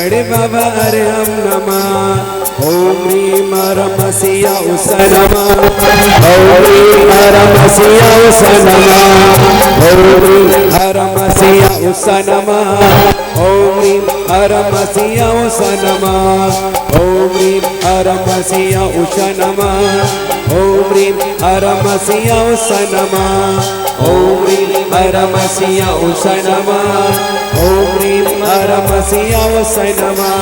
बड़े बाबा अरे हम नमः ओम ह्रीम रमसिया उस नमः ओम ह्रीम रमसिया उस नमः ओम ह्रीम रमसिया उस नमः ओम ह्रीम रमसिया उस नमः ओम ह्रीम रमसिया उस नमः ओम ह्रीम रमसिया उस नमः ओम ह्रीम रमसिया उस नमः ओम ह्रीम रमसिया उस नमः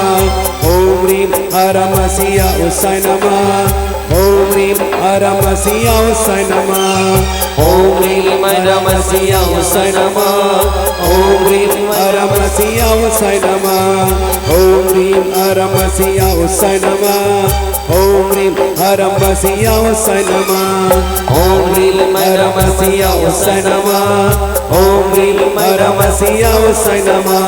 ओम ह्रीम रमसिया उस नमः ओम ह्रीम रमसिया उस नमः ओम ह्रीम रमसिया उस नमः ओम ह्रीम रमसिया उस नमः ओम ह्रीम रमसिया उस नमः ओम ह्रीम रमसिया उस नमः ओम ह्रीम रमसिया उस नमः ओम ह्रीम रमसिया उस नमः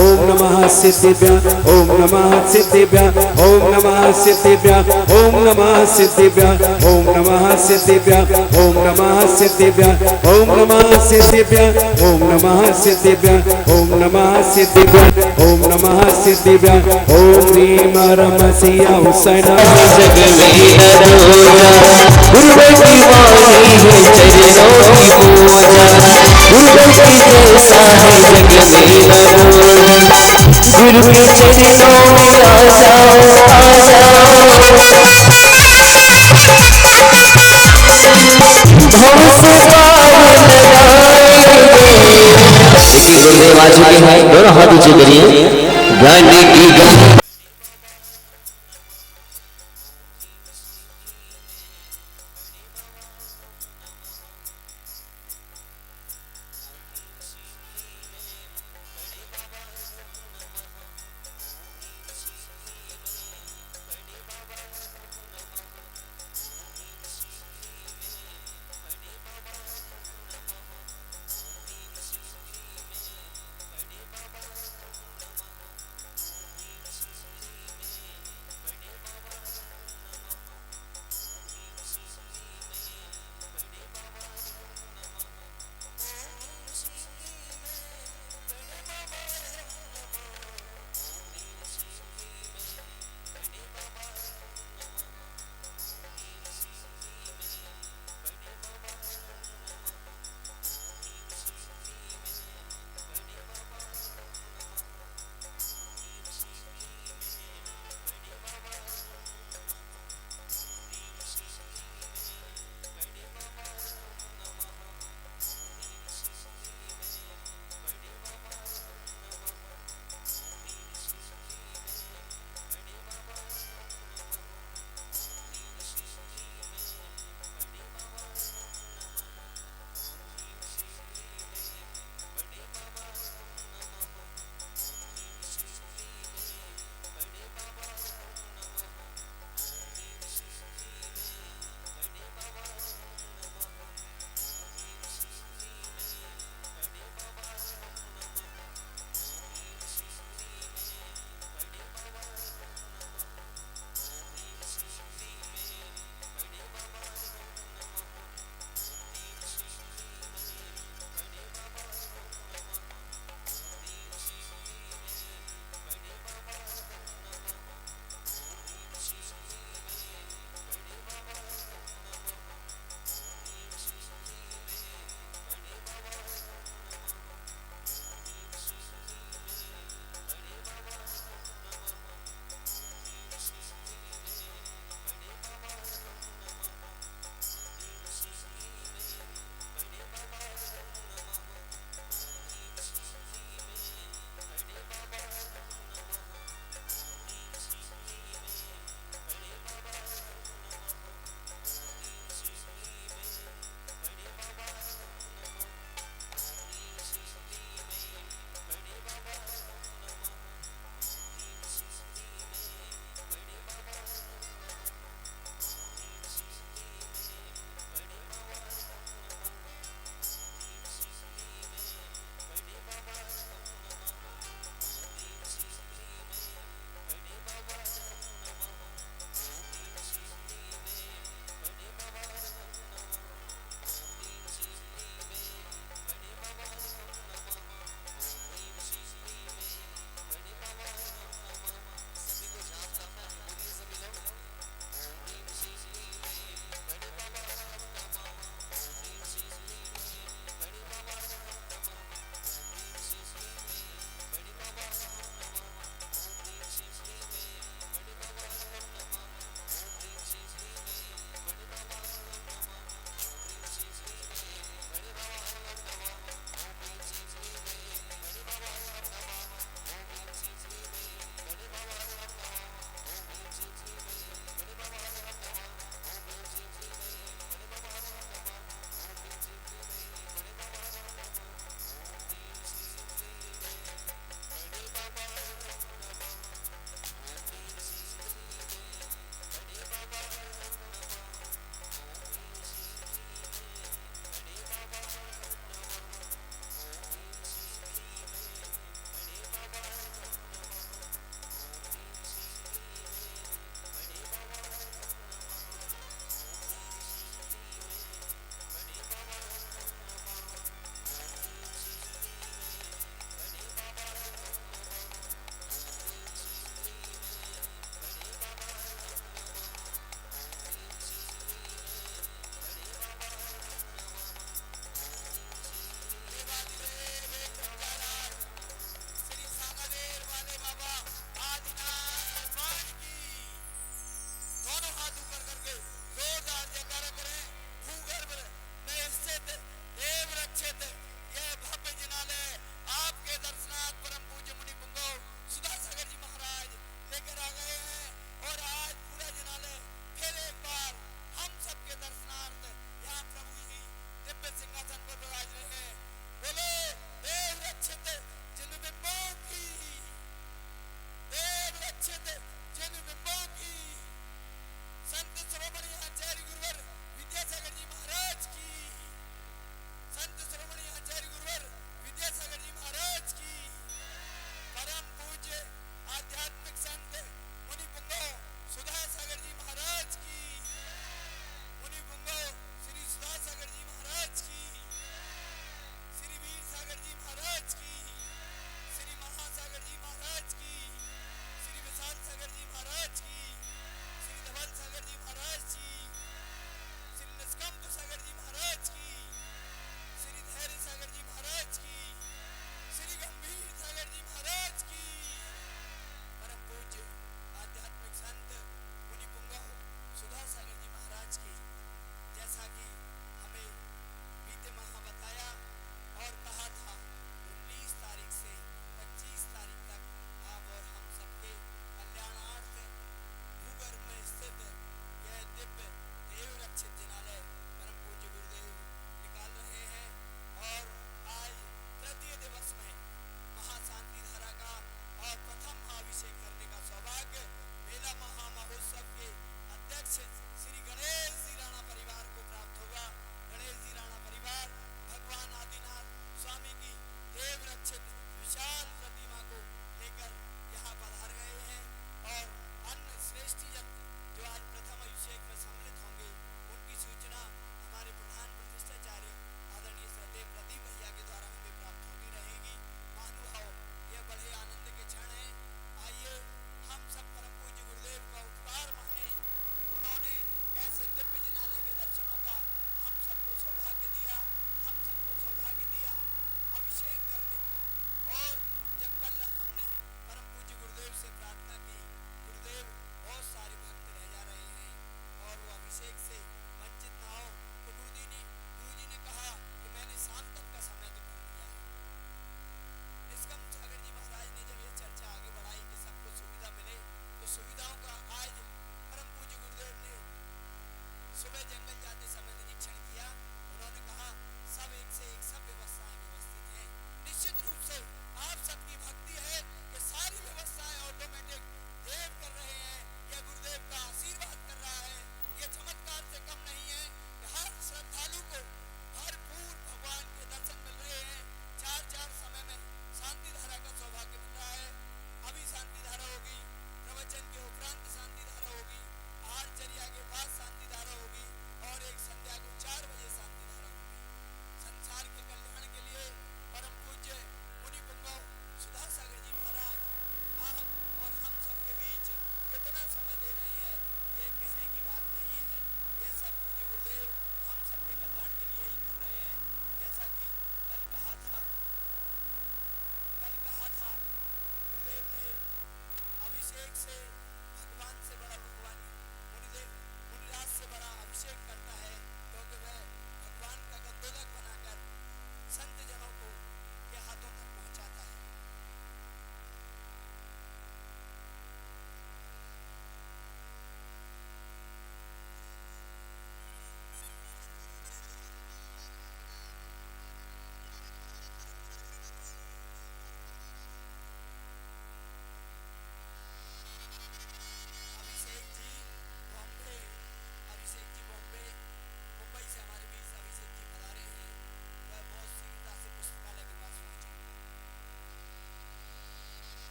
ओम नमः सिद्धिभ्यः ओम नमः सिद्धिभ्यः ओम नमः सिद्धिभ्यः ओम नमः सिद्धिभ्यः ओम नमः सिद्धिभ्यः ओम नमः सिद्धिभ्यः ओम नमः सिद्धिभ्यः ओम नमः सिद्धिभ्यः ओम नमः सिद्धिभ्यः ओम नमः सिद्धिभ्यः ओम ह्रीम रमसिया उस नमः जग में अरोजा गुरु की वाणी है चरणों की पूजा गुरु की जैसा है जग में अरोजा गुरु के चरणों में आ जाओ भव से पार लगाएंगे। देखिए गुरुदेव आ चुके हैं, दोनों हाथ ऊंचे करिए। ज्ञान की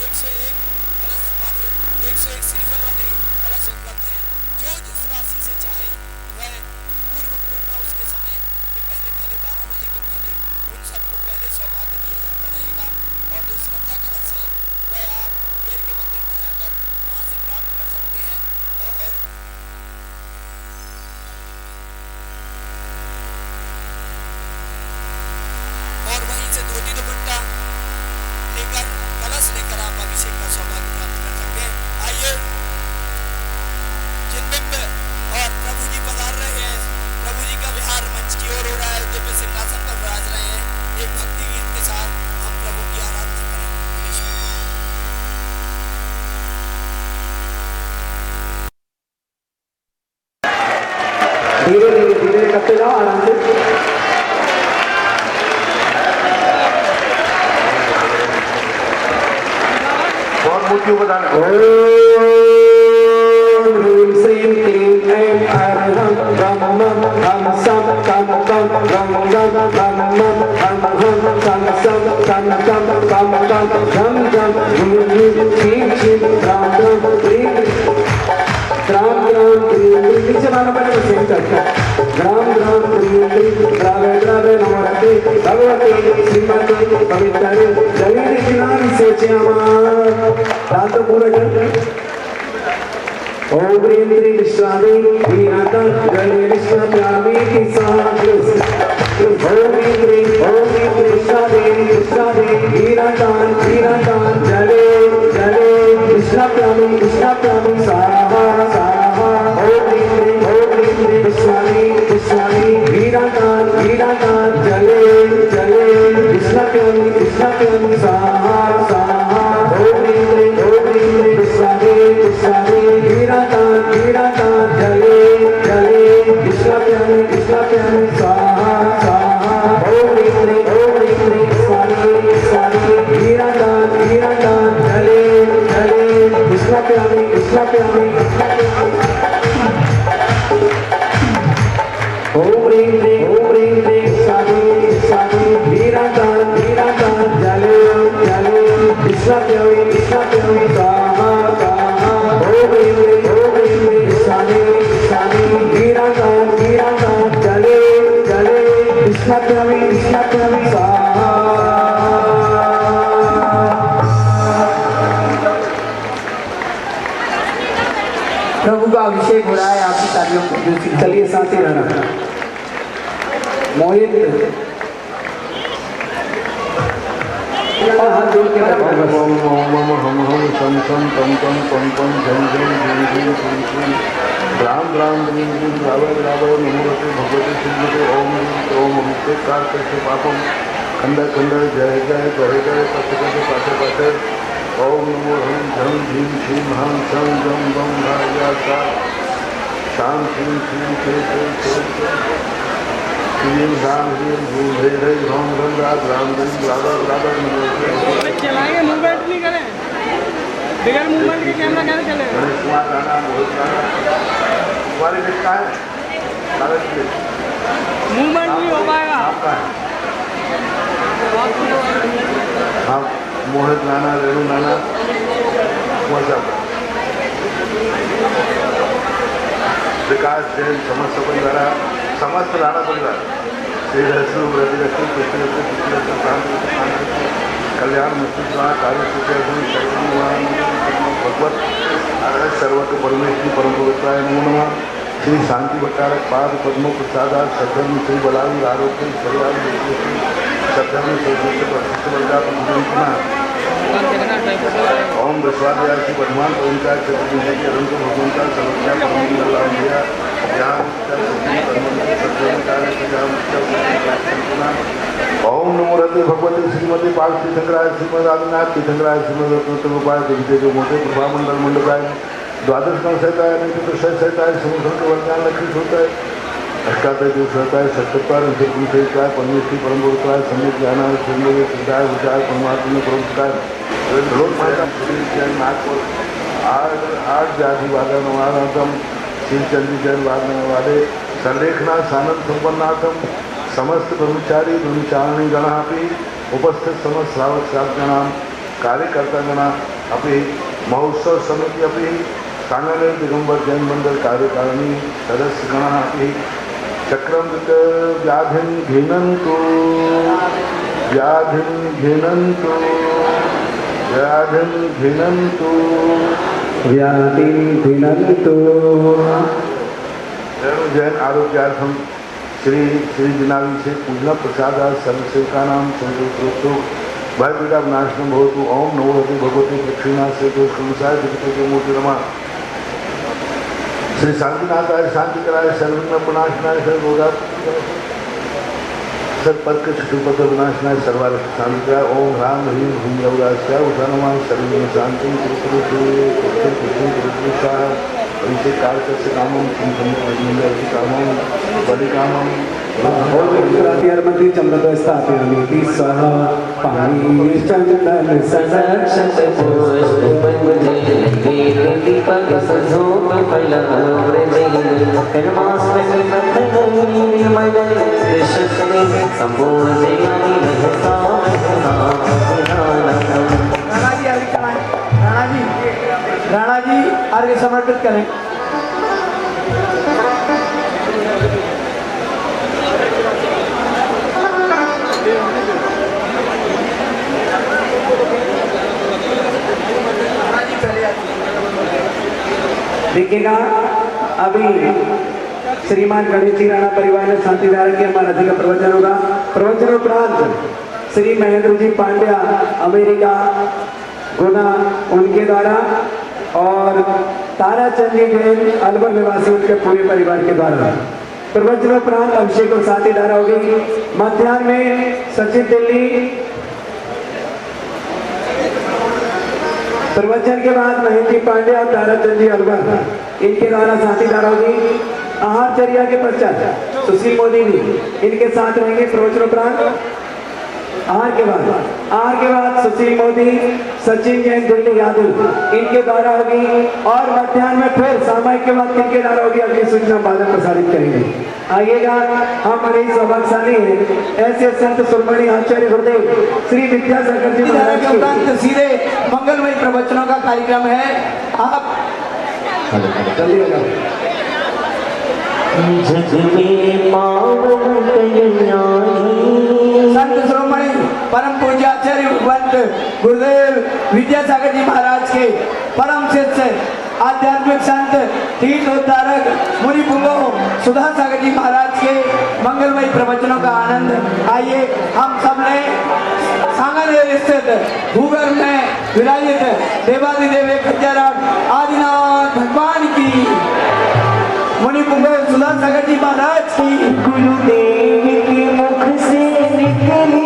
101 कलश वाले 101 श्रीफल वाले कलश उपलब्ध हैं। जो जिस राशि से चाहे वह पूर्णिमा उसके समय के पहले 12 बजे के पहले उन सबको पहले सौभाग्य दिया जाता रहेगा। और जो श्रद्धा कलश है वह आप बेर के मंदिर में जाकर वहाँ से प्राप्त कर सकते हैं। और वहीं से धोती दुपट्टा लेकर कलश लेकर आप अभिषेक का सौभाग्य प्राप्त कर सकते हैं। आइए जिनबिंब और प्रभु जी पधार रहे हैं, प्रभु जी का विहार मंच की ओर हो रहा है, दिव्य सिंहासन पर विराज रहे हैं। एक भक्ति गीत के साथ हम प्रभु की आराधना करें। धीरे धीरे धीरे करते जाओ आराम से। बहुत मूर्ति बताना। ओम ह्रीं श्रीं क्लीं ऐं अरहं ब्रह्मं हम सं कं कं गं गं गं मं हम हं कं सं कं कं गं गं झं झं ह्रीं ह्रीं क्षीं क्षीं राम राम ह्रीं राम राम ह्रीं नीचे गाना पड़ेगा सेम करके राम राम ह्रीं द्रावे द्रावे नमस्ते भगवती श्रीमती पवित्र जगन्नाथ नाम से रात पूरा कर। ओम ह्रीं ह्रीं विश्वामी वीराता गणे विश्व प्यामी की साथ ओम ह्रीं विश्वामी वीराता जले जले विश्व प्यामी साहा साहा ओम ह्रीं विश्वामी वीराता जले जले विश्व प्यामी साहा साहा ओम ह्रीं विश्वामी वीराता जले जले विश्व प्यामी साहा साहा ओम ह्रीं विश्वामी वीराता जले जले विश्व प्यामी ओम ह्रीं विश्वामी वीराता जले जले विश्व प्यामी साहा साहा ओम ह्रीं विश्वामी वीराता जले जले विश्व प्यामी साहा। प्रभु का अभिषेक हो रहा है, आपकी तालियों को चलिए साथ ही रहना। मोहित और हाथ जोड़ के रखो बस। ओम ओम ओम हम सम सम तम तम पम पम झम झम झम झम झम झम राम राम ह्रीं ह्रीं रावण रावण नमोते भगवते श्रीमते ओम ओम अभिषेक कार्य से पापम खंड खंड जय जय जय जय पथ पथ पाठ पाठ ओम नमो हम झम झीम झीम हम शम जम बम भाया सा शाम श्रीं श्रीं श्री श्री श्रीं राम ह्रीं भूम हे हे राम राम राम ह्रीं रावण रावण नमोते चलाएंगे मूवमेंट नहीं करें, बगैर मूवमेंट के कैमरा कैसे चलेगा? गणेश कुमार राणा मोहित राणा तुम्हारी लिखता है कागज पे मूवमेंट नहीं हो पाएगा। आपका है हाँ मोहित राणा रेणु राणा विकास जैन समस्त परिवार समस्त राणा परिवार श्री रसु व्रति रसु कृष्ण रसु कृष्ण रसु शांति रसु शांति रसु कल्याण मृत्यु कार्य भगवत सर्वत्र परमेश्वरी परम पवित्राय नमो नमः श्री शांति भट्टारक पाद पद्म प्रसादार सद्धर्म श्री बलावी आरोग्य सरियाल सद्धर्म सर्वोच्च प्रशिष्ट बलदा ओम विश्वाद्यार की वर्धमान ओंकार चतुर्भुज के अनंत भगवंता सर्वज्ञा परमंगल लाभिया ज्ञान ओम नमो रते भगवते श्रीमती पाल तीर्थंकराय श्रीमद आदिनाथ तीर्थंकराय श्रीमद रत्नोपाय देवी जो मोटे प्रभा मंडल मंडपाय द्वादश कण सहता है चतुर्शय सहता है समुद्र के वर्णन लक्ष्मी होता है अष्टादश जो सहता है सत्तर अंशुल सहता है परमेश्वरी परम गुरुताय सम्यक ज्ञान सुंदर सिद्धाय विचार परमात्मा में प्रमुखाय लोक माता नागपुर आठ जाति वादन वादम श्री चंद्री जैन वादन वाले संलेखना सानंद संपन्नाथम समस्त ब्रह्मचारी ब्रह्मचारिणी गणा उपस्थित समस्त श्रावक श्रावक गणा कार्यकर्ता गणा अपि महोत्सव समिति अपि सांगानेर दिगंबर जैन मंडल कार्यकारिणी सदस्यगणाः अपि चक्रं व्याधिं घिनन्तु व्याधिं घिनन्तु व्याधिं घिनन्तु व्याधिं घिनन्तु। जैन आरोग्यार्थम श्री श्री जिनावी से पूजना प्रसाद सर्वसेवकानां संतोषोत्सव भय पीड़ा विनाशनम भवतु। ओम नमो भगवती दक्षिणा से दोषाय जगत मूर्ति रमा श्री शांतिनाथाय शांति कराय सर्वविघ्न प्रणाशनाय सर्वरोगा सर्वपद चतुर्पद विनाशनाय सर्वार्थ शांति कराय। ओम ह्रां ह्रीं हुं यौरास्या उषा नमः सर्वविघ्न शांति इसे काल से कामम कामम बलि कामम मंत्री चंद्र स्थापयामि स्वाहा पाणी चंदन सदक्षत पुष्प दीपक सजोप राणा जी अर्घ्य समर्पित करें। देखिएगा अभी श्रीमान गणेश जी राणा परिवार ने शांतिधारा के महाराज का प्रवचन होगा। प्रवचन उपरांत श्री महेंद्र जी पांड्या अमेरिका गुना उनके द्वारा और ताराचंद जी जैन अलवर निवासी उनके पूरे परिवार के द्वारा प्रवचन उपरांत अभिषेक और शांतिधारा होगी। मध्याह्न में सचिन दिल्ली प्रवचन के बाद महेंद्र जी पांडे और ताराचंद जी अलवर इनके द्वारा शांतिधारा होगी। आहारचर्या के पश्चात सुशील मोदी जी इनके साथ रहेंगे प्रवचन उपरांत। आहार के बाद सुशील मोदी सचिन जैन दिल्ली यादव इनके द्वारा होगी और मध्याह्न में फिर सामायिक के बाद किनके द्वारा होगी अगली सूचना बाद में प्रसारित करेंगे। आइएगा हम बड़े सौभाग्यशाली हैं ऐसे संत सुरमणि आचार्य गुरुदेव श्री विद्यासागर जी महाराज के उपरांत सीधे मंगलमय प्रवचनों का कार्यक्रम है। आप जल्दी हो जाओ। जग में पावन संत शिरोमणि परम पूज्य आचार्य भगवंत गुरुदेव विद्यासागर जी महाराज के परम शिष्य आध्यात्मिक संत तीर्थ उद्धारक मुनि पुंगो सुधा सागर जी महाराज के मंगलमय प्रवचनों का आनंद आइए हम सब ने सांगानेर स्थित भूगर्भ में विराजित देवादिदेव खज्जराट आदिनाथ भगवान की मुनि पुंगो सुधा सागर जी महाराज की गुरुदेव के मुख से निकली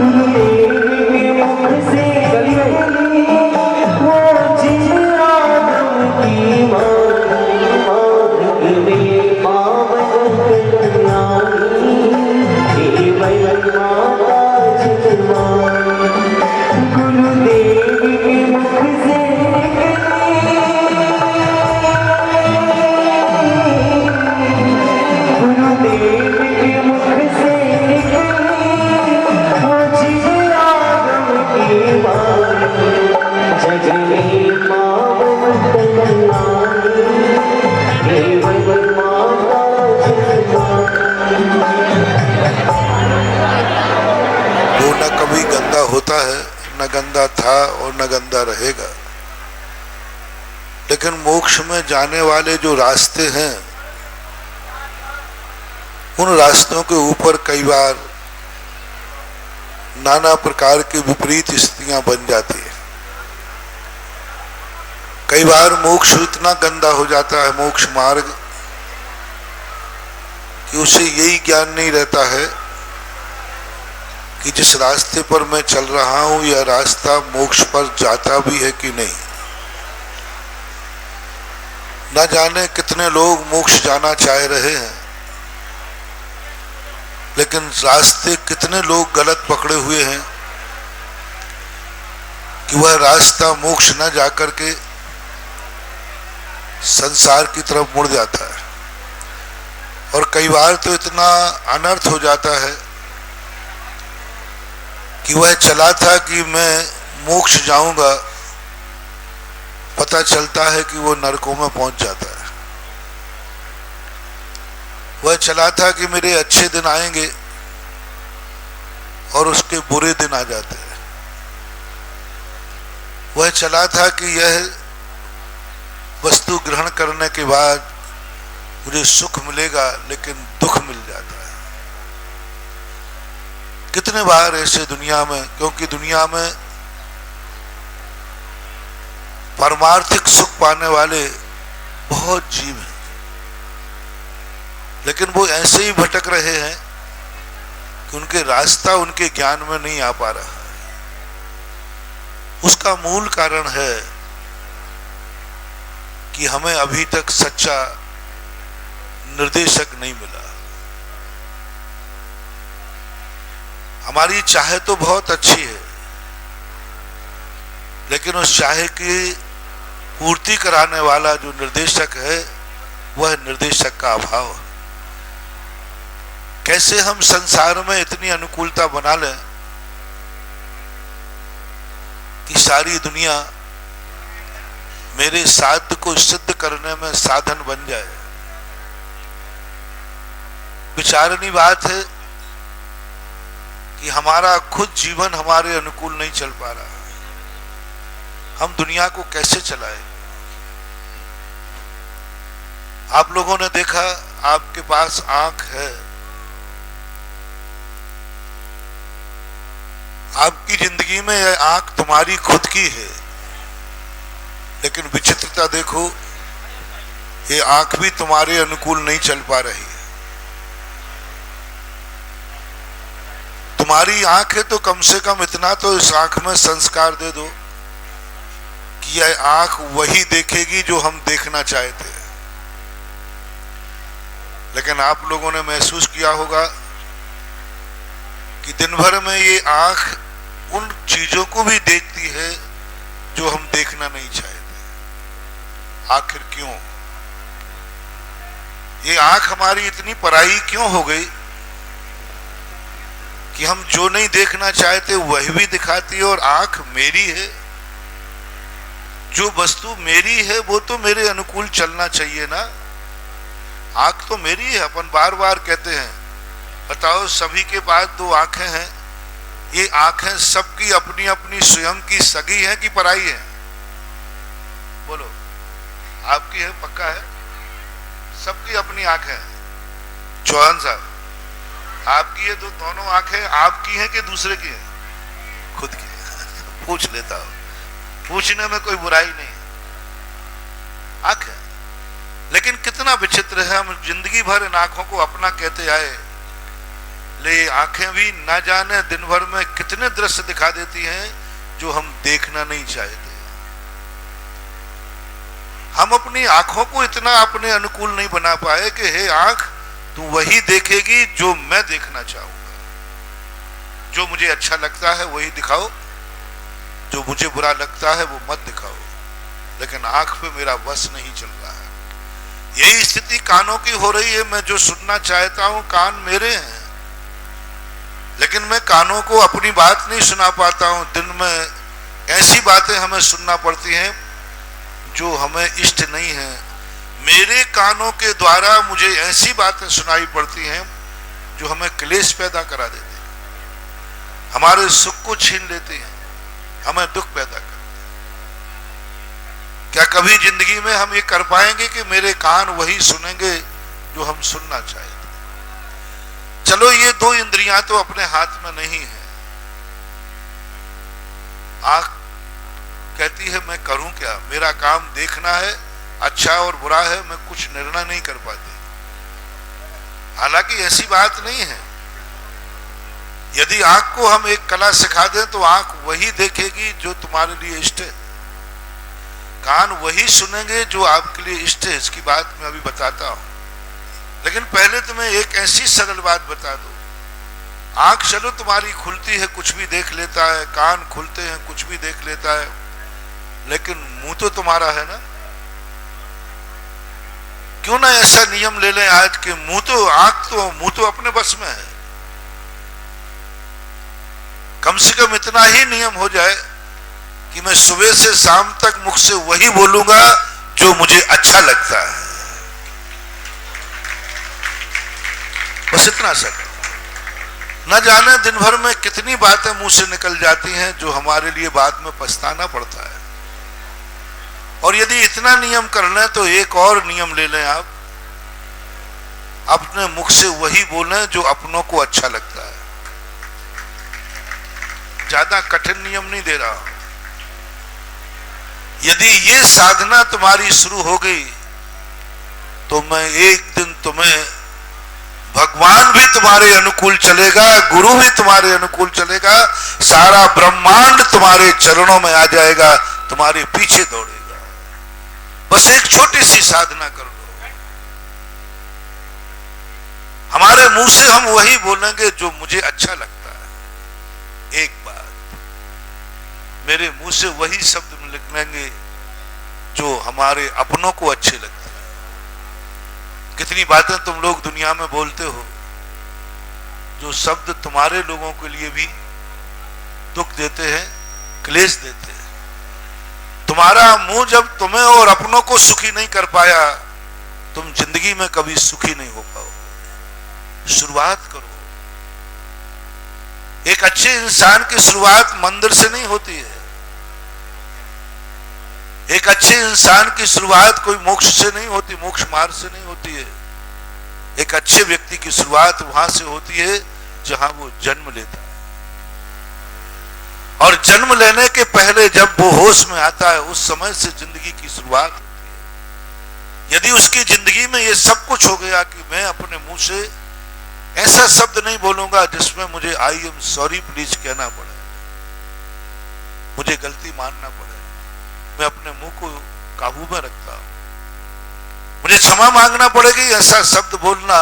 गुरुदेव के मुख से निकली वो जिन आदम की मार्ग में पावन कल्याणी केवल माता जितवानी गुरुदेव के मुख से होता है न गंदा था और न गंदा रहेगा। लेकिन मोक्ष में जाने वाले जो रास्ते हैं उन रास्तों के ऊपर कई बार नाना प्रकार की विपरीत स्थितियां बन जाती है। कई बार मोक्ष इतना गंदा हो जाता है मोक्ष मार्ग कि उसे यही ज्ञान नहीं रहता है कि जिस रास्ते पर मैं चल रहा हूं यह रास्ता मोक्ष पर जाता भी है कि नहीं। न जाने कितने लोग मोक्ष जाना चाह रहे हैं लेकिन रास्ते कितने लोग गलत पकड़े हुए हैं कि वह रास्ता मोक्ष न जाकर के संसार की तरफ मुड़ जाता है। और कई बार तो इतना अनर्थ हो जाता है कि वह चला था कि मैं मोक्ष जाऊंगा, पता चलता है कि वो नरकों में पहुंच जाता है। वह चला था कि मेरे अच्छे दिन आएंगे और उसके बुरे दिन आ जाते हैं। वह चला था कि यह वस्तु ग्रहण करने के बाद मुझे सुख मिलेगा, लेकिन दुख मिल जाता है। कितने बार ऐसे दुनिया में, क्योंकि दुनिया में पारमार्थिक सुख पाने वाले बहुत जीव हैं, लेकिन वो ऐसे ही भटक रहे हैं कि उनके रास्ता उनके ज्ञान में नहीं आ पा रहा है। उसका मूल कारण है कि हमें अभी तक सच्चा निर्देशक नहीं मिला। हमारी चाह तो बहुत अच्छी है, लेकिन उस चाह की पूर्ति कराने वाला जो निर्देशक है, वह निर्देशक का अभाव है। कैसे हम संसार में इतनी अनुकूलता बना लें कि सारी दुनिया मेरे साध्य को सिद्ध करने में साधन बन जाए। विचारनीय बात है कि हमारा खुद जीवन हमारे अनुकूल नहीं चल पा रहा। हम दुनिया को कैसे चलाएं? आप लोगों ने देखा, आपके पास आंख है, आपकी जिंदगी में यह आंख तुम्हारी खुद की है, लेकिन विचित्रता देखो, ये आंख भी तुम्हारे अनुकूल नहीं चल पा रही है। तुम्हारी आंख है तो कम से कम इतना तो इस आंख में संस्कार दे दो कि यह आंख वही देखेगी जो हम देखना चाहते हैं। लेकिन आप लोगों ने महसूस किया होगा कि दिन भर में ये आंख उन चीजों को भी देखती है जो हम देखना नहीं चाहते। आखिर क्यों? ये आंख हमारी इतनी पराई क्यों हो गई कि हम जो नहीं देखना चाहते वही भी दिखाती है? और आंख मेरी है, जो वस्तु मेरी है वो तो मेरे अनुकूल चलना चाहिए ना। आंख तो मेरी है। अपन बार बार कहते हैं, बताओ सभी के पास दो आंखें हैं, ये आंखें सबकी अपनी अपनी स्वयं की सगी है कि पराई है? बोलो, आपकी है? पक्का है? सबकी अपनी आंखें हैं। चौहान साहब, आपकी है? तो दोनों आंखें आपकी हैं कि दूसरे की हैं? खुद की। पूछ लेता हूं, पूछने में कोई बुराई नहीं। आंखें, लेकिन कितना विचित्र है, हम जिंदगी भर इन आंखों को अपना कहते आए, ले आंखें भी ना जाने दिन भर में कितने दृश्य दिखा देती हैं जो हम देखना नहीं चाहते। हम अपनी आंखों को इतना अपने अनुकूल नहीं बना पाए कि हे आंख, तू वही देखेगी जो मैं देखना चाहूंगा। जो मुझे अच्छा लगता है वही दिखाओ, जो मुझे बुरा लगता है वो मत दिखाओ। लेकिन आंख पे मेरा बस नहीं चल रहा है। यही स्थिति कानों की हो रही है। मैं जो सुनना चाहता हूं, कान मेरे हैं, लेकिन मैं कानों को अपनी बात नहीं सुना पाता हूं। दिन में ऐसी बातें हमें सुनना पड़ती हैं जो हमें इष्ट नहीं है। मेरे कानों के द्वारा मुझे ऐसी बातें सुनाई पड़ती हैं जो हमें क्लेश पैदा करा देती हैं, हमारे सुख को छीन लेती हैं, हमें दुख पैदा करती हैं। क्या कभी जिंदगी में हम ये कर पाएंगे कि मेरे कान वही सुनेंगे जो हम सुनना चाहते? चलो, ये दो इंद्रियां तो अपने हाथ में नहीं है। आंख कहती है मैं करूं क्या, मेरा काम देखना है, अच्छा और बुरा है, मैं कुछ निर्णय नहीं कर पाती। हालांकि ऐसी बात नहीं है। यदि आंख को हम एक कला सिखा दें तो आंख वही देखेगी जो तुम्हारे लिए इष्ट है, कान वही सुनेंगे जो आपके लिए इष्ट है। इसकी बात मैं अभी बताता हूं, लेकिन पहले तुम्हें एक ऐसी सरल बात बता दो। आंख चलो तुम्हारी खुलती है, कुछ भी देख लेता है, कान खुलते हैं, कुछ भी देख लेता है, लेकिन मुंह तो तुम्हारा है ना। क्यों ना ऐसा नियम ले लें आज के मुंह तो अपने बस में है, कम से कम इतना ही नियम हो जाए कि मैं सुबह से शाम तक मुख से वही बोलूंगा जो मुझे अच्छा लगता है, बस इतना सा। न जाने दिन भर में कितनी बातें मुंह से निकल जाती हैं जो हमारे लिए बाद में पछताना पड़ता है। और यदि इतना नियम कर लें तो एक और नियम ले लें आप, अपने मुख से वही बोलें जो अपनों को अच्छा लगता है। ज्यादा कठिन नियम नहीं दे रहा। यदि ये साधना तुम्हारी शुरू हो गई तो मैं एक दिन तुम्हें, भगवान भी तुम्हारे अनुकूल चलेगा, गुरु भी तुम्हारे अनुकूल चलेगा, सारा ब्रह्मांड तुम्हारे चरणों में आ जाएगा, तुम्हारे पीछे दौड़ेगा। बस एक छोटी सी साधना कर लो। हमारे मुंह से हम वही बोलेंगे जो मुझे अच्छा लगता है। एक बात, मेरे मुंह से वही शब्द निकलेंगे जो हमारे अपनों को अच्छे लगते हैं। कितनी बातें तुम लोग दुनिया में बोलते हो जो शब्द तुम्हारे लोगों के लिए भी दुख देते हैं, क्लेश देते हैं। तुम्हारा मुंह जब तुम्हें और अपनों को सुखी नहीं कर पाया, तुम जिंदगी में कभी सुखी नहीं हो पाओगे। शुरुआत करो। एक अच्छे इंसान की शुरुआत मंदिर से नहीं होती है। एक अच्छे इंसान की शुरुआत कोई मोक्ष से नहीं होती, मोक्ष मार्ग से नहीं होती है। एक अच्छे व्यक्ति की शुरुआत वहां से होती है जहां वो जन्म लेता है। और जन्म लेने के पहले जब वो होश में आता है, उस समय से जिंदगी की शुरुआत होती है। यदि उसकी जिंदगी में ये सब कुछ हो गया कि मैं अपने मुंह से ऐसा शब्द नहीं बोलूंगा जिसमें मुझे आई एम सॉरी प्लीज कहना पड़े, मुझे गलती मानना पड़े, मैं अपने मुंह को काबू में रखता हूं, मुझे क्षमा मांगना पड़ेगी, ऐसा शब्द बोलना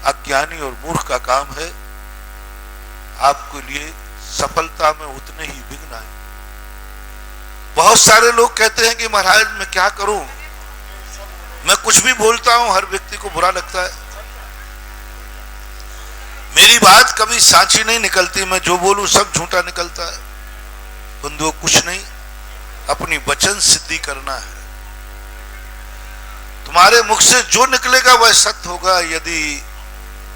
अज्ञानी और मूर्ख का काम है। आपके लिए सफलता में उतने ही विघ्न आए। बहुत सारे लोग कहते हैं कि महाराज मैं क्या करूं, मैं कुछ भी बोलता हूं हर व्यक्ति को बुरा लगता है, मेरी बात कभी साची नहीं निकलती, मैं जो बोलूं सब झूठा निकलता है। बंधुओं कुछ नहीं, अपनी वचन सिद्धि करना है। तुम्हारे मुख से जो निकलेगा वह सत्य होगा। यदि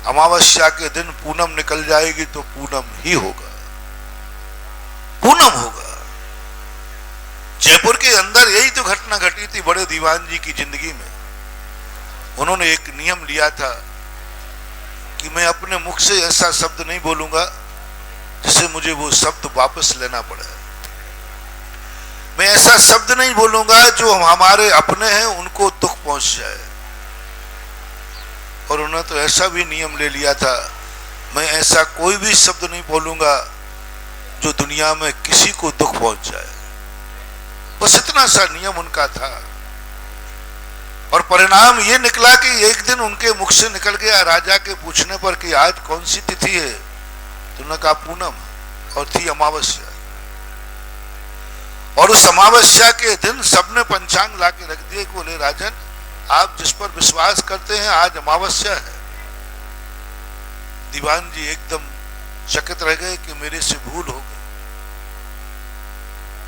अमावस्या के दिन पूनम निकल जाएगी तो पूनम ही होगा, पूनम होगा। जयपुर के अंदर यही तो घटना घटी थी बड़े दीवान जी की जिंदगी में। उन्होंने एक नियम लिया था कि मैं अपने मुख से ऐसा शब्द नहीं बोलूंगा जिससे मुझे वो शब्द वापस लेना पड़े। मैं ऐसा शब्द नहीं बोलूंगा जो हमारे अपने हैं उनको दुख पहुंच जाए। और उन्होंने तो ऐसा भी नियम ले लिया था, मैं ऐसा कोई भी शब्द नहीं बोलूंगा जो दुनिया में किसी को दुख पहुंच जाए। बस इतना सा नियम उनका था। और परिणाम ये निकला कि एक दिन उनके मुख से निकल गया राजा के पूछने पर कि आज कौन सी तिथि है, तो उन्होंने कहा पूनम, और थी अमावस्या। और उस अमावस्या के दिन सबने पंचांग ला के रख दिए। बोले राजन, आप जिस पर विश्वास करते हैं आज अमावस्या है। दीवान जी एकदम चकित रह गए कि मेरे से भूल हो गई।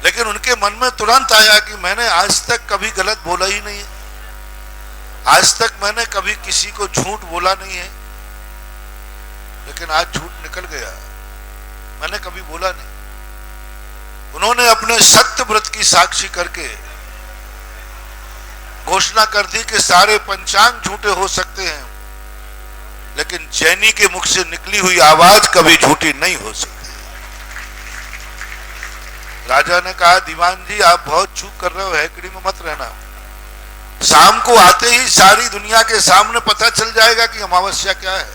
लेकिन उनके मन में तुरंत आया कि मैंने आज तक कभी गलत बोला ही नहीं है, आज तक मैंने कभी किसी को झूठ बोला नहीं है, लेकिन आज झूठ निकल गया, मैंने कभी बोला नहीं। उन्होंने अपने सत्य व्रत की साक्षी करके घोषणा कर दी कि सारे पंचांग झूठे हो सकते हैं, लेकिन जैनी के मुख से निकली हुई आवाज कभी झूठी नहीं हो सकती। राजा ने कहा दीवान जी आप बहुत चूक कर रहे हो, हैकड़ी में मत रहना। शाम को आते ही सारी दुनिया के सामने पता चल जाएगा कि अमावस्या क्या है।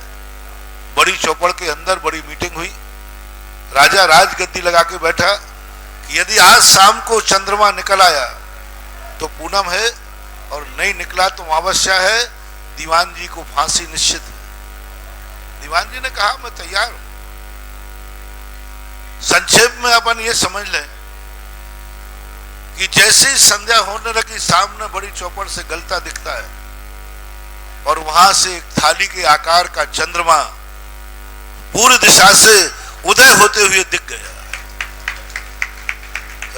बड़ी चौपड़ के अंदर बड़ी मीटिंग हुई। राजा राजगद्दी लगा के बैठा कि यदि आज शाम को चंद्रमा निकल आया तो पूनम है, और नहीं निकला तो अमावस्या है, दीवान जी को फांसी निश्चित है। दीवान जी ने कहा मैं तैयार हूं। संक्षेप में अपन ये समझ लें कि जैसे ही संध्या होने लगी, सामने बड़ी चौपड़ से गलता दिखता है और वहां से एक थाली के आकार का चंद्रमा पूर्व दिशा से उदय होते हुए दिख गया।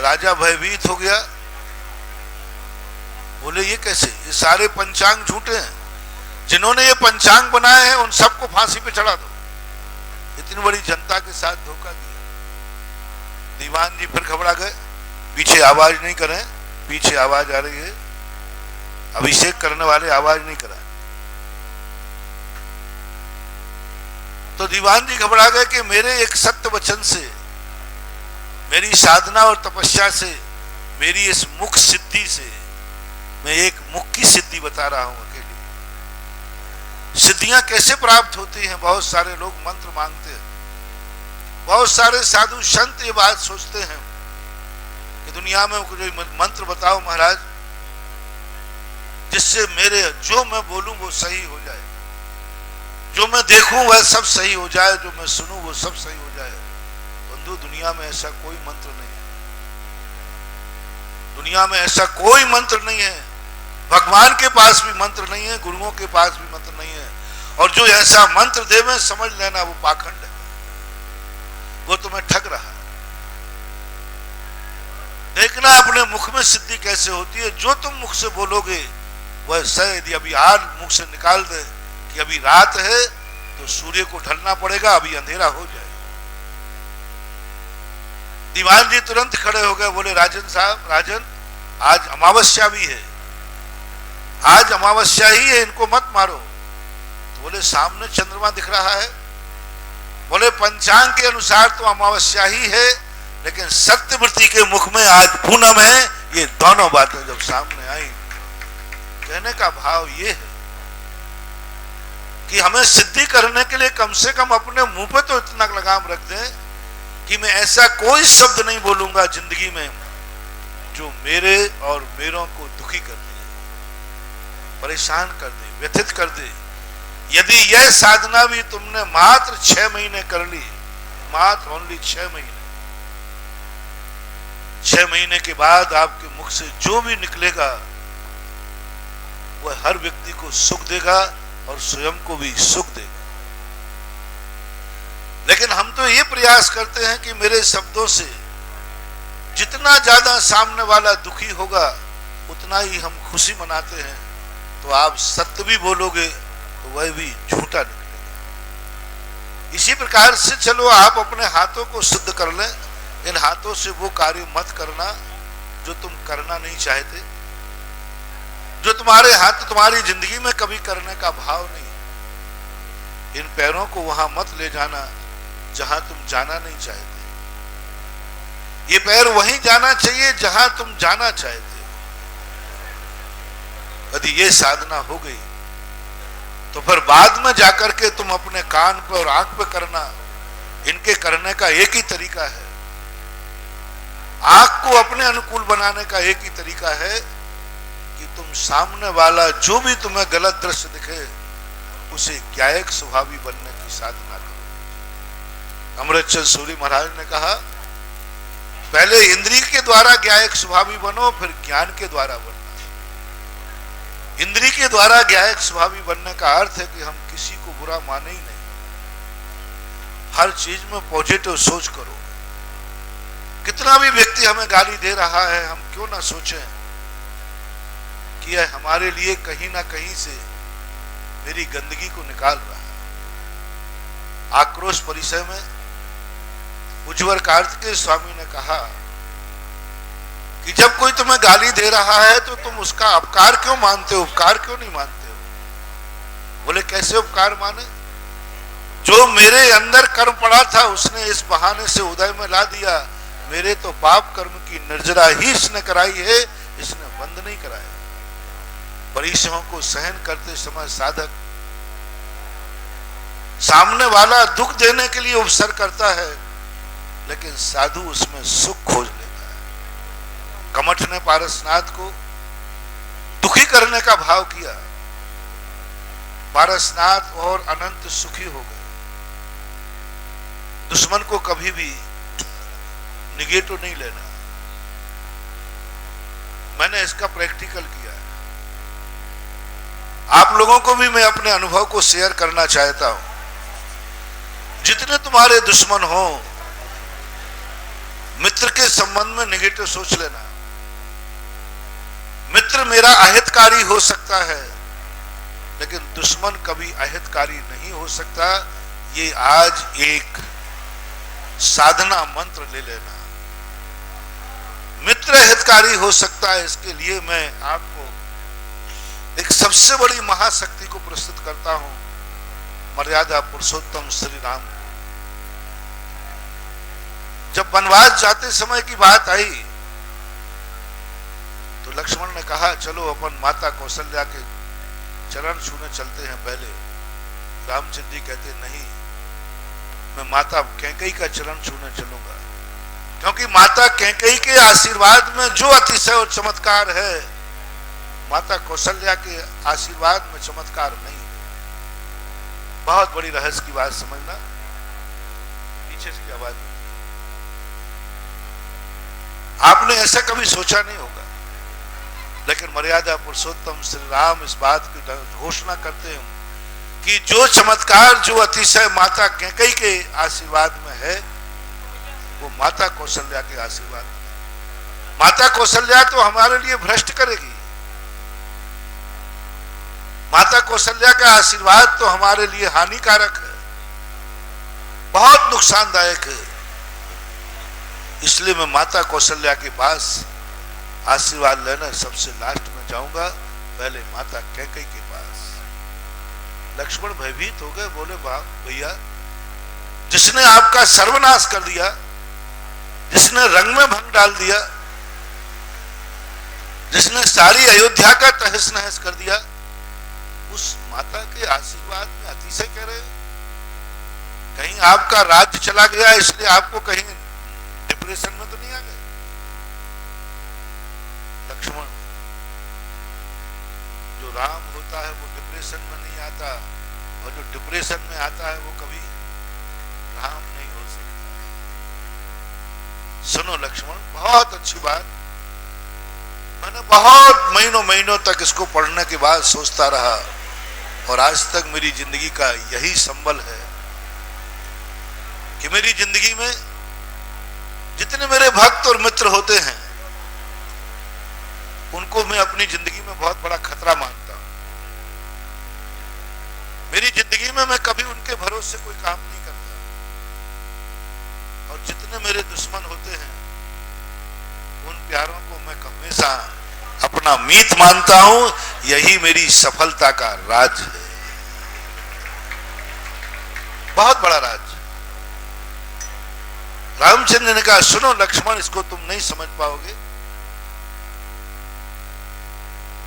राजा भयभीत हो गया, बोले ये कैसे, ये सारे पंचांग झूठे हैं, जिन्होंने ये पंचांग बनाए हैं उन सबको फांसी पे चढ़ा दो। इतनी बड़ी जनता के साथ धोखा दिया। दीवान जी फिर घबरा गए, पीछे आवाज नहीं करें, पीछे आवाज आ रही है, अभिषेक करने वाले आवाज नहीं करा। तो दीवान जी घबरा गए कि मेरे एक सत्य वचन से, मेरी साधना और तपस्या से, मेरी इस मुख सिद्धि से, मैं एक मुख की सिद्धि बता रहा हूं अकेली। सिद्धियां कैसे प्राप्त होती हैं? बहुत सारे लोग मंत्र मांगते हैं, बहुत सारे साधु संत ये बात सोचते हैं कि दुनिया में कोई मंत्र बताओ महाराज, जिससे मेरे जो मैं बोलूं वो सही हो जाए, जो मैं देखूं वह सब सही हो जाए, जो मैं सुनूं वो सब सही हो जाए। बंधु, दुनिया में ऐसा कोई मंत्र नहीं है, दुनिया में ऐसा कोई मंत्र नहीं है। भगवान के पास भी मंत्र नहीं है, गुरुओं के पास भी मंत्र नहीं है। और जो ऐसा मंत्र देवे समझ लेना वो पाखंड है, वो तुम्हें ठग रहा है। देखना अपने मुख में सिद्धि कैसे होती है। जो तुम मुख से बोलोगे वह सही। यदि अभी आज मुख से निकाल दे कि अभी रात है तो सूर्य को ढलना पड़ेगा, अभी अंधेरा हो जाए। दीवान जी तुरंत खड़े हो गए, बोले राजन साहब, राजन आज अमावस्या भी है, आज अमावस्या ही है, इनको मत मारो। तो बोले सामने चंद्रमा दिख रहा है। बोले पंचांग के अनुसार तो अमावस्या ही है, लेकिन सत्यवृत्ति के मुख में आज पूनम है। ये दोनों बातें जब सामने आई, कहने का भाव ये है कि हमें सिद्धि करने के लिए कम से कम अपने मुंह पे तो इतना लगाम रख दें कि मैं ऐसा कोई शब्द नहीं बोलूंगा जिंदगी में जो मेरे और मेरों को दुखी कर दे, परेशान कर दे, व्यथित कर दे। यदि यह साधना भी तुमने मात्र 6 महीने कर ली, मात्र ओनली 6 महीने, 6 महीने के बाद आपके मुख से जो भी निकलेगा वह हर व्यक्ति को सुख देगा और स्वयं को भी सुख देगा। लेकिन हम तो ये प्रयास करते हैं कि मेरे शब्दों से जितना ज्यादा सामने वाला दुखी होगा उतना ही हम खुशी मनाते हैं। तो आप सत्य भी बोलोगे तो वह भी झूठा निकलेगा। इसी प्रकार से चलो आप अपने हाथों को शुद्ध कर लें। इन हाथों से वो कार्य मत करना जो तुम करना नहीं चाहते, जो तुम्हारे हाथ तुम्हारी जिंदगी में कभी करने का भाव नहीं। इन पैरों को वहां मत ले जाना जहां तुम जाना नहीं चाहते। ये पैर वहीं जाना चाहिए जहां तुम जाना चाहते हो। यदि ये साधना हो गई तो फिर बाद में जाकर के तुम अपने कान पे और आंख पे करना, इनके करने का एक ही तरीका है। आंख को अपने अनुकूल बनाने का एक ही तरीका है कि तुम सामने वाला जो भी तुम्हें गलत दृश्य दिखे उसे ज्ञायक स्वभावी बनने की साधना करो। अमृतचंद सूरी महाराज ने कहा, पहले इंद्रिय के द्वारा ज्ञायक स्वभावी बनो, फिर ज्ञान के द्वारा बनना। इंद्रिय के द्वारा ज्ञायक स्वभावी बनने का अर्थ है कि हम किसी को बुरा माने ही नहीं, हर चीज में पॉजिटिव सोच करो। कितना भी व्यक्ति हमें गाली दे रहा है, हम क्यों ना सोचें कि यह हमारे लिए कहीं ना कहीं से मेरी गंदगी को निकाल रहा है। आक्रोश परिचय में उज्ज्वल कार्तिकेय स्वामी ने कहा कि जब कोई तुम्हें गाली दे रहा है तो तुम उसका अपकार क्यों मानते हो, उपकार क्यों नहीं मानते हो? बोले कैसे उपकार माने? जो मेरे अंदर कर्म पड़ा था उसने इस बहाने से उदय में ला दिया। मेरे तो पाप कर्म की निर्जरा ही इसने कराई है, इसने बंद नहीं कराया। परिश्रमों को सहन करते समय साधक सामने वाला दुख देने के लिए अवसर करता है, लेकिन साधु उसमें सुख खोज लेता है। कमठ ने पारसनाथ को दुखी करने का भाव किया, पारसनाथ और अनंत सुखी हो गए। दुश्मन को कभी भी निगेटिव नहीं लेना। मैंने इसका प्रैक्टिकल किया है। आप लोगों को भी मैं अपने अनुभव को शेयर करना चाहता हूं। जितने तुम्हारे दुश्मन हो मित्र के संबंध में नेगेटिव सोच लेना। मित्र मेरा अहितकारी हो सकता है, लेकिन दुश्मन कभी अहितकारी नहीं हो सकता। ये आज एक साधना मंत्र ले लेना। मित्र हितकारी हो सकता है, इसके लिए मैं आपको एक सबसे बड़ी महाशक्ति को प्रस्तुत करता हूं, मर्यादा पुरुषोत्तम श्री राम को। जब वनवास जाते समय की बात आई तो लक्ष्मण ने कहा चलो अपन माता कौशल्या के चरण छूने चलते हैं पहले। रामचंद्र जी कहते नहीं, मैं माता कैकेयी का चरण छूने चलूंगा, क्योंकि माता कैकेयी के आशीर्वाद में जो अतिशय और चमत्कार है, माता कौशल्या के आशीर्वाद में चमत्कार नहीं। बहुत बड़ी रहस्य की बात समझना। पीछे से आवाज आपने ऐसा कभी सोचा नहीं होगा, लेकिन मर्यादा पुरुषोत्तम श्री राम इस बात की घोषणा करते हैं कि जो चमत्कार, जो अतिशय माता कैकेयी के आशीर्वाद में है, वो माता कौशल्या के आशीर्वाद में। माता कौशल्या तो हमारे लिए भ्रष्ट करेगी, माता कौशल्या का आशीर्वाद तो हमारे लिए हानिकारक है, बहुत नुकसानदायक है। इसलिए मैं माता कौशल्या के पास आशीर्वाद लेना सबसे लास्ट में जाऊंगा, पहले माता कैकेयी के पास। लक्ष्मण भयभीत हो गए, बोले वाह भैया, जिसने आपका सर्वनाश कर दिया, जिसने रंग में भंग डाल दिया, जिसने सारी अयोध्या का तहस नहस कर दिया, उस माता के आशीर्वाद में अतिशय कह रहे। कहीं आपका राज्य चला गया इसलिए आपको कहीं डिप्रेशन में तो नहीं आ गए? लक्ष्मण, जो राम होता है वो डिप्रेशन में नहीं आता, और जो डिप्रेशन में आता है वो कभी राम नहीं हो सकता। सुनो लक्ष्मण, बहुत अच्छी बात। मैंने बहुत महीनों तक इसको पढ़ने के बाद सोचता रहा, और आज तक मेरी जिंदगी का यही संबल है कि मेरी जिंदगी में जितने मेरे भक्त और मित्र होते हैं, उनको मैं अपनी जिंदगी में बहुत बड़ा खतरा मानता हूं। मेरी जिंदगी में मैं कभी उनके भरोसे कोई काम नहीं करता, और जितने मेरे दुश्मन होते हैं, उन प्यारों को मैं हमेशा अपना मीत मानता हूं। यही मेरी सफलता का राज है, बहुत बड़ा राज। रामचंद्र ने कहा सुनो लक्ष्मण, इसको तुम नहीं समझ पाओगे।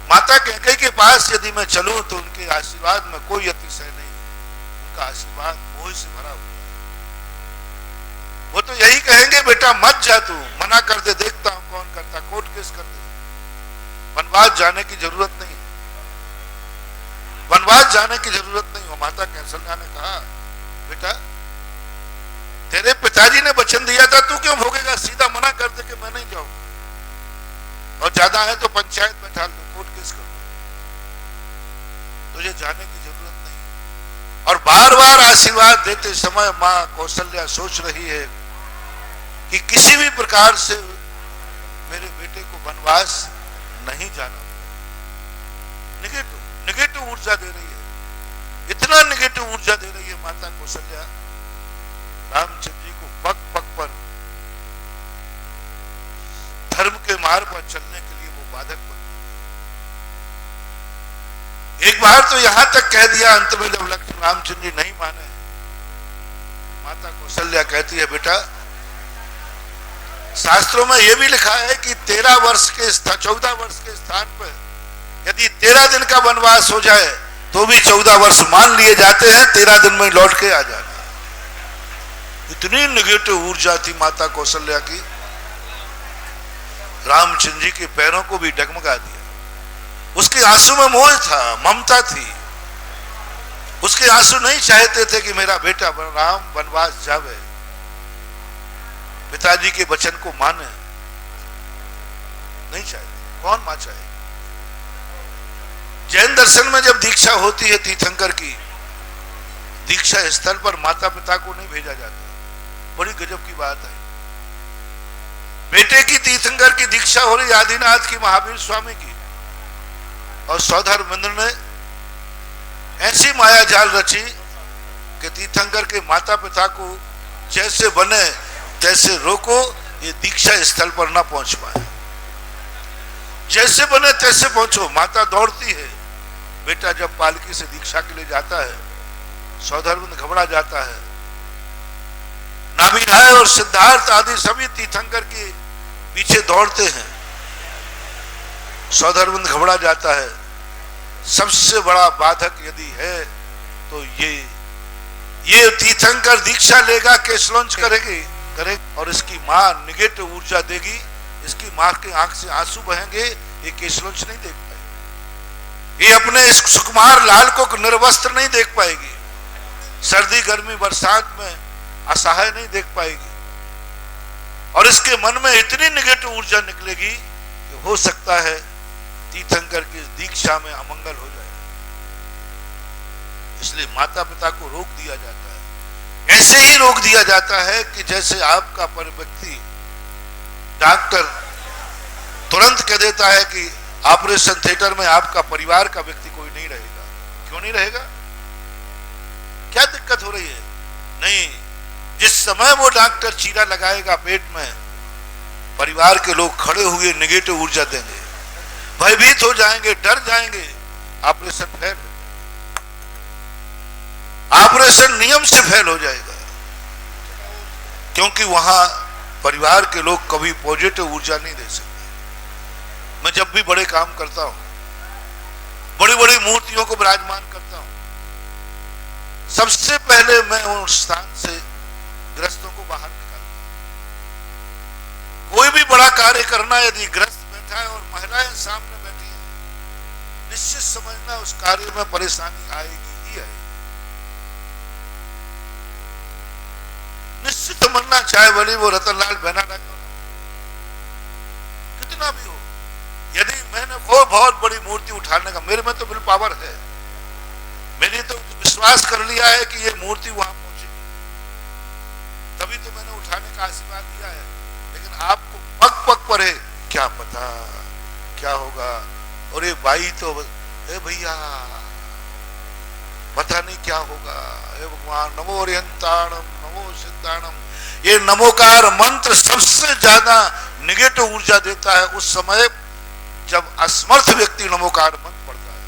माता कैकेयी के पास यदि मैं चलूं तो उनके आशीर्वाद में कोई अतिशय नहीं, उनका आशीर्वाद मोह से भरा हुआ है। वो तो यही कहेंगे बेटा मत जा, तू मना कर दे, देखता हूं कौन करता, कोर्ट केस कर दे। वनवास जाने की जरूरत नहीं, वनवास जाने की जरूरत नहीं हो। माता कौशल्या ने कहा बेटा तेरे पिताजी ने वचन दिया था, तू क्यों भोगेगा? सीधा मना कर दे कि मैं नहीं जाऊंगा, और ज्यादा है तो पंचायत में डाल दो, कोर्ट केस कर दो, तुझे जाने की जरूरत नहीं। और बार बार आशीर्वाद देते समय मां कौशल्या सोच रही है कि किसी भी प्रकार से मेरे बेटे को वनवास नहीं जाना। निगेटिव ऊर्जा दे रही है, इतना निगेटिव ऊर्जा दे रही है माता कौशल्या। रामचंद्र जी को पग पग पर धर्म के मार्ग पर चलने के लिए वो बाधक बन गई। एक बार तो यहां तक कह दिया, अंत में जब रामचंद्र जी नहीं माने, माता कौशल्या कहती है बेटा शास्त्रों में यह भी लिखा है कि 14 वर्ष के स्थान पर यदि 13 दिन का वनवास हो जाए तो भी 14 वर्ष मान लिए जाते हैं, 13 दिन में लौट के आ जाना। इतनी निगेटिव ऊर्जा थी माता कौशल्या की, रामचंद्र जी के पैरों को भी डगमगा दिया। उसके आंसू में मोह था, ममता थी। उसके आंसू नहीं चाहते थे कि मेरा बेटा राम वनवास जावे, पिताजी के वचन को माने, नहीं चाहते। कौन मां चाहे? जैन दर्शन में जब दीक्षा होती है तीर्थंकर की, दीक्षा स्थल पर माता पिता को नहीं भेजा जाता। बड़ी गजब की बात है। बेटे की तीर्थंकर की दीक्षा हो रही आदिनाथ की महावीर स्वामी की, और सौधर्मेंद्र ने ऐसी माया जाल रची कि तीर्थंकर के माता पिता को जैसे बने तैसे रोको, ये दीक्षा स्थल पर ना पहुंच पाए। जैसे बने तैसे पहुंचो। माता दौड़ती है, बेटा जब पालकी से दीक्षा के लिए जाता है, सौधर्मेंद्र घबरा जाता है। नाभिराय और सिद्धार्थ आदि सभी तीर्थंकर के पीछे दौड़ते हैं। सौधर्मेंद्र घबरा जाता है। सबसे बड़ा बाधक यदि है तो ये तीर्थंकर दीक्षा लेगा, केस लॉन्च करेगी और इसकी मां निगेटिव ऊर्जा देगी, इसकी मां की आंख से आंसू बहेंगे, ये केस लॉन्च नहीं देख पाएगी। ये अपने इस सुकुमार लाल को निर्वस्त्र नहीं देख पाएगी, सर्दी गर्मी बरसात में असहाय नहीं देख पाएगी, और इसके मन में इतनी निगेटिव ऊर्जा निकलेगी कि हो सकता है तीर्थंकर की दीक्षा में अमंगल हो जाए। इसलिए माता पिता को रोक दिया जाता है। ऐसे ही रोक दिया जाता है कि जैसे आपका व्यक्ति, डॉक्टर तुरंत कह देता है कि ऑपरेशन थिएटर में आपका परिवार का व्यक्ति कोई नहीं रहेगा। क्यों नहीं रहेगा? क्या दिक्कत हो रही है? नहीं, जिस समय वो डॉक्टर चीरा लगाएगा पेट में, परिवार के लोग खड़े हुए निगेटिव ऊर्जा देंगे, भयभीत हो जाएंगे, डर जाएंगे, ऑपरेशन फेल, ऑपरेशन नियम से फेल हो जाएगा। क्योंकि वहां परिवार के लोग कभी पॉजिटिव ऊर्जा नहीं दे सकते। मैं जब भी बड़े काम करता हूं, बड़ी बड़ी मूर्तियों को विराजमान करता हूं, सबसे पहले मैं उस स्थान से ग्रस्तों को बाहर निकालता हूं। कोई भी बड़ा कार्य करना, यदि ग्रस्त बैठा है और महिलाएं सामने बैठी है, निश्चित समझना उस कार्य में परेशानी आएगी ही आएगी। निश्चित समझना, चाहे भले वो रतनलाल बेनाडा कितना भी हो। यदि मैंने वो बहुत बड़ी मूर्ति उठाने का, मेरे में तो विल पावर है, मैंने तो विश्वास कर लिया है कि ये मूर्ति वहां पहुंचेगी, तभी तो मैंने उठाने का आशीर्वाद दिया है। लेकिन आपको पग पग पर है, क्या पता क्या होगा, और ये बाई तो भैया पता नहीं क्या होगा। हे भगवान, नमो ओरियंताणम नमो सिद्धाणम, ये नमोकार मंत्र सबसे ज्यादा निगेटिव ऊर्जा देता है उस समय जब असमर्थ व्यक्ति नमोकार मंत्र पढ़ता है,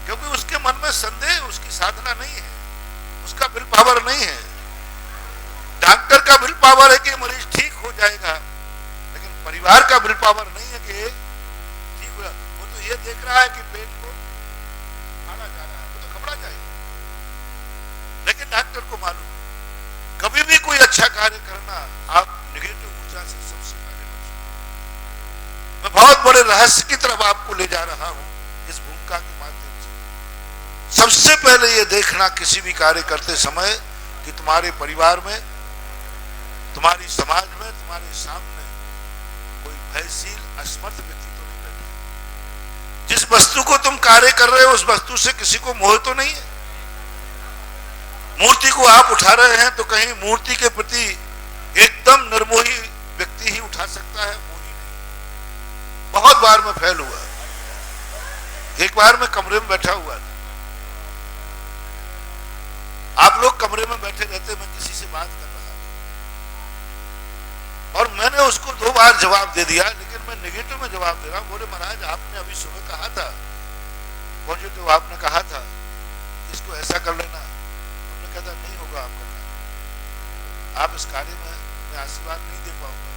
क्योंकि उसके मन में संदेह, उसकी साधना नहीं है, उसका विल पावर नहीं है। डॉक्टर का विल पावर है कि मरीज ठीक हो जाएगा, लेकिन परिवार का विल पावर नहीं है कि ठीक हो। वो तो ये देख रहा है कि पेट को खाना जा रहा है, वो तो घबरा जाएगा। लेकिन डॉक्टर को मालूम, कभी भी कोई अच्छा कार्य करना, आप निगेटिव ऊर्जा से सबसे पहले बचो। मैं बहुत बड़े रहस्य की तरफ आपको ले जा रहा हूं इस भूमिका के माध्यम से। सबसे पहले ये देखना किसी भी कार्य करते समय कि तुम्हारे परिवार में, तुम्हारी समाज में, तुम्हारे सामने कोई भयशील असमर्थ व्यक्ति तो नहीं बैठा। जिस वस्तु को तुम कार्य कर रहे हो उस वस्तु से किसी को मोह तो नहीं है। मूर्ति को आप उठा रहे हैं तो कहीं मूर्ति के प्रति एकदम निर्मोही व्यक्ति ही उठा सकता है, मोही नहीं। बहुत बार में फेल हुआ। एक बार मैं कमरे में बैठा हुआ था, आप लोग कमरे में बैठे रहते, मैं किसी से बात कर रहा था और मैंने उसको 2 बार जवाब दे दिया, लेकिन मैं नेगेटिव में जवाब दे रहा हूं। बोले महाराज आपने अभी सुबह कहा था, पॉजिटिव आपने कहा था, इसको ऐसा कर लेना। हमने कहा था नहीं होगा, आप करना, आप इस कार्य में मैं आशीर्वाद नहीं दे पाऊंगा।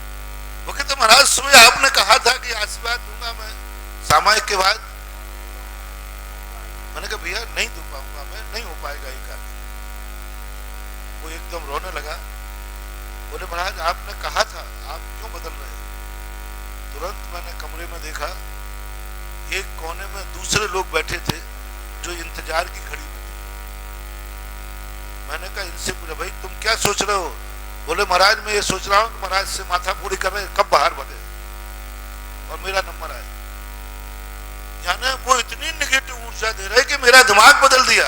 वो कहते महाराज सुबह आपने कहा था कि आशीर्वाद दूंगा मैं सामायिक के बाद। मैंने कहा भैया नहीं दे पाऊंगा मैं, नहीं हो पाएगा ये कार्य। वो एकदम रोने लगा। बोले महाराज आपने कहा था, आप क्यों बदल रहे हैं? तुरंत मैंने कमरे में देखा, एक कोने में दूसरे लोग बैठे थे जो इंतजार की घड़ी में थे। मैंने कहा इनसे पूछा भाई तुम क्या सोच रहे हो? बोले महाराज मैं ये सोच रहा हूँ कि महाराज से माथा पूरी कर रहे हैं, कब बाहर भगे और मेरा नंबर आए। यानी वो इतनी निगेटिव ऊर्जा दे रहे कि मेरा दिमाग बदल दिया।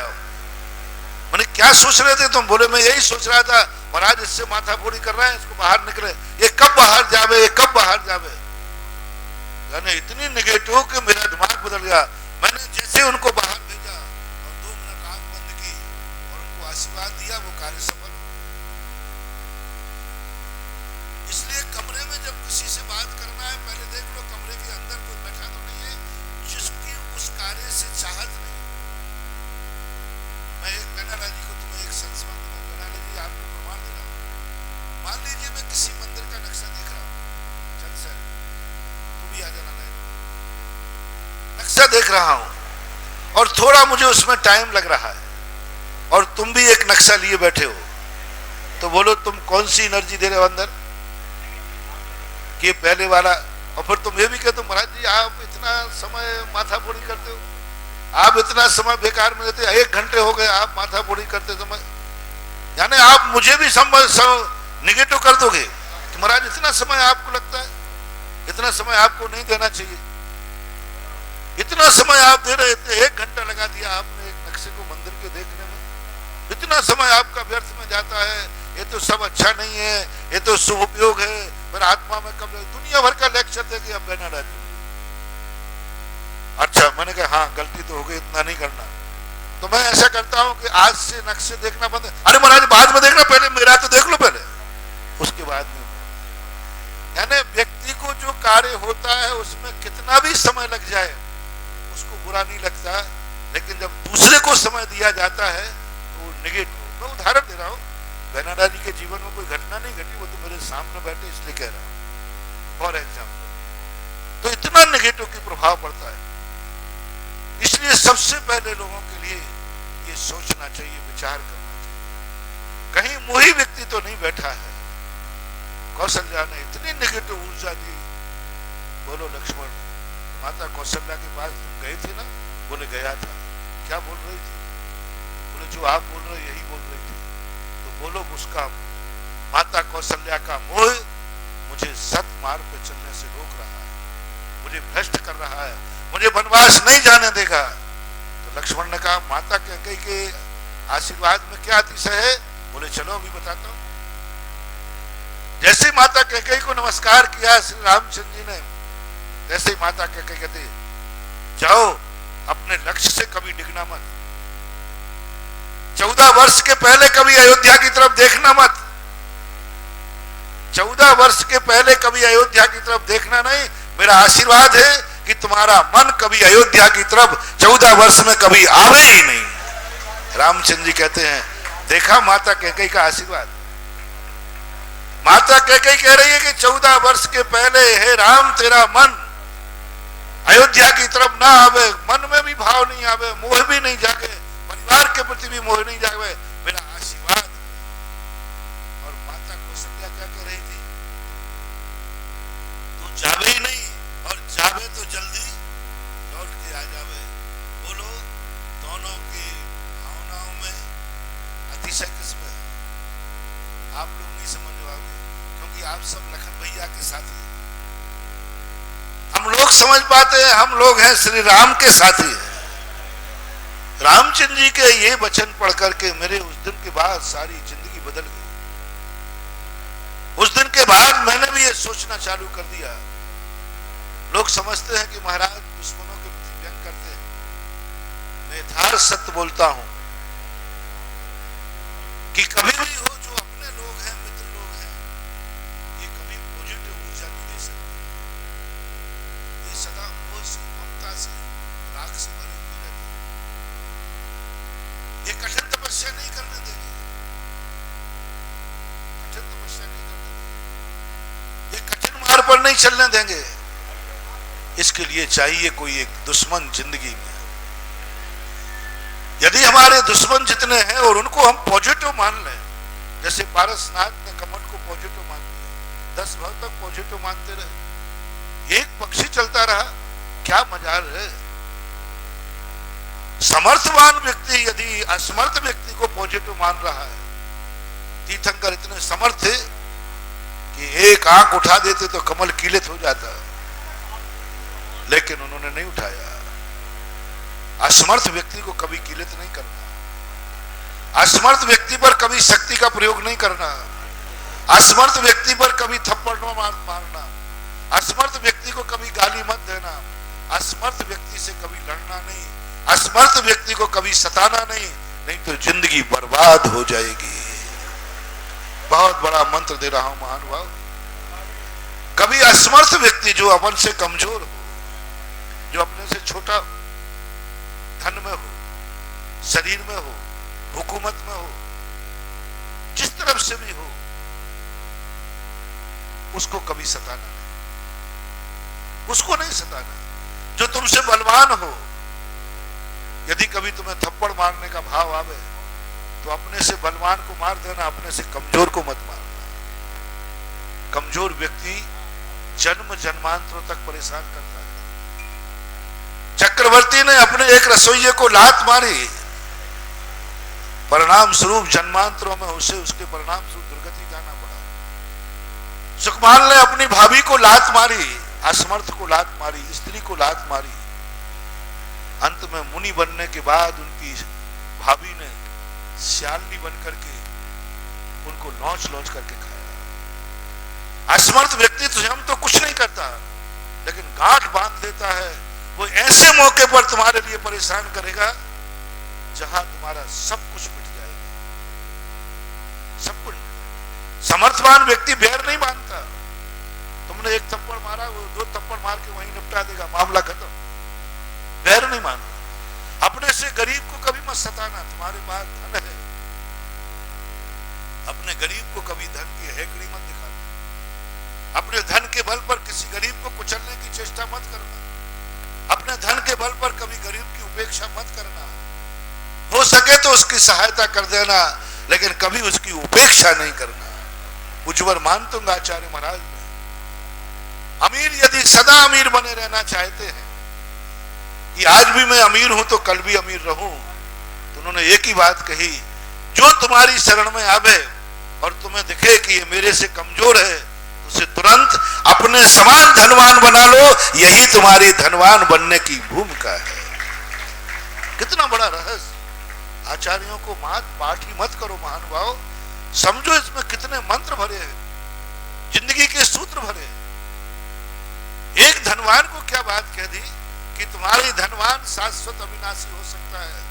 मैंने क्या सोच रहे थे तुम? बोले मैं यही सोच रहा था महाराज इससे माथाफोड़ी कर रहे हैं, इसको बाहर निकले, ये कब बाहर जावे, ये कब बाहर जावे। यानी इतनी निगेटिव कि मेरा दिमाग बदल गया। मैंने जैसे उनको बाहर भेजा और 2 मिनट आंख बंद की और उनको आशीर्वाद दिया, वो कार्य सफल हो। इसलिए कमरे में जब किसी से बात करना है, पहले देख लो कमरे के अंदर कोई बैठा तो नहीं है जिसकी उस कार्य से चाहत नहीं। मैं एक गणाला जी को तुम्हें एक संस्मरण दूंगा, गणाला जी आपको प्रमाण दे रहा हूं। मान लीजिए मैं किसी मंदिर का नक्शा देख रहा हूं, चल सर तू भी आ जाना, नक्शा देख रहा हूं और थोड़ा मुझे उसमें टाइम लग रहा है और तुम भी एक नक्शा लिए बैठे हो, तो बोलो तुम कौन सी एनर्जी दे रहे हो अंदर कि पहले वाला। और फिर तुम ये भी कहते हो महाराज जी आप इतना समय माथाफोड़ी करते हो, आप इतना समय बेकार में देते, 1 घंटे हो गए आप माथाफोड़ी करते समय, यानी आप मुझे भी निगेटिव कर दोगे कि महाराज इतना समय आपको लगता है, इतना समय आपको नहीं देना चाहिए, इतना समय आप दे रहे थे, 1 घंटा लगा दिया आपने एक नक्शे को मंदिर के देखने में, इतना समय आपका व्यर्थ में जाता है, ये तो सब अच्छा नहीं है, ये तो शुभ उपयोग है, मेरा आत्मा में कब दुनिया भर का लेक्चर देके अब बहना रहती। अच्छा मैंने कहा हाँ गलती तो हो गई, इतना नहीं करना। तो मैं ऐसा करता हूं कि आज से नक्शे देखना बंद। अरे महाराज बाद में देखना, पहले मेरा तो देख लो पहले, उसके बाद में। यानी व्यक्ति को जो कार्य होता है उसमें कितना भी समय लग जाए उसको बुरा नहीं लगता, लेकिन जब दूसरे को समय दिया जाता है तो वो निगेटिव। मैं उदाहरण दे रहा हूँ, बेनाडा जी के जीवन में कोई घटना नहीं घटी, वो तो मेरे सामने बैठे इसलिए कह रहा हूँ फॉर एग्जाम्पल। तो इतना निगेटिव की प्रभाव पड़ता है। इसलिए सबसे पहले लोगों के लिए ये सोचना चाहिए, विचार करना चाहिए कहीं मोही व्यक्ति तो नहीं बैठा है। कौशल्या ने इतनी निगेटिव ऊर्जा दी। बोलो लक्ष्मण, माता कौशल्या के पास तुम गए थे ना? बोले गया था। क्या बोल रही थी? बोले जो आप बोल रहे यही बोल रही थी। तो बोलो उसका माता कौशल्या का मोह मुझे सत मार्ग पे चलने से रोक रहा है, मुझे भ्रष्ट कर रहा है, मुझे वनवास नहीं जाने देगा। तो लक्ष्मण ने कहा माता कैकेयी के आशीर्वाद में क्या अतिशय है? बोले चलो अभी बताता हूं। जैसे माता कैकेयी को नमस्कार किया श्री रामचंद्र जी ने, जैसे माता कैकेयी कहते जाओ अपने लक्ष्य से कभी डिगना मत, 14 वर्ष के पहले कभी अयोध्या की तरफ देखना मत, 14 वर्ष के पहले कभी अयोध्या की तरफ देखना नहीं। मेरा आशीर्वाद है कि तुम्हारा मन कभी अयोध्या की तरफ 14 वर्ष में कभी आवे ही नहीं। रामचंद्र जी कहते हैं देखा माता कैकेयी का आशीर्वाद। माता कैकेयी कह रही है कि 14 वर्ष के पहले हे राम तेरा मन अयोध्या की तरफ ना आवे, मन में भी भाव नहीं आवे, मोह भी नहीं जागे, परिवार के प्रति भी मोह नहीं जागे, मेरा आशीर्वाद। और माता कौशल्या क्या कह रही थी? तू जावे ही नहीं, और जावे तो जल्दी लौट के आ जावे। बोलो दोनों की भावनाओं में अतिशय किस्म है। आप लोग नहीं समझ पाओगे क्योंकि आप सब लखन भैया के साथी हैं। हम लोग समझ पाते हैं, हम लोग हैं श्री राम के साथी हैं। रामचंद्र जी के ये वचन पढ़ करके मेरे उस दिन के बाद सारी जिंदगी बदल गई। उस दिन के बाद मैंने भी ये सोचना चालू कर दिया। लोग समझते हैं कि महाराज दुश्मनों के प्रति व्यंग करते हैं, मैं यथार्थ सत्य बोलता हूं कि कभी भी हो जो अपने लोग हैं, मित्र लोग हैं, ये कभी पॉजिटिव ऊर्जा नहीं दे सकते। ये सदा मोह से, ममता से, राग से भरे हुए रहते हैं। ये कठिन तपस्या नहीं करने देंगे, कठिन तपस्या नहीं करने देंगे, ये कठिन मार्ग पर नहीं चलने देंगे। इसके लिए चाहिए कोई एक दुश्मन जिंदगी में। यदि हमारे दुश्मन जितने हैं और उनको हम पॉजिटिव मान लें, जैसे पारसनाथ ने कमल को पॉजिटिव मान लिया, 10 भाव तक पॉजिटिव मानते रहे, एक पक्षी चलता रहा, क्या मजाल है। समर्थवान व्यक्ति यदि असमर्थ व्यक्ति को पॉजिटिव मान रहा है, तीर्थंकर इतने समर्थ थे कि एक आंख उठा देते तो कमल कीलित हो जाता, लेकिन उन्होंने नहीं उठाया। असमर्थ व्यक्ति को कभी कीलित नहीं करना। असमर्थ व्यक्ति पर कभी शक्ति का प्रयोग नहीं करना, असमर्थ व्यक्ति पर कभी थप्पड़ न मारना, असमर्थ व्यक्ति को कभी गाली मत देना, असमर्थ व्यक्ति से कभी लड़ना नहीं, असमर्थ व्यक्ति को कभी सताना नहीं, नहीं तो जिंदगी बर्बाद हो जाएगी। बहुत बड़ा मंत्र दे रहा हूं महानुभाव। कभी असमर्थ व्यक्ति जो अपन से कमजोर हो, जो अपने से छोटा, धन में हो, शरीर में हो, हुकूमत में हो, जिस तरफ से भी हो, उसको कभी सताना नहीं, उसको नहीं सताना। जो तुमसे बलवान हो, यदि कभी तुम्हें थप्पड़ मारने का भाव आवे तो अपने से बलवान को मार देना, अपने से कमजोर को मत मारना। कमजोर व्यक्ति जन्म जन्मांतरों तक परेशान करता है। चक्रवर्ती ने अपने एक रसोइये को लात मारी, परिणाम स्वरूप जन्मांतरों में उसे उसके परिणाम स्वरूप दुर्गति जाना पड़ा। सुखमाल ने अपनी भाभी को लात मारी, असमर्थ को लात मारी, स्त्री को लात मारी। अंत में मुनि बनने के बाद उनकी भाभी ने श्यालनी बनकर के उनको लौच लौच करके खाया। असमर्थ व्यक्ति स्वयं तो कुछ नहीं करता, लेकिन गांठ बांध देता है। वो ऐसे मौके पर तुम्हारे लिए परेशान करेगा जहां तुम्हारा सब कुछ मिट जाएगा, सब कुछ। समर्थवान व्यक्ति बैर नहीं मानता। तुमने एक थप्पड़ मारा, वो दो थप्पड़ मार के वहीं निपटा देगा, मामला खत्म। बैर नहीं मानता। अपने से गरीब को कभी मत सताना। तुम्हारे पास धन है, अपने गरीब को कभी धन की हैकड़ी मत दिखाना। अपने धन के बल पर किसी गरीब को कुचलने की चेष्टा मत करना। अपने धन के बल पर कभी गरीब की उपेक्षा मत करना। हो सके तो उसकी सहायता कर देना, लेकिन कभी उसकी उपेक्षा नहीं करना। उज्ज्वल मानतुंग आचार्य महाराज ने, अमीर यदि सदा अमीर बने रहना चाहते हैं कि आज भी मैं अमीर हूं तो कल भी अमीर रहूं, तो उन्होंने एक ही बात कही, जो तुम्हारी शरण में आवे और तुम्हें दिखे कि ये मेरे से कमजोर है, तो उसे तुरंत अपने समान धनवान बना लो। यही तुम्हारी धनवान बनने की भूमिका है। कितना बड़ा रहस्य। आचार्यों को पाठ ही मत करो महानुभाव, समझो इसमें कितने मंत्र भरे हैं, जिंदगी के सूत्र भरे। एक धनवान को क्या बात कह दी कि तुम्हारी धनवान शाश्वत अविनाशी हो सकता है,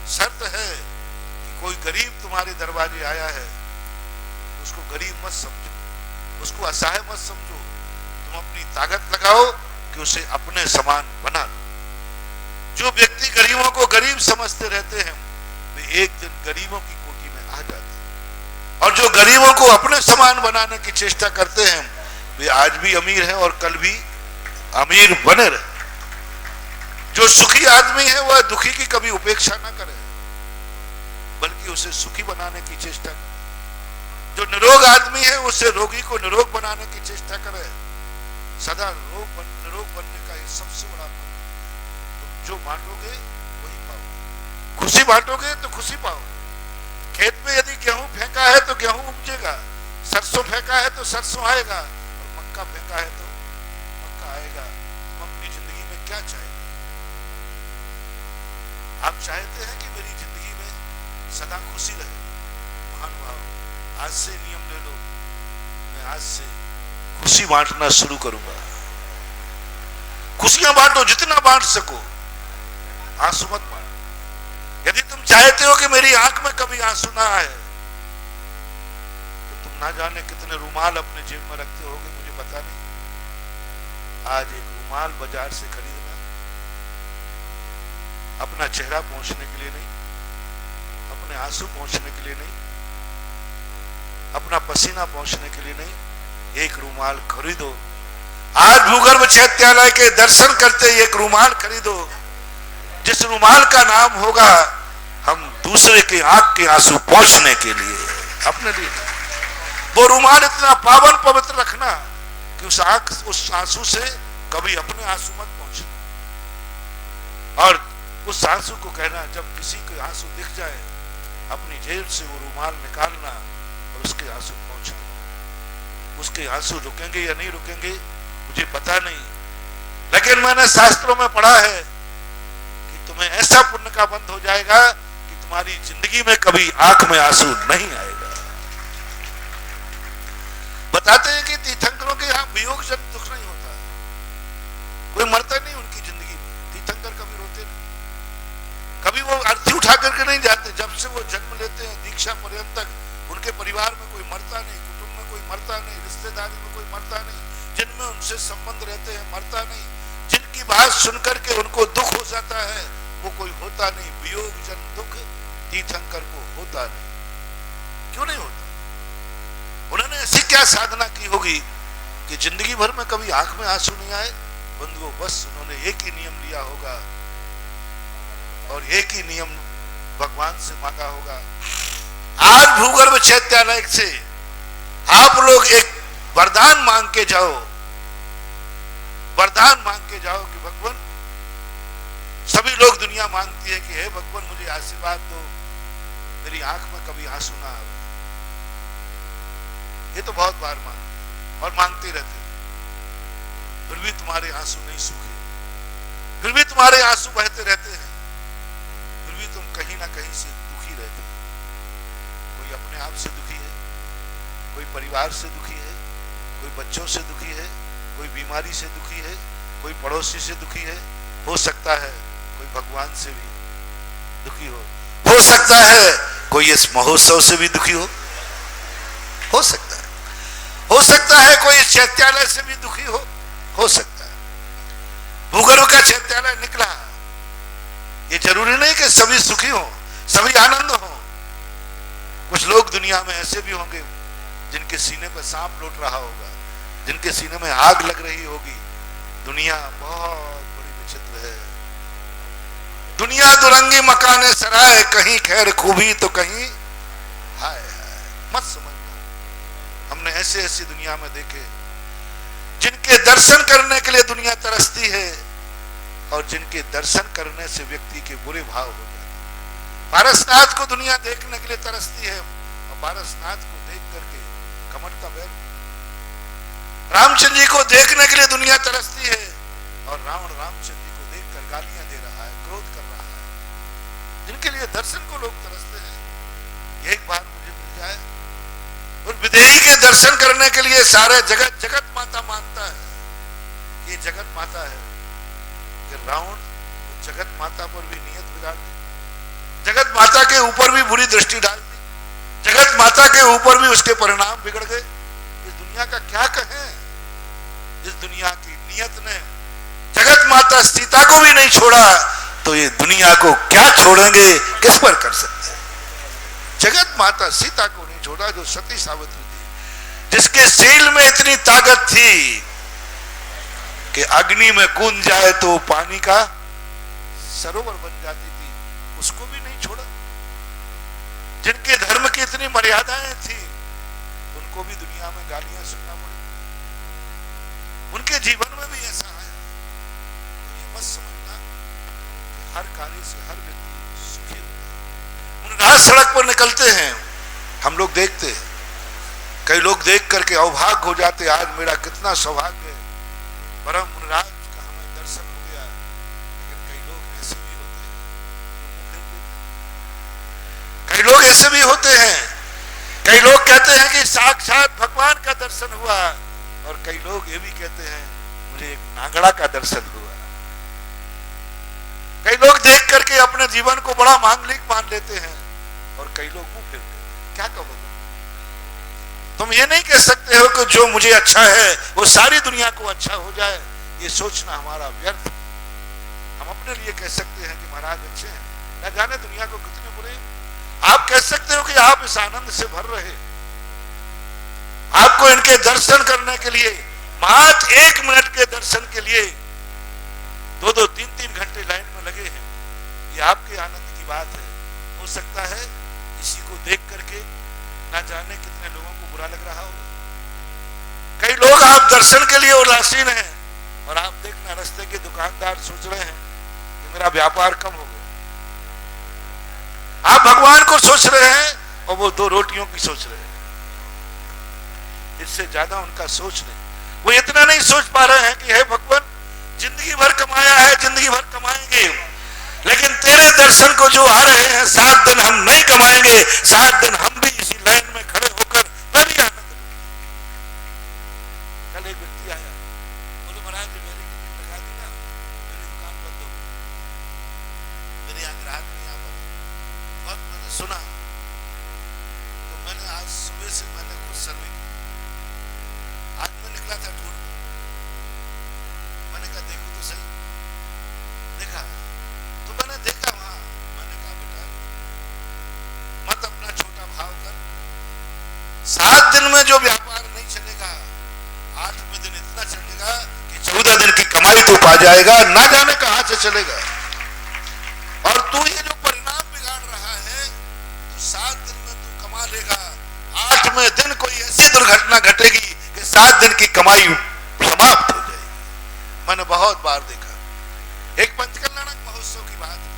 शर्त है कि कोई गरीब तुम्हारे दरबाजे आया है, उसको गरीब मत समझो, उसको असहाय मत समझो। तुम अपनी ताकत लगाओ कि उसे अपने समान बना लो। जो व्यक्ति गरीबों को गरीब समझते रहते हैं, वे एक दिन गरीबों की कोटि में आ जाते हैं। और जो गरीबों को अपने समान बनाने की चेष्टा करते हैं, वे आज भी अमीर हैं और कल भी अमीर बने रहे। जो सुखी आदमी है वह दुखी की कभी उपेक्षा ना करे, बल्कि उसे सुखी बनाने की चेष्टा करे। जो निरोग आदमी है उसे रोगी को निरोग बनाने की चेष्टा करे। सदा निरोग बनने का ये सबसे बड़ा मंत्र। तुम जो बांटोगे वही पाओगे। खुशी बांटोगे तो खुशी पाओगे। खेत में यदि गेहूं फेंका है तो गेहूं उपजेगा, सरसों फेंका है तो सरसों आएगा, और मक्का फेंका है तो मक्का आएगा। तुम अपनी जिंदगी में क्या चाहते? आप चाहते हैं कि मेरी जिंदगी में सदा खुशी रहे? महानुभाव, आज से नियम ले लो, मैं आज से खुशी बांटना शुरू करूंगा। खुशियां बांटो, जितना बांट सको, आंसू मत बांटो। यदि तुम चाहते हो कि मेरी आंख में कभी आंसू ना आए, तो तुम ना जाने कितने रुमाल अपने जेब में रखते होगे, मुझे पता नहीं। आज एक रुमाल बाजार से खरीदना, अपना चेहरा पहुंचने के लिए नहीं, अपने आंसू पहुंचने के लिए नहीं, अपना पसीना पहुंचने के लिए नहीं, एक रुमाल खरीदो। आज भूगर्भ चैत्यालय के दर्शन करते ही एक रुमाल खरीदो, जिस रुमाल का नाम होगा हम दूसरे के आंख के आंसू पहुंचने के लिए, अपने लिए। वो रुमाल इतना पावन पवित्र रखना कि उस आंसू से कभी अपने आंसू मत पहुंचना। और उस आंसू को कहना, जब किसी के आंसू दिख जाए, अपनी जेब से वो रुमाल निकालना और उसके आंसू पहुंच देना। उसके आंसू रुकेंगे या नहीं रुकेंगे मुझे पता नहीं, लेकिन मैंने शास्त्रों में पढ़ा है कि तुम्हें ऐसा पुण्य का बंध हो जाएगा कि तुम्हारी जिंदगी में कभी आंख में आंसू नहीं आएगा। बताते हैं कि तीर्थंकरों के यहाँ वियोग जन दुख नहीं होता, कोई मरता नहीं उनकी जिंदगी में। तीर्थंकर कभी रोते नहीं, कभी वो अर्थी उठा करके नहीं जाते। जब से वो जन्म लेते हैं दीक्षा पर्यंत तक उनके परिवार में कोई मरता नहीं, कुटुंब में कोई मरता नहीं, रिश्तेदारी में कोई मरता नहीं, जिनमें उनसे संबंध रहते हैं मरता नहीं, जिनकी बात सुनकर के उनको दुख हो जाता है वो कोई होता नहीं। वियोग जन दुख तीर्थंकर को होता नहीं। क्यों नहीं होता? उन्होंने ऐसी क्या साधना की होगी कि जिंदगी भर में कभी आंख में आंसू नहीं आए? बंधुओं, बस उन्होंने एक ही नियम लिया होगा और एक ही नियम भगवान से मांगा होगा। आज भूगर्भ चैत्यालय से आप लोग एक वरदान मांग के जाओ, वरदान मांग के जाओ कि भगवान, सभी लोग दुनिया मांगती है कि हे भगवान मुझे आशीर्वाद दो, मेरी आंख में कभी आंसू ना आवे। ये तो बहुत बार मांगते और मांगते रहते, फिर भी तुम्हारे आंसू नहीं सूखे, फिर भी तुम्हारे आंसू बहते रहते हैं, फिर भी तुम कहीं ना कहीं से दुखी रहते हो। कोई अपने आप से दुखी है, कोई परिवार से दुखी है, कोई बच्चों से दुखी है, कोई बीमारी से दुखी है, कोई पड़ोसी से दुखी है, हो सकता है कोई भगवान से भी दुखी हो सकता है कोई इस महोत्सव से भी दुखी हो सकता है, हो सकता है कोई इस चैत्यालय से भी दुखी हो सकता है। भूगर्भ का चैत्यालय निकला, ये जरूरी नहीं कि सभी सुखी हो, सभी आनंद हो। कुछ लोग दुनिया में ऐसे भी होंगे जिनके सीने पर सांप लौट रहा होगा, जिनके सीने में आग लग रही होगी। दुनिया बहुत बड़ी विचित्र है। दुनिया दुरंगी मकाने सराय, कहीं खैर खूबी तो कहीं हाय हाय। मत समझना, हमने ऐसे ऐसी दुनिया में देखे जिनके दर्शन करने के लिए दुनिया तरसती है और जिनके दर्शन करने से व्यक्ति के बुरे भाव हो जाते हैं। पारसनाथ को दुनिया देखने के लिए तरसती है और पारसनाथ को देख करके कमर का बैर। रामचंद्र जी को देखने के लिए दुनिया तरसती है और रावण रामचंद्र जी को देखकर गालियां दे रहा है, क्रोध कर रहा है। जिनके लिए दर्शन को लोग तरसते हैं, एक बार मुझे मिल जाए। और विदेही के दर्शन करने के लिए सारे जगत माता मानता है ये जगत माता है कि रावण जगत माता पर भी नियत बिगाड़ दी, जगत माता के ऊपर भी बुरी दृष्टि डाल दी, जगत माता के ऊपर भी उसके परिणाम बिगड़ गए। इस दुनिया का क्या कहें? इस दुनिया की नियत ने जगत माता सीता को भी नहीं छोड़ा तो ये दुनिया को क्या छोड़ेंगे, किस पर कर सकते हैं? जगत माता सीता को नहीं छोड़ा जो सती सावित्री थी, जिसके सील में इतनी ताकत थी कि अग्नि में कूद जाए तो पानी का सरोवर बन जाती थी, उसको भी नहीं छोड़ा। जिनके धर्म की इतनी मर्यादाएं थी उनको भी दुनिया में गालियां सुनना पड़ी। उनके जीवन में भी ऐसा है। तो ये मत समझना कि हर कार्य से हर व्यक्ति सुखी होता है। उन रात सड़क पर निकलते हैं, हम लोग देखते हैं, कई लोग देख करके अवभाग हो जाते, आज मेरा कितना सौभाग्य है, परम मुनिराज का हमें दर्शन हो गया। लेकिन कई लोग ऐसे भी होते हैं, कई लोग ऐसे भी होते हैं, कई लोग कहते हैं कि साक्षात भगवान का दर्शन हुआ और कई लोग ये भी कहते हैं मुझे एक नागड़ा का दर्शन हुआ। कई लोग देख करके अपने जीवन को बड़ा मांगलिक मान लेते हैं और कई लोग मुंह फेरते हैं। क्या कहोगे? तुम ये नहीं कह सकते हो कि जो मुझे अच्छा है वो सारी दुनिया को अच्छा हो जाए, ये सोचना हमारा व्यर्थ। हम अपने लिए कह सकते हैं कि महाराज अच्छे हैं, न जाने दुनिया को कितने बुरे। आप कह सकते हो कि आप इस आनंद से भर रहे, आपको इनके दर्शन करने के लिए मात्र 1 मिनट के दर्शन के लिए 2-2, 3-3 घंटे लाइन में लगे हैं, ये आपके आनंद की बात है। हो सकता है इसी को देख करके ना जाने कितने लोगों को बुरा लग रहा हो। कई लोग आप दर्शन के लिए उदासीन हैं और आप देखना रास्ते के दुकानदार सोच रहे हैं कि मेरा व्यापार कम हो गया। आप भगवान को सोच रहे हैं और वो 2 रोटियों की सोच रहे हैं, इससे ज्यादा उनका सोच नहीं। वो इतना नहीं सोच पा रहे हैं कि हे भगवान जिंदगी भर कमाया है, जिंदगी भर कमाएंगे, लेकिन तेरे दर्शन को जो आ रहे हैं 7 दिन हम नहीं कमाएंगे, 7 दिन हम भी इसी लाइन में खड़े होकर मैं भी आनंद लूंगा। कल एक व्यक्ति आया, बोले महाराज जी मेरी टिकट लगा दी ना, मेरी दुकान बंद हो गई, मेरे यहाँ ग्राहक नहीं आ पाते। वक्त मैंने सुना तो मैंने आज सुबह से मैंने खुद सर्वे की। आज मैं निकला था टूर में, मैंने कहा देखो तो सही, देखा तो मैंने देखा वहां, मैंने कहा बेटा मत अपना छोटा भाव कर, 7 दिन में जो व्यापार नहीं चलेगा 8वें दिन इतना चलेगा कि 14 दिन की कमाई तो पा जाएगा, ना जाने कहां से चलेगा। और तू ये जो परिणाम बिगाड़ रहा है तो 7 दिन में तू कमा लेगा, 8वें दिन कोई ऐसी दुर्घटना घटेगी कि 7 दिन की कमाई समाप्त हो जाएगी। मैंने बहुत बार देखा। एक पंचकल्याणक महोत्सव की बात है,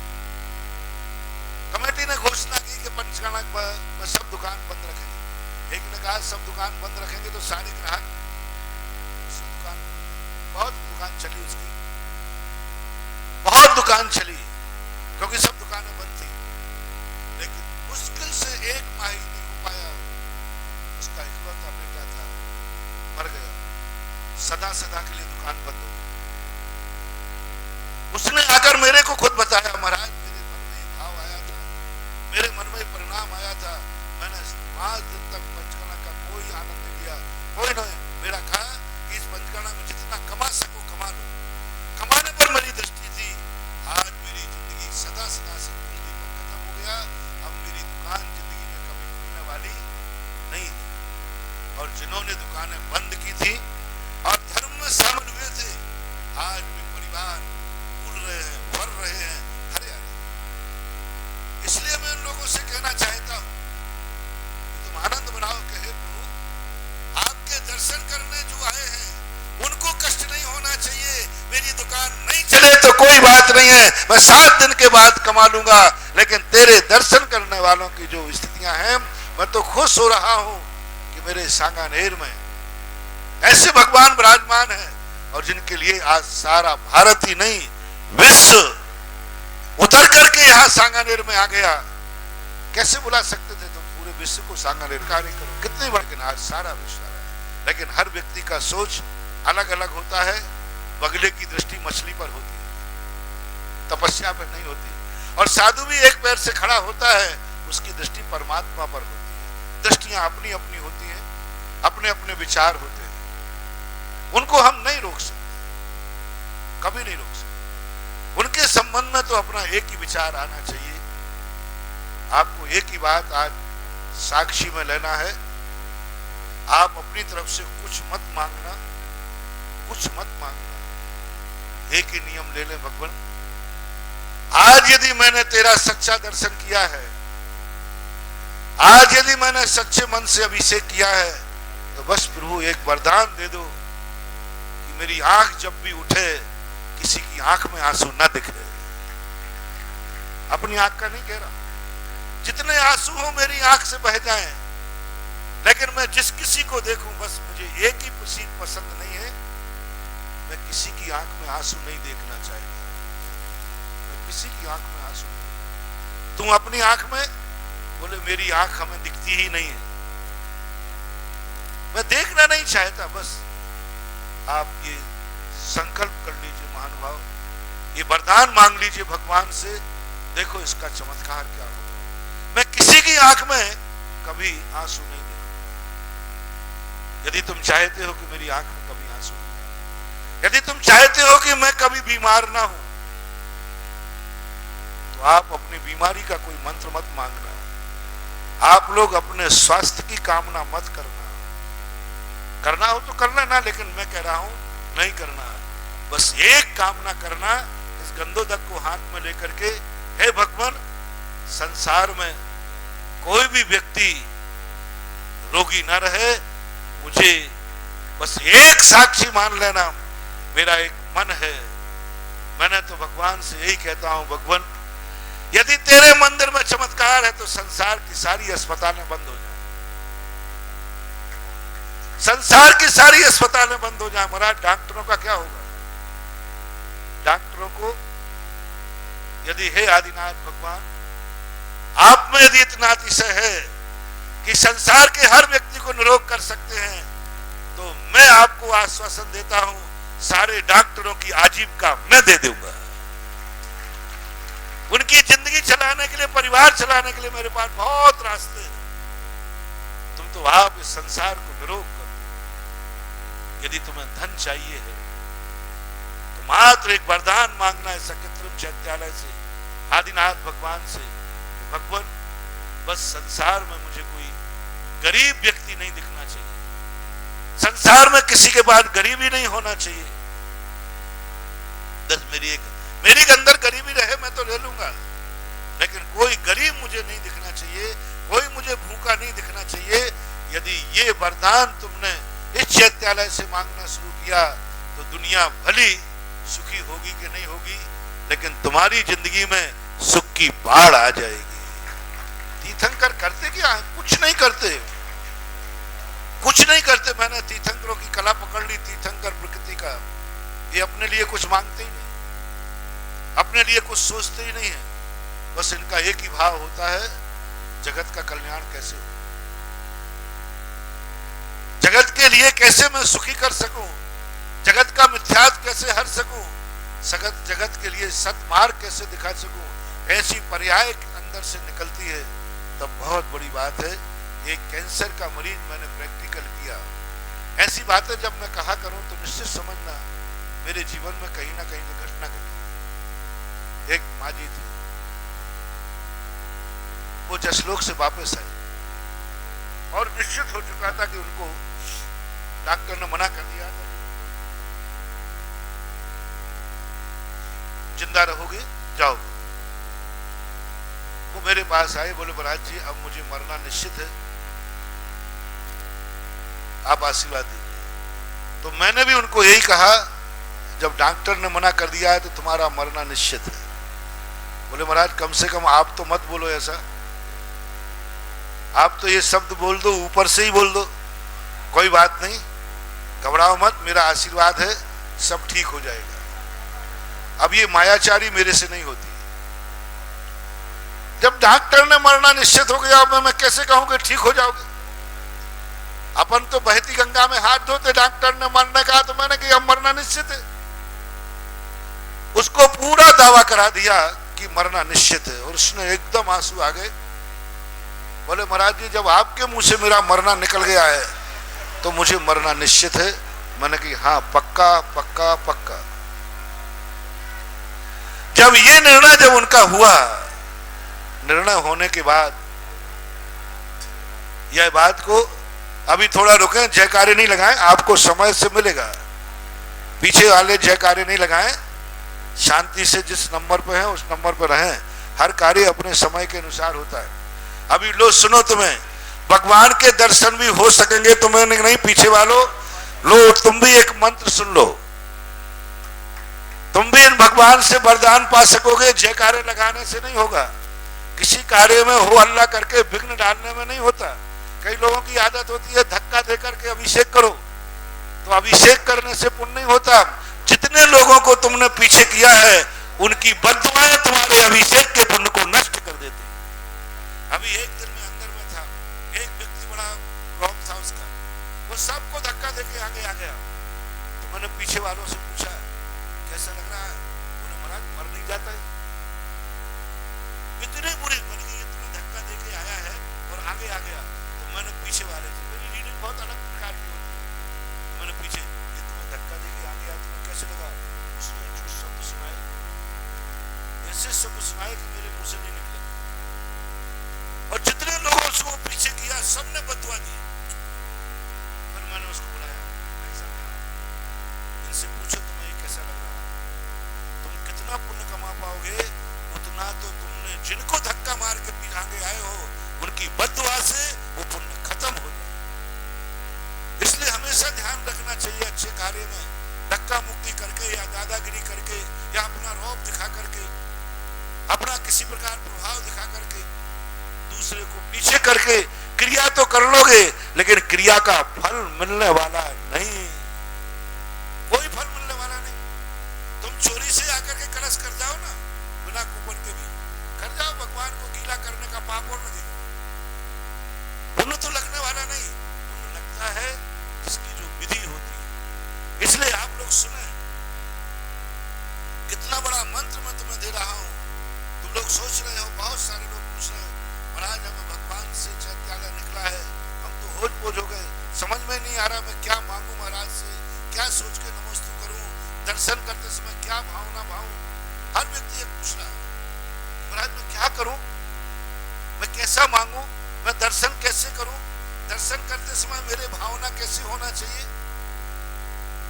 कमेटी ने घोषणा की कि पंचकल्याणक में सब दुकान बंद रखेंगे। एक ने कहा सब दुकान बंद रखेंगे तो सारे ग्राहक दुकान, बहुत दुकान चली उसकी, बहुत दुकान चली क्योंकि सब दुकानें बंद थी। लेकिन मुश्किल से 1 माह ही नहीं हो पाया, उसका इकलौता बेटा था मर गया, सदा सदा के लिए दुकान बंद हो गई। उसने आकर मेरे को खुद बताया, महाराज मेरे मन में भाव आया था, मेरे मन में परिणाम आया था, मैंने 5 दिन तक पंचकर्णा का कोई आनंद नहीं लिया, कोई नहीं। मेरा कहा कि इस पंचकर्णा में जितना कमा सको कमा लो, कमाने पर मेरी दृष्टि थी। आज मेरी जिंदगी सदा सदा से कुलदीपक खत्म हो गया, अब मेरी दुकान जिंदगी में कभी खुलने वाली नहीं थी। और जिन्होंने दुकानें बंद की थी और धर्म में शामिल हुए थे, आज भी परिवार रहे हैं, भर रहे हैं, हरे हरे। इसलिए मैं उन लोगों से कहना चाहता हूं कि तुम आनंद मनाओ कि हे प्रभु आपके दर्शन करने जो आए हैं उनको कष्ट नहीं होना चाहिए। मेरी दुकान नहीं चले तो कोई बात नहीं है, मैं 7 दिन के बाद कमा लूंगा, लेकिन तेरे दर्शन करने वालों की जो स्थितियां हैं, मैं तो खुश हो रहा हूं कि मेरे सांगानेर में ऐसे भगवान विराजमान है और जिनके लिए आज सारा भारत ही नहीं विश्व उतर करके यहां सांगानेर में आ गया। कैसे बुला सकते थे तुम पूरे विश्व को सांगानेर कार्य करो, कितने बड़े, लेकिन आज सारा विश्व है। लेकिन हर व्यक्ति का सोच अलग अलग होता है। बगले की दृष्टि मछली पर होती है, तपस्या पर नहीं होती। और साधु भी एक पैर से खड़ा होता है, उसकी दृष्टि परमात्मा पर होती है। दृष्टियां अपनी अपनी होती हैं, अपने अपने विचार होते हैं, उनको हम नहीं रोक सकते, कभी नहीं रोक सकते। उनके संबंध में तो अपना एक ही विचार आना चाहिए। आपको एक ही बात आज साक्षी में लेना है, आप अपनी तरफ से कुछ मत मांगना, कुछ मत मांगना, एक ही नियम ले लें भगवान, आज यदि मैंने तेरा सच्चा दर्शन किया है, आज यदि मैंने सच्चे मन से अभिषेक किया है, तो बस प्रभु एक वरदान दे दो कि मेरी आंख जब भी उठे किसी की आंख में आंसू न दिखे। अपनी आंख का नहीं कह रहा, जितने आंसू हो मेरी आंख से बह जाएं, लेकिन मैं जिस किसी को देखूं बस मुझे एक ही चीज पसंद नहीं है, मैं किसी की आंख में आंसू नहीं देखना चाहता, मैं किसी की आंख में आंसू नहीं। तुम अपनी आंख में बोले मेरी आंख हमें दिखती ही नहीं है, मैं देखना नहीं चाहता। बस आप ये संकल्प कर लीजिए महानुभाव, ये वरदान मांग लीजिए भगवान से, देखो इसका चमत्कार क्या होगा। मैं किसी की आंख में कभी आंसू नहीं देखूंगा। यदि तुम चाहते हो कि मेरी आंख में कभी आंसू नहीं, यदि तुम चाहते हो कि मैं कभी बीमार ना हूं, तो आप अपनी बीमारी का कोई मंत्र मत मांगना, आप लोग अपने स्वास्थ्य की कामना मत करना। करना हो तो करना ना, लेकिन मैं कह रहा हूं नहीं करना। बस एक कामना करना, इस गंदोदक को हाथ में लेकर के, हे भगवान संसार में कोई भी व्यक्ति रोगी ना रहे, मुझे बस एक साक्षी मान लेना, मेरा एक मन है। मैंने तो भगवान से यही कहता हूं, भगवान यदि तेरे मंदिर में चमत्कार है तो संसार की सारी अस्पतालें बंद हो जाए, संसार की सारी अस्पतालें बंद हो जाए। महाराज डॉक्टरों का क्या होगा? डॉक्टरों को यदि हे आदिनाथ भगवान, आप में यदि इतना अतिशय है कि संसार के हर व्यक्ति को निरोग कर सकते हैं, तो मैं आपको आश्वासन देता हूं, सारे डॉक्टरों की आजीविका मैं दे दूंगा। उनकी जिंदगी चलाने के लिए, परिवार चलाने के लिए मेरे पास बहुत रास्ते हैं। तुम तो आप इस संसार को निरोग करो। यदि तुम्हें धन चाहिए है तो मात्र एक वरदान मांगना है सकृत्रिम चैत्यालय से, आदिनाथ भगवान से, भगवान बस संसार में मुझे कोई गरीब व्यक्ति नहीं दिखना चाहिए, संसार में किसी के पास गरीबी नहीं होना चाहिए। बस मेरी अंदर गरीबी रहे मैं तो ले लूंगा, लेकिन कोई गरीब मुझे नहीं दिखना चाहिए, कोई मुझे भूखा नहीं दिखना चाहिए। यदि ये वरदान तुमने इस चैत्यालय से मांगना शुरू किया तो दुनिया भली सुखी होगी कि नहीं होगी, लेकिन तुम्हारी जिंदगी में सुख की बाढ़ आ जाएगी। तीर्थंकर करते क्या? कुछ नहीं करते, कुछ नहीं करते। मैंने तीर्थंकरों की कला पकड़ ली, तीर्थंकर प्रकृति का। ये अपने लिए कुछ मांगते ही नहीं, अपने लिए कुछ सोचते ही नहीं है। बस इनका एक ही भाव होता है, जगत का कल्याण कैसे हो, जगत के लिए कैसे मैं सुखी कर सकूं, जगत का मिथ्यात्व कैसे हर सकूं, जगत के लिए सत्मार्ग कैसे दिखा सकूं। ऐसी पर्याय अंदर से निकलती है तब बहुत बड़ी बात है। एक कैंसर का मरीज मैंने प्रैक्टिकल किया। ऐसी बातें जब मैं कहा करूं तो निश्चित समझना मेरे जीवन में कहीं ना कहीं घटना घटी। एक माँ जी थी, वो जसलोक से वापस आई और निश्चित हो चुका था कि उनको डॉक्टर ने मना कर दिया था, जिंदा रहोगे जाओगे। वो मेरे पास आए, बोले महाराज जी अब मुझे मरना निश्चित है, आप आशीर्वाद दीजिए। तो मैंने भी उनको यही कहा, जब डॉक्टर ने मना कर दिया है तो तुम्हारा मरना निश्चित है। बोले महाराज कम से कम आप तो मत बोलो ऐसा, आप तो ये शब्द बोल दो, ऊपर से ही बोल दो, कोई बात नहीं, घबराओ मत, मेरा आशीर्वाद है, सब ठीक हो जाएगा। अब ये मायाचारी मेरे से नहीं होती। जब डॉक्टर ने मरना निश्चित हो गया, अब मैं कैसे कहूं कि ठीक हो जाओगे? अपन तो बहती गंगा में हाथ धोते, डॉक्टर ने मरने कहा तो मैंने कहा मरना निश्चित है। उसको पूरा दावा करा दिया कि मरना निश्चित है और उसने एकदम आंसू आ गए। बोले महाराज जी जब आपके मुंह से मेरा मरना निकल गया है तो मुझे मरना निश्चित है। मैंने कहा हाँ पक्का पक्का पक्का। जब ये निर्णय जब उनका हुआ, निर्णय होने के बाद यह बात को अभी थोड़ा रुकें, जयकारे नहीं लगाएं, आपको समय से मिलेगा। पीछे वाले जयकारे नहीं लगाएं, शांति से जिस नंबर पे हैं उस नंबर पे रहें। हर कार्य अपने समय के अनुसार होता है। अभी लो सुनो, तुम्हें भगवान के दर्शन भी हो सकेंगे, तुम्हें नहीं पीछे वालों, लो तुम भी एक मंत्र सुन लो, तुम भी इन भगवान से वरदान पा सकोगे। जयकारे लगाने से नहीं होगा, किसी कार्य में हो अल्लाह करके विघ्न डालने में नहीं होता। कई लोगों की आदत होती है धक्का दे करके अभिषेक करो, तो अभिषेक करने से पुण्य नहीं होता। जितने लोगों को तुमने पीछे किया है उनकी बद्दुआएं तुम्हारे अभिषेक के पुण्य को नष्ट कर देती। अभी एक दिन में अंदर में था, एक व्यक्ति बड़ा प्रॉब्लम था उसका, वो सबको धक्का देके आगे आ गया। तो मैंने पीछे वालों से पूछा कैसा लग रहा है? बोले महाराज मर नहीं जाता है, इतने बुरे बन गए, इतना धक्का देके आया है और आगे आ गया। तो मैंने पीछे वाले से, मेरी रीडिंग बहुत अलग प्रकार की होती है, मैंने पीछे ये तुम्हें धक्का देके आ गया, तुम्हें कैसे लगा? उसने जो शब्द सुनाए, ऐसे शब्द सुनाए कि मेरे मुंह से नहीं निकले। और जितने लोगों से वो पीछे किया सबने बदुआ दी। फिर मैंने उसको बुलाया, इनसे पूछो तुम्हें कैसा लग रहा है? तुम कितना पुण्य कमा पाओगे, उतना तो तुमने जिनको धक्का मार के आगे आए हो उनकी बद्दुआ से वो पुण्य खत्म हो जाए। इसलिए हमेशा ध्यान रखना चाहिए अच्छे कार्य में धक्का मुक्ति करके या दादागिरी करके या अपना रौब दिखा करके, अपना किसी प्रकार प्रभाव दिखा करके, दूसरे को पीछे करके क्रिया तो कर लोगे लेकिन क्रिया का फल मिलने वाला नहीं, कोई फल मिलने वाला नहीं। तुम चोरी से आकर के कलश कर जाओ ना, बिना कूपन नहीं आ रहा मैं क्या मांगू महाराज से, क्या सोच के नमोस्तु करूं, दर्शन करते समय क्या भावना भाऊं। हर व्यक्ति ये पूछ रहा है महाराज मैं क्या करूं, मैं कैसा मांगू, मैं दर्शन कैसे करूं, दर्शन करते समय मेरे भावना कैसे होना चाहिए,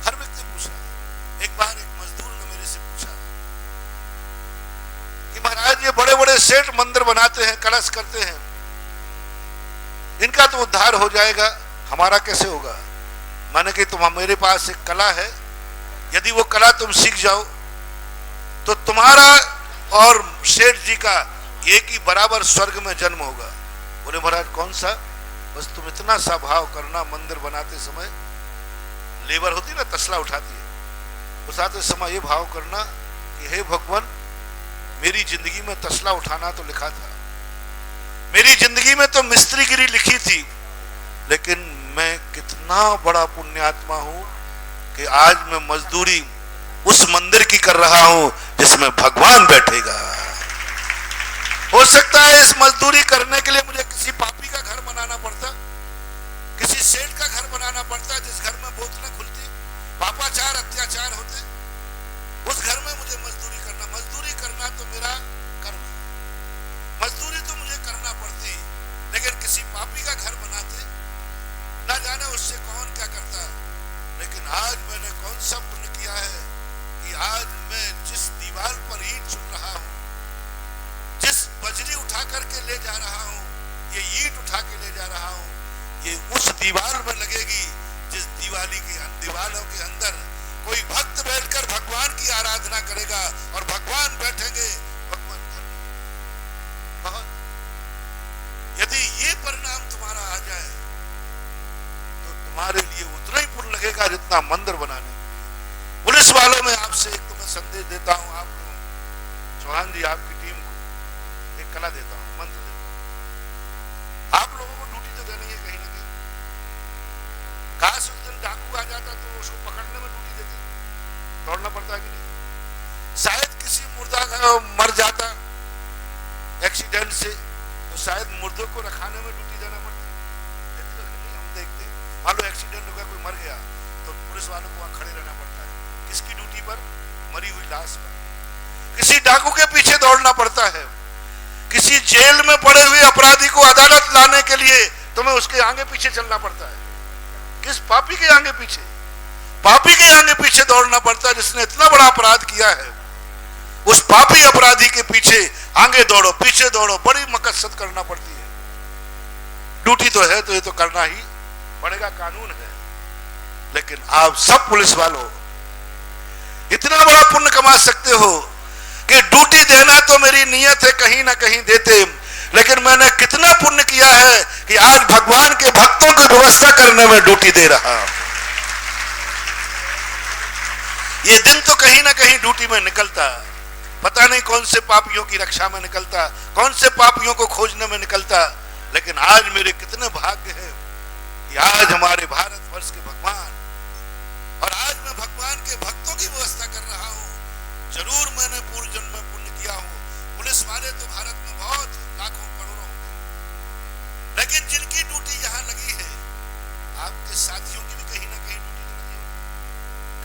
हर व्यक्ति पूछ रहा है। एक बार एक मजदूर ने मेरे से पूछा कि महाराज ये बड़े बड़े सेठ मंदिर बनाते हैं, कलश करते हैं, इनका तो उद्धार हो जाएगा, हमारा कैसे होगा। मैंने कि तुम मेरे पास एक कला है, यदि वो कला तुम सीख जाओ तो तुम्हारा और सेठ जी का एक ही बराबर स्वर्ग में जन्म होगा। बोले महाराज कौन सा, बस तुम इतना सा भाव करना, मंदिर बनाते समय लेबर होती ना तसला उठाती है, उठाते समय ये भाव करना कि हे भगवान मेरी जिंदगी में तसला उठाना तो लिखा था, मेरी जिंदगी में तो मिस्त्रीगिरी लिखी थी, लेकिन मैं कितना बड़ा पुण्यात्मा हूं कि आज मैं मजदूरी उस मंदिर की कर रहा हूं जिसमें भगवान बैठेगा। हो सकता है इस मजदूरी करने के लिए मुझे किसी पापी का घर बनाना पड़ता, किसी सेठ का घर बनाना पड़ता जिस घर में बोतलें खुलती, पापाचार अत्याचार होते, उस घर में मुझे मजदूरी करना तो मेरा कर्म है, मजदूरी तो मुझे करना पड़ती, लेकिन किसी पापी का घर बनाते, ना जाने उससे कौन क्या करता। लेकिन आज मैंने कौन सा पुण्य किया है कि आज मैं जिस दीवार पर ईंट चुन रहा हूं, जिस बजरी उठा करके ले जा रहा हूं, ये ईंट उठा के ले जा रहा हूं, ये उस दीवार में लगेगी जिस दीवारों के अंदर कोई भक्त बैठकर भगवान की आराधना करेगा और भगवान बैठेंगे भगवान बहुत। यदि ये परिणाम तुम्हारा आ जाए तो तुम्हारे लिए उतना ही पुण्य लगेगा जितना मंदिर बनाने के लिए। पुलिस वालों में आपसे एक तुम्हें संदेश देता हूं, आप लोग चौहान जी आपकी टीम को एक कला देता हूं, मंत्र देता हूं। आप लोगों को ड्यूटी तो देनी है कहीं ना कहीं, काश उस दिन डाकू आ जाता तो उसको पकड़ने में ड्यूटी देती, दौड़ना पड़ता है कि नहीं। शायद किसी मुर्दा मर जाता एक्सीडेंट से तो शायद मुर्दों को रखाने में ड्यूटी देना पड़ता, हम देखते मान लो एक्सीडेंट हो गया, कोई मर गया तो पुलिस वालों को वहां खड़े रहना पड़ता है, किसकी ड्यूटी पर, मरी हुई लाश पर। किसी डाकू के पीछे दौड़ना पड़ता है, किसी जेल में पड़े हुए अपराधी को अदालत लाने के लिए तुम्हें उसके आगे पीछे चलना पड़ता है। किस पापी के आगे पीछे, पापी के आगे पीछे दौड़ना पड़ता है जिसने इतना बड़ा अपराध किया है। उस पापी अपराधी के पीछे आगे दौड़ो, पीछे दौड़ो, बड़ी मकसद करना पड़ती है। ड्यूटी तो है तो ये तो करना ही पड़ेगा, कानून है। लेकिन आप सब पुलिस वालों इतना बड़ा पुण्य कमा सकते हो कि ड्यूटी देना तो मेरी नियत है कहीं ना कहीं देते, लेकिन मैंने कितना पुण्य किया है कि आज भगवान के भक्तों की व्यवस्था करने में ड्यूटी दे रहा हूं। ये दिन तो कहीं ना कहीं ड्यूटी में निकलता, पता नहीं कौन से पापियों की रक्षा में निकलता, कौन से पापियों को खोजने में निकलता। लेकिन आज मेरे कितने भाग्य है कि आज हमारे भारतवर्ष के भगवान, और आज मैं भगवान के भक्तों की व्यवस्था कर रहा हूं। जरूर मैंने पूर्व जन्म में पुण्य किया हूं, पुलिस वाले तो भारत में बहुत लाखों करोड़ों होंगे, लेकिन जिनकी ड्यूटी यहां लगी है, आपके साथियों की भी कहीं ना कहीं ड्यूटी लगी होगी,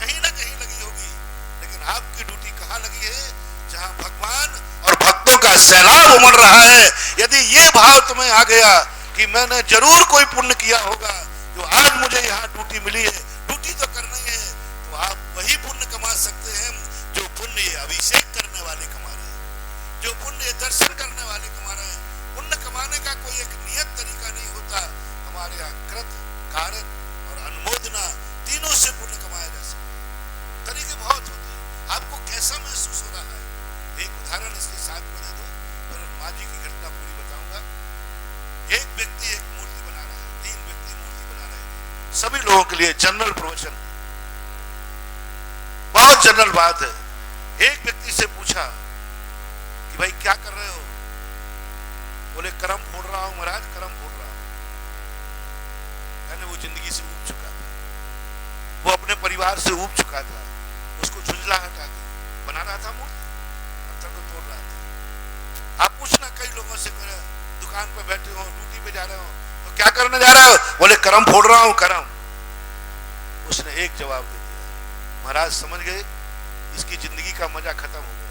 कहीं ना कहीं लगी होगी, लेकिन आपकी ड्यूटी कहां लगी है, जहां भगवान और भक्तों का सैलाब उमड़ रहा है। यदि ये भाव तुम्हें आ गया कि मैंने जरूर कोई पुण्य किया होगा जो आज मुझे यहाँ ड्यूटी मिली है, ड्यूटी तो करनी है, तो आप वही पुण्य कमा सकते हैं जो पुण्य ये अभिषेक करने वाले कमा रहे हैं, जो पुण्य ये दर्शन करने वाले कमा रहे हैं। पुण्य कमाने का कोई एक नियत तरीका नहीं होता, हमारे यहाँ कृत, कारक और अनुमोदना तीनों से पुण्य कमाया जा सकता। तरीके बहुत होते हैं, आपको कैसा महसूस हो रहा है। एक उदाहरण इसके साथ में दे दो, फिर माँ जी की घटना पूरी बताऊंगा। एक व्यक्ति एक मूर्ति बना रहा है, 3 व्यक्ति मूर्ति बना रहे हैं, सभी लोगों के लिए जनरल प्रवचन, बहुत जनरल बात है। एक व्यक्ति से पूछा कि भाई क्या कर रहे हो, बोले करम फोड़ रहा हूं महाराज, करम फोड़ रहा हूं। यानी वो जिंदगी से ऊब चुका था, वो अपने परिवार से ऊब चुका था, उसको झुंझलाहट आ गई, बना रहा था मूर्ति, पत्थर को तोड़ रहा था। आप पूछना कई लोगों से, दुकान पर बैठे हो, ड्यूटी पे जा रहे हो, तो क्या करने जा रहे हो, बोले करम फोड़ रहा हूं, करम। उसने एक जवाब दे दिया। महाराज समझ गए इसकी जिंदगी का मजा खत्म हो गया,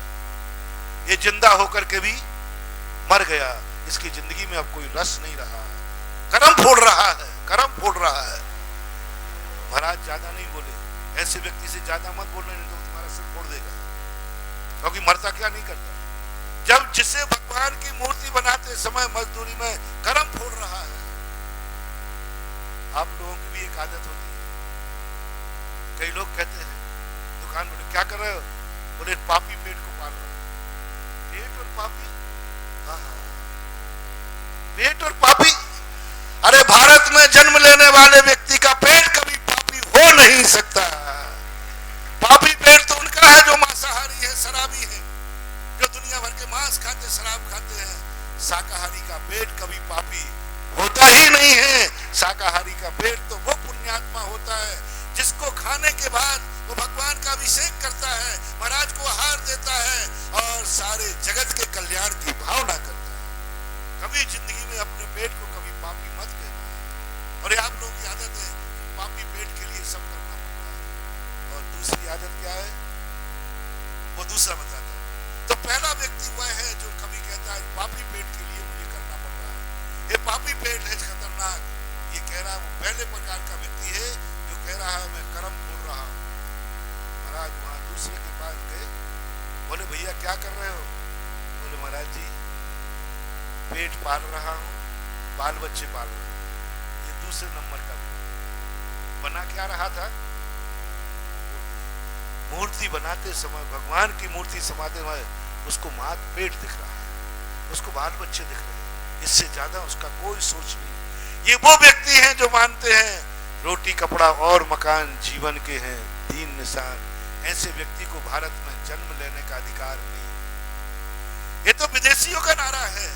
ये जिंदा होकर के भी मर गया, इसकी जिंदगी में अब कोई रस नहीं रहा, कर्म फोड़ रहा है, कर्म फोड़ रहा है। महाराज ज्यादा नहीं बोले, ऐसे व्यक्ति से ज्यादा मत बोलना नहीं तो तुम्हारा सिर फोड़ देगा, क्योंकि मरता क्या नहीं करता। जब जिसे भगवान की मूर्ति बनाते समय मजदूरी में कर्म फोड़ रहा है। आप लोगों की भी एक आदत होती है, कई लोग कहते हैं दुकान में क्या कर रहे हो, बोले पापी पेट को पाल रहा है। पेट और पापी, पेट और पापी, अरे भारत में जन्म लेने वाले व्यक्ति का पेट कभी पापी हो नहीं सकता। पापी पेट तो उनका है जो मांसाहारी है, शराबी है, जो दुनिया भर के मांस खाते, शराब खाते हैं। शाकाहारी का पेट कभी पापी होता ही नहीं है। शाकाहारी का पेट तो वो पुण्यात्मा होता है जिसको खाने के बाद वो भगवान का अभिषेक करता है, महाराज को आहार देता है और सारे जगत के कल्याण की भावना करता है। कभी जिंदगी में अपने पेट को कभी पापी मत कहना। और ये आप लोगों की आदत है, पापी पेट के लिए सब करना पड़ता है। और दूसरी आदत क्या है, वो दूसरा बताता है। तो पहला व्यक्ति वह है जो कभी कहता है पापी पेट के लिए मुझे करना पड़ रहा है, ये पापी पेट है खतरनाक, ये कह रहा है वो पहले प्रकार का व्यक्ति है जो कह रहा है मैं कर्म फोड़ रहा हूँ। महाराज वहां दूसरे के पास गए, बोले भैया क्या कर रहे हो, बोले महाराज जी पेट पाल रहा हूँ, बाल बच्चे पाल रहा हूँ। ये दूसरे नंबर का बना क्या रहा था, मूर्ति बनाते समय, भगवान की मूर्ति समाते समय उसको मात पेट दिख रहा है, उसको बाल बच्चे दिख रहे हैं, इससे ज्यादा उसका कोई सोच नहीं। ये वो व्यक्ति हैं जो मानते हैं रोटी कपड़ा और मकान जीवन के हैं तीन निशान। ऐसे व्यक्ति को भारत में जन्म लेने का अधिकार नहीं। ये तो विदेशियों का नारा है,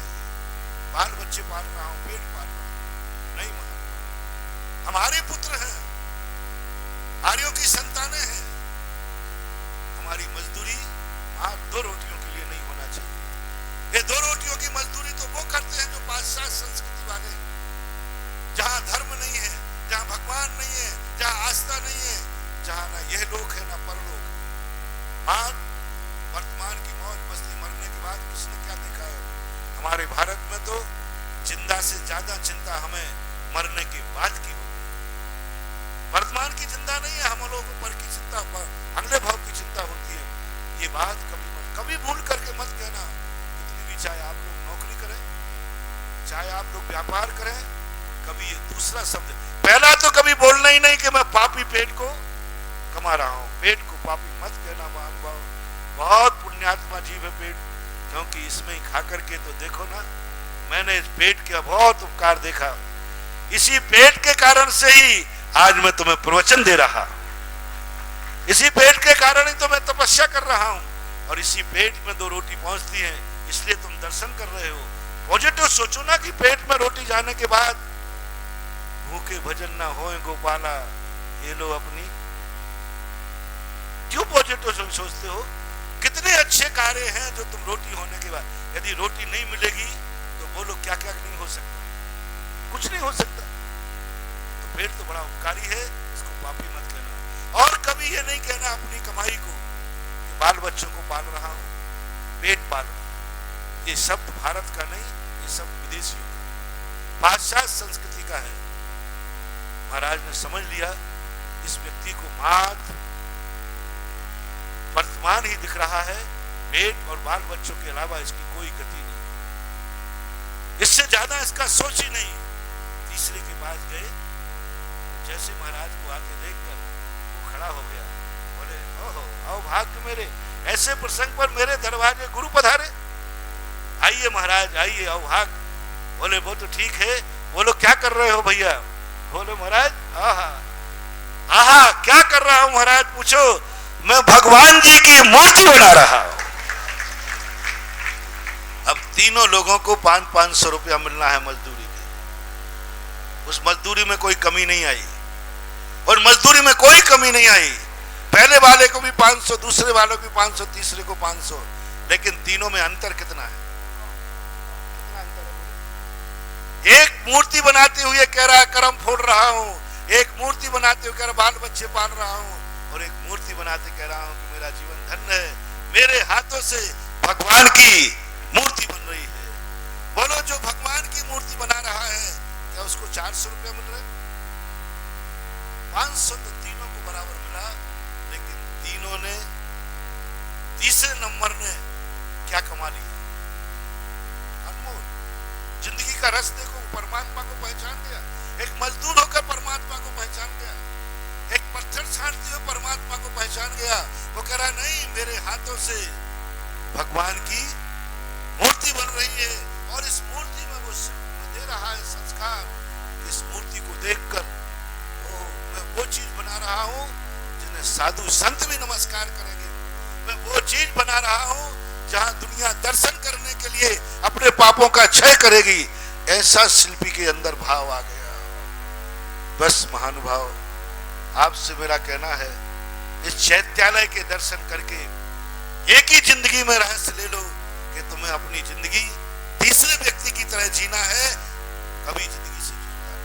बाल बच्चे पाल रहा हूं, पेट पाल रहा हूं। नहीं मान, हमारे पुत्र हैं, आर्यों की संतानें हैं, हमारी मजदूरी आज 2 रोटियों के लिए नहीं होना चाहिए। ये 2 रोटियों की मजदूरी तो वो करते हैं जो पाश्चात्य संस्कृति वाले, जहां धर्म नहीं है, जहां भगवान नहीं है, जहां आस्था नहीं है, जहां ना यह लोक है ना परलोक। आज वर्तमान की मौज मस्ती मरने के बाद किसने क्या देखा है। हमारे भारत में तो जिंदा से ज्यादा चिंता हमें मरने के बाद की होगी। वर्तमान की चिंता नहीं है, हम लोगों को पर की चिंता, अगले भाव की चिंता होती है। ये बात कभी भूल करके मत कहना। इतनी भी चाहे आप लोग नौकरी करें, चाहे आप लोग व्यापार करें, कभी ये दूसरा शब्द, पहला तो कभी बोलना ही नहीं कि मैं पापी पेट को कमा रहा हूं। पेट को पापी मत कहना महानुभाव, बहुत पुण्यात्मा जीव है पेट, क्योंकि इसमें ही खा करके तो देखो ना, मैंने इस पेट का बहुत उपकार देखा। इसी पेट के कारण से ही आज मैं तुम्हें प्रवचन दे रहा, इसी पेट के कारण ही तो मैं तपस्या कर रहा हूं, और इसी पेट में 2 रोटी पहुंचती है, इसलिए तुम दर्शन कर रहे हो। पॉजिटिव सोचो ना कि पेट में रोटी जाने के बाद भूखे भजन ना होए गोपाला, ये लो अपनी। क्यों पॉजिटिव सोचते हो? कितने अच्छे कार्य हैं जो तुम रोटी होने के बाद, यदि रोटी नहीं मिलेगी तो बोलो क्या क्या नहीं हो सकता, कुछ नहीं हो सकता। तो पेट तो बड़ा उपकारी है, इसको पापी मत कहना। और कभी ये नहीं कहना अपनी कमाई को कि बाल बच्चों को पाल रहा हूं, पेट पाल रहा हूं। ये शब्द भारत का नहीं, ये शब्द विदेशियों का, पाश्चात्य संस्कृति का है। महाराज ने समझ लिया इस व्यक्ति को मात्र वर्तमान ही दिख रहा है, पेट और बाल बच्चों के अलावा इसकी कोई गति नहीं, इससे ज्यादा इसका सोच ही नहीं। तीसरे के पास गए, जैसे महाराज को आके देखकर वो खड़ा हो गया, बोले ओहो आओ भाग्य मेरे, ऐसे प्रसंग पर मेरे दरवाजे गुरु पधारे। आइए महाराज आइए, आओ भाग्य। बोले वो तो ठीक है, बोलो क्या कर रहे हो भैया? बोले महाराज आहा आहा क्या कर रहा हूं महाराज? पूछो, मैं भगवान जी की मूर्ति बना रहा हूं। अब तीनों लोगों को 500-500 रुपया मिलना है मजदूरी में। उस मजदूरी में कोई कमी नहीं आई, और मजदूरी में कोई कमी नहीं आई। पहले वाले को भी 500, दूसरे वालों को भी 500, तीसरे को 500, लेकिन तीनों में अंतर कितना है? कितना अंतर है? एक मूर्ति बनाते हुए कह रहा है कर्म फोड़ रहा हूं, एक मूर्ति बनाते हुए कह रहा बाल बच्चे पाल रहा हूँ, और एक मूर्ति बनाते कह रहा हूँ कि मेरा जीवन धन्य है, मेरे हाथों से भगवान की मूर्ति बन रही है। बोलो, जो भगवान की मूर्ति बना रहा है क्या उसको 400 रुपया मिल रहा है? 500 तो तीनों को बराबर मिला, लेकिन तीनों ने तीसरे नंबर ने क्या कमा लिया? अनमोल जिंदगी का रस देखो, परमात्मा को पहचान गया। एक मजदूर होकर परमात्मा को पहचान गया, एक पत्थर छांटते हुए परमात्मा को पहचान गया। वो कह रहा नहीं, मेरे हाथों से भगवान की मूर्ति बन रही है, और इस मूर्ति में वो दे रहा है संस्कार। इस मूर्ति को देखकर मैं वो चीज बना रहा हूँ जिन्हें साधु संत भी नमस्कार करेंगे। मैं वो चीज बना रहा हूँ जहां दुनिया दर्शन करने के लिए अपने पापों का क्षय करेगी। ऐसा शिल्पी के अंदर भाव आ गया। बस महानुभाव, आपसे मेरा कहना है, इस चैत्यालय के दर्शन करके एक ही जिंदगी में रहस्य ले लो कि तुम्हें अपनी जिंदगी तीसरे व्यक्ति की तरह जीना है, कभी जिंदगी से जुड़ना है।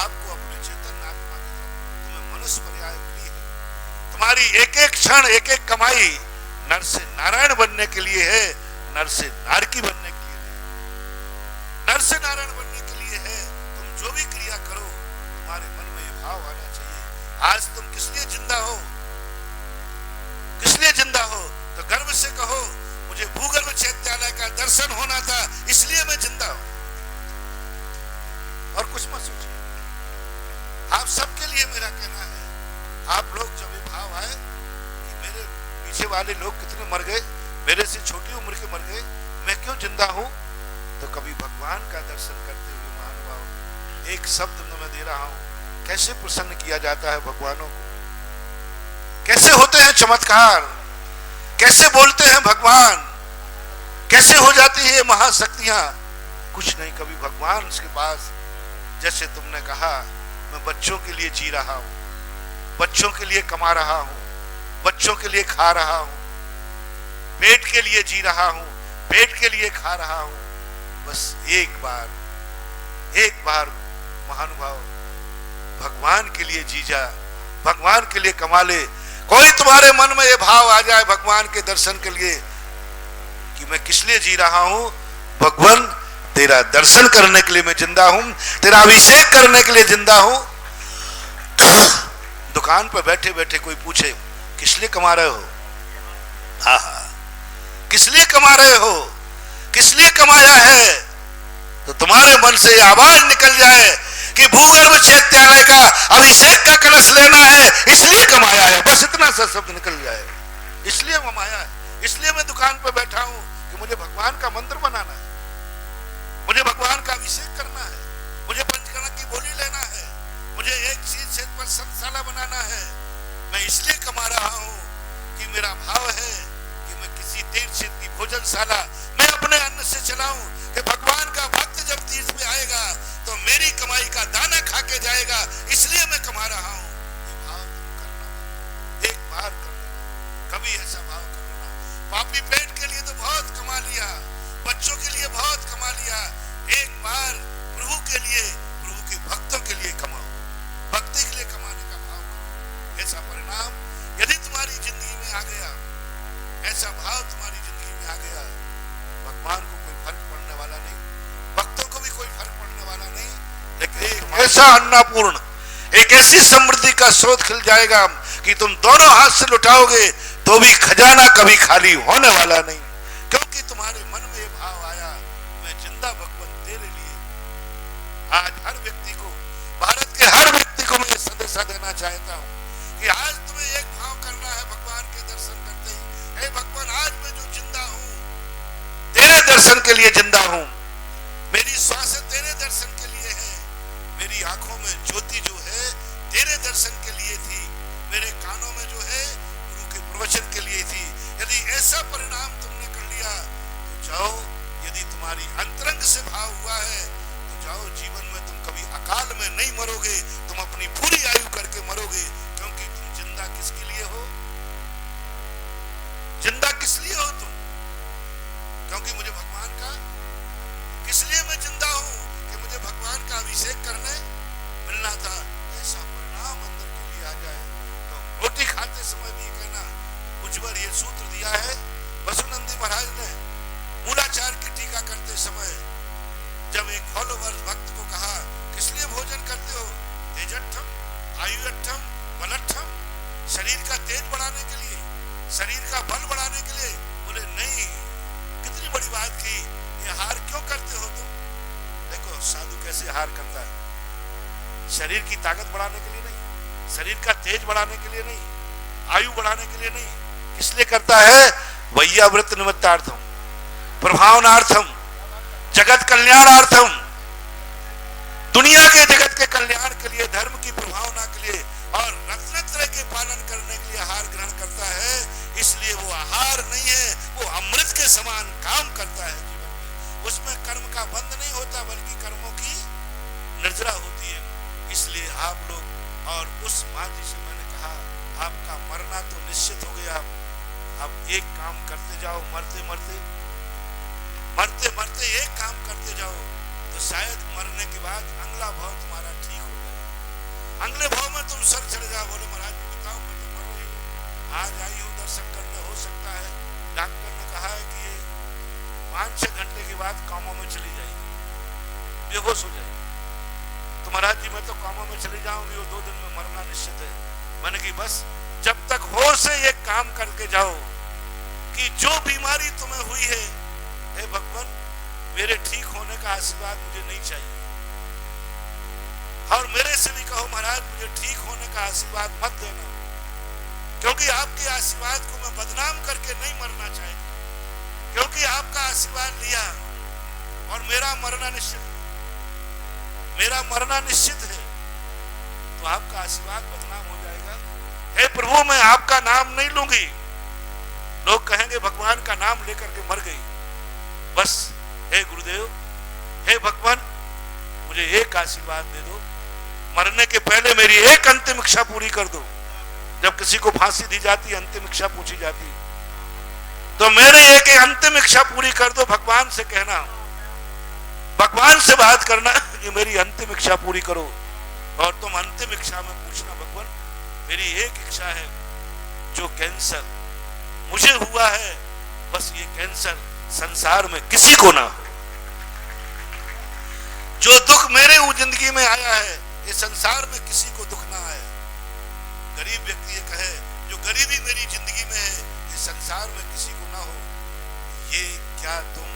आपको अपने चेतन आत्मा की तरफ तुम्हें मनुष्य पर्याय मिली है। तुम्हारी एक एक क्षण, एक एक कमाई नर से नारायण बनने के लिए है, नर से नारकी बनने के लिए है। नर से नारायण बनने के लिए है। तुम जो भी क्रिया करो, तुम्हारे मन में ये भाव आना चाहिए। आज तुम किस लिए जिंदा हो? किस लिए जिंदा हो? तो गर्व से कहो, मुझे भूगर्भ चैत्यालय का दर्शन होना था, इसलिए मैं जिंदा हूं। और कुछ मत सोचिए। आप सबके लिए मेरा कहना है, आप लोग जब ये भाव आए कि मेरे पीछे वाले लोग कितने मर गए, मेरे से छोटी उम्र के मर गए, मैं क्यों जिंदा हूं? तो कभी भगवान का दर्शन करते हुए महानुभाव, एक शब्द मैं दे रहा हूं, कैसे प्रसन्न किया जाता है भगवानों को, कैसे होते हैं चमत्कार, कैसे बोलते हैं भगवान, कैसे हो जाती है महाशक्तियां। कुछ नहीं, कभी भगवान के पास, जैसे तुमने कहा, मैं बच्चों के लिए जी रहा हूं, बच्चों के लिए कमा रहा हूं, बच्चों के लिए खा रहा हूं, पेट के लिए जी रहा हूं, पेट के लिए खा रहा हूं। बस एक बार महानुभाव भगवान के लिए जी जा, भगवान के लिए कमा ले। कोई तुम्हारे मन में ये भाव आ जाए भगवान के दर्शन के लिए कि मैं किस लिए जी रहा हूं? भगवान, तेरा दर्शन करने के लिए मैं जिंदा हूं, तेरा अभिषेक करने के लिए जिंदा हूं। दुकान पर बैठे बैठे कोई पूछे किस लिए कमा रहे हो? हा, किस लिए कमा रहे हो? किस लिए कमाया है? तो तुम्हारे मन से आवाज निकल जाए कि भूगर्भ चैत्यालय का अभिषेक का कलश लेना है, इसलिए कमाया है। बस इतना सा शब्द निकल जाए, इसलिए कमाया है, इसलिए मैं दुकान पर बैठा हूं कि मुझे भगवान का मंत्र बनाना है, मुझे भगवान का अभिषेक करना है, मुझे पंचकर्म की बोली लेना है, मुझे एक चीज पर संतशाला बनाना है। मैं इसलिए कमा रहा हूं कि मेरा भाव है कि मैं किसी तीर्थ क्षेत्र की भोजनशाला मैं अपने अन्न से चलाऊं कि भगवान का भक्त जब तीर्थ पे आएगा तो मेरी कमाई का दाना खा के जाएगा, इसलिए मैं कमा रहा हूं। ये भाव करना, एक बार करना, कभी ऐसा भाव करना। पापी पेट के लिए तो बहुत कमा लिया, बच्चों के लिए बहुत कमा लिया, एक बार प्रभु के लिए, प्रभु के भक्तों के लिए कमाओ, भक्ति के लिए कमाने का भाव करो। ऐसा परिणाम यदि तुम्हारी जिंदगी में आ गया, ऐसा भाव तुम्हारी जिंदगी में आ गया, भगवान को कोई फर्क पड़ने वाला नहीं, भक्तों को भी कोई फर्क पड़ने वाला नहीं, लेकिन एक ऐसा अन्नपूर्ण, एक ऐसी समृद्धि का स्रोत खिल जाएगा कि तुम दोनों हाथ से लुटाओगे तो भी खजाना कभी खाली होने वाला नहीं, क्योंकि तुम्हारे मन में ये भाव आया, मैं जिंदा भगवान तेरे लिए। आज हर व्यक्ति को, भारत के हर व्यक्ति को मैं संदेशा देना चाहता हूं कि आज तुम्हें एक भाव करना है भगवान के दर्शन करते ही, हे भगवान, आज मैं जो जिंदा हूं तेरे दर्शन के लिए जिंदा हूं, मेरी श्वास तेरे दर्शन के लिए है, मेरी आंखों में ज्योति जो है तेरे दर्शन के लिए थी, मेरे कानों में जो है गुरु के प्रवचन के लिए थी। यदि ऐसा परिणाम तुमने कर लिया तो जाओ, यदि तुम्हारी अंतरंग से भाव हुआ है तो जाओ, जीवन में तुम कभी अकाल में नहीं मरोगे, तुम अपनी पूरी आयु करके मरोगे, क्योंकि तुम के समय भी कहना मुझपर ये सूत्र दिया है। वसुनंदी महाराज ने मूलाचार की टीका करते समय जब एक फॉलोवर भक्त को कहा किस लिए भोजन करते हो, तेजठम आयुठम बलठम, शरीर का तेज बढ़ाने के लिए, शरीर का बल बढ़ाने के लिए। बोले नहीं, कितनी बड़ी बात की, ये आहार क्यों करते हो तुम? देखो साधु कैसे आहार करता है, शरीर की ताकत बढ़ाने के लिए नहीं, शरीर का तेज बढ़ाने के लिए नहीं, आयु बढ़ाने के लिए नहीं, किस लिए करता है? वैयावृत निमित्तार्थम, प्रभावनार्थम, जगत कल्याणार्थम, दुनिया के जगत के कल्याण के लिए, धर्म की प्रभावना के लिए और रत्नत्रय के पालन करने के लिए आहार ग्रहण करता है। इसलिए वो आहार नहीं है, वो अमृत के समान काम करता है जीवन में। उसमें कर्म का बंध नहीं होता बल्कि कर्मों की निर्जरा होती है। इसलिए आप लोग, और उस माँ जी से मैंने कहा आपका मरना तो निश्चित हो गया, अब एक काम करते जाओ, मरते मरते एक काम करते जाओ तो शायद मरने के बाद अगला भाव तुम्हारा ठीक हो जाए। अगले भाव में तुम सर चढ़ जाओ, बोले महाराज जी बताओ मैं तो मर रही हूँ, आज आई हूँ दर्शन करने, हो सकता है डॉक्टर ने कहा है कि ये 5-6 घंटे के बाद कामों में चली जाएगी, बेहोश हो जाएगी। तो महाराज जी मैं तो कामों में चली जाऊंगी और 2 दिन में मरना निश्चित है। मैंने कि बस जब तक होश से एक काम करके जाओ कि जो बीमारी तुम्हें हुई है, हे भगवान मेरे ठीक होने का आशीर्वाद मुझे नहीं चाहिए, और मेरे से भी कहो महाराज मुझे ठीक होने का आशीर्वाद मत देना, क्योंकि आपके आशीर्वाद को मैं बदनाम करके नहीं मरना चाहती, क्योंकि आपका आशीर्वाद लिया और मेरा मरना निश्चित है, तो आपका आशीर्वाद बदनाम हो जाएगा। हे प्रभु मैं आपका नाम नहीं लूंगी, लोग कहेंगे भगवान का नाम लेकर के मर गई। बस हे गुरुदेव, हे भगवान मुझे एक आशीर्वाद दे दो, मरने के पहले मेरी एक अंतिम इच्छा पूरी कर दो। जब किसी को फांसी दी जाती, अंतिम इच्छा पूछी जाती, तो मेरे एक अंतिम इच्छा पूरी कर दो। भगवान से कहना, भगवान से बात करना कि मेरी अंतिम इच्छा पूरी करो, और तुम अंतिम इच्छा में पूछना भगवान मेरी एक इच्छा है, जो कैंसर मुझे हुआ है बस ये कैंसर संसार में किसी को ना हो, जो दुख मेरे जिंदगी में आया है ये संसार में किसी को दुख ना आए। गरीब व्यक्ति ये कहे जो गरीबी मेरी जिंदगी में है ये संसार में किसी को ना हो, ये क्या तुम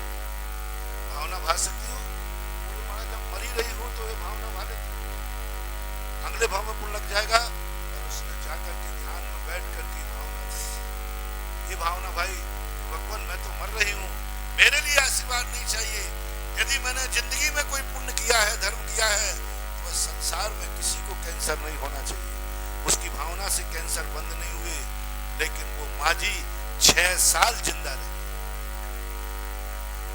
भावना भा सकती हो? बोले महाराज जब मरी रही हो तो ये भावना भा लेती हो, अगले भाव में पुण्य लग जाएगा। और उसने जाकर के ध्यान में बैठ करके ये भावना भाई भगवान मैं तो मर रही हूँ, मेरे लिए आशीर्वाद नहीं चाहिए, यदि मैंने जिंदगी में कोई पुण्य किया है, धर्म किया है, तो संसार में किसी को कैंसर नहीं होना चाहिए। उसकी भावना से कैंसर बंद नहीं हुए, लेकिन वो माँ जी 6 साल जिंदा रही,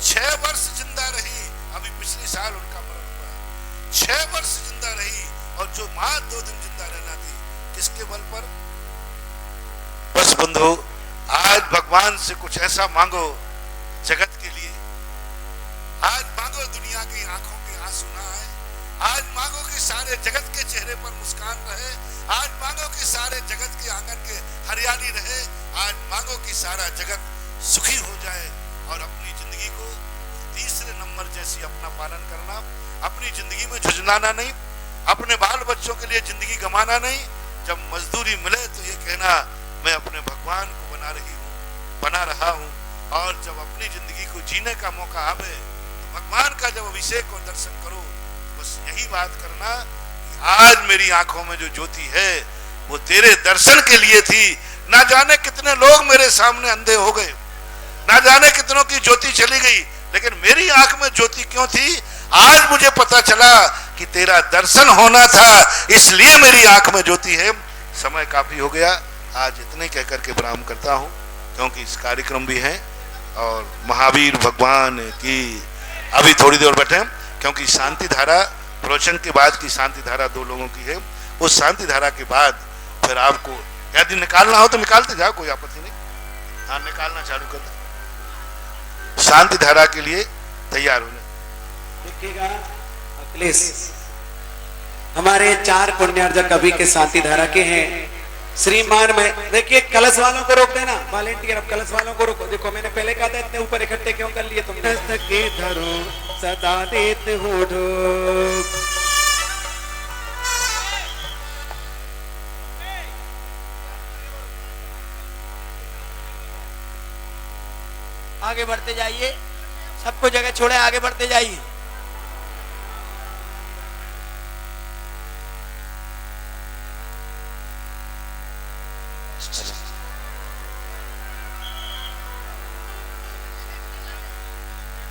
6 वर्ष जिंदा रही। अभी पिछले साल उनका मरण हुआ, 6 वर्ष जिंदा रही, और जो माँ 2 दिन जिंदा रहना थी, किसके बल पर? बस बंधु आज भगवान से कुछ ऐसा मांगो जगत के लिए, आज मांगो दुनिया की आंखों के आंसू ना आए, आज मांगो कि सारे जगत के चेहरे पर मुस्कान रहे, आज मांगो कि सारे जगत के आंगन के हरियाली रहे, आज मांगो कि सारा जगत सुखी हो जाए, और अपनी जिंदगी को तीसरे नंबर जैसी अपना पालन करना, अपनी जिंदगी में झुंझलाना नहीं, अपने बाल बच्चों के लिए जिंदगी गंवाना नहीं। जब मजदूरी मिले तो ये कहना मैं अपने भगवान को बना रहा हूँ, और जब अपनी जिंदगी को जीने का मौका आवे तो भगवान का जब अभिषेक और दर्शन करो, तो बस यही बात करना कि आज मेरी आंखों में जो ज्योति है वो तेरे दर्शन के लिए थी। ना जाने कितने लोग मेरे सामने अंधे हो गए, ना जाने कितनों की ज्योति चली गई, लेकिन मेरी आंख में ज्योति क्यों थी? आज मुझे पता चला कि तेरा दर्शन होना था, इसलिए मेरी आंख में ज्योति है। समय काफी हो गया, आज इतने कहकर के विराम करता हूँ, क्योंकि इस कार्यक्रम भी है और महावीर भगवान की अभी थोड़ी देर बैठे, क्योंकि शांति धारा प्रवचन के बाद की शांति धारा 2 लोगों की है। उस शांति धारा के बाद फिर आपको यदि निकालना हो तो निकालते जाओ, कोई आपत्ति नहीं। हाँ निकालना चालू कर दो, शांति धारा के लिए तैयार होना। देखिएगा अखिलेश, हमारे 4 पुण्यार्जक अभी के शांति धारा के हैं, श्रीमान में देखिए, कलश वालों को रोक देना, वॉलेंटियर अब कलश वालों को रोको। देखो मैंने पहले कहा था इतने ऊपर इकट्ठे क्यों कर लिए तुमने। के धरो सदा देते हो ढोक। आगे बढ़ते जाइए, सबको जगह छोड़े आगे बढ़ते जाइए।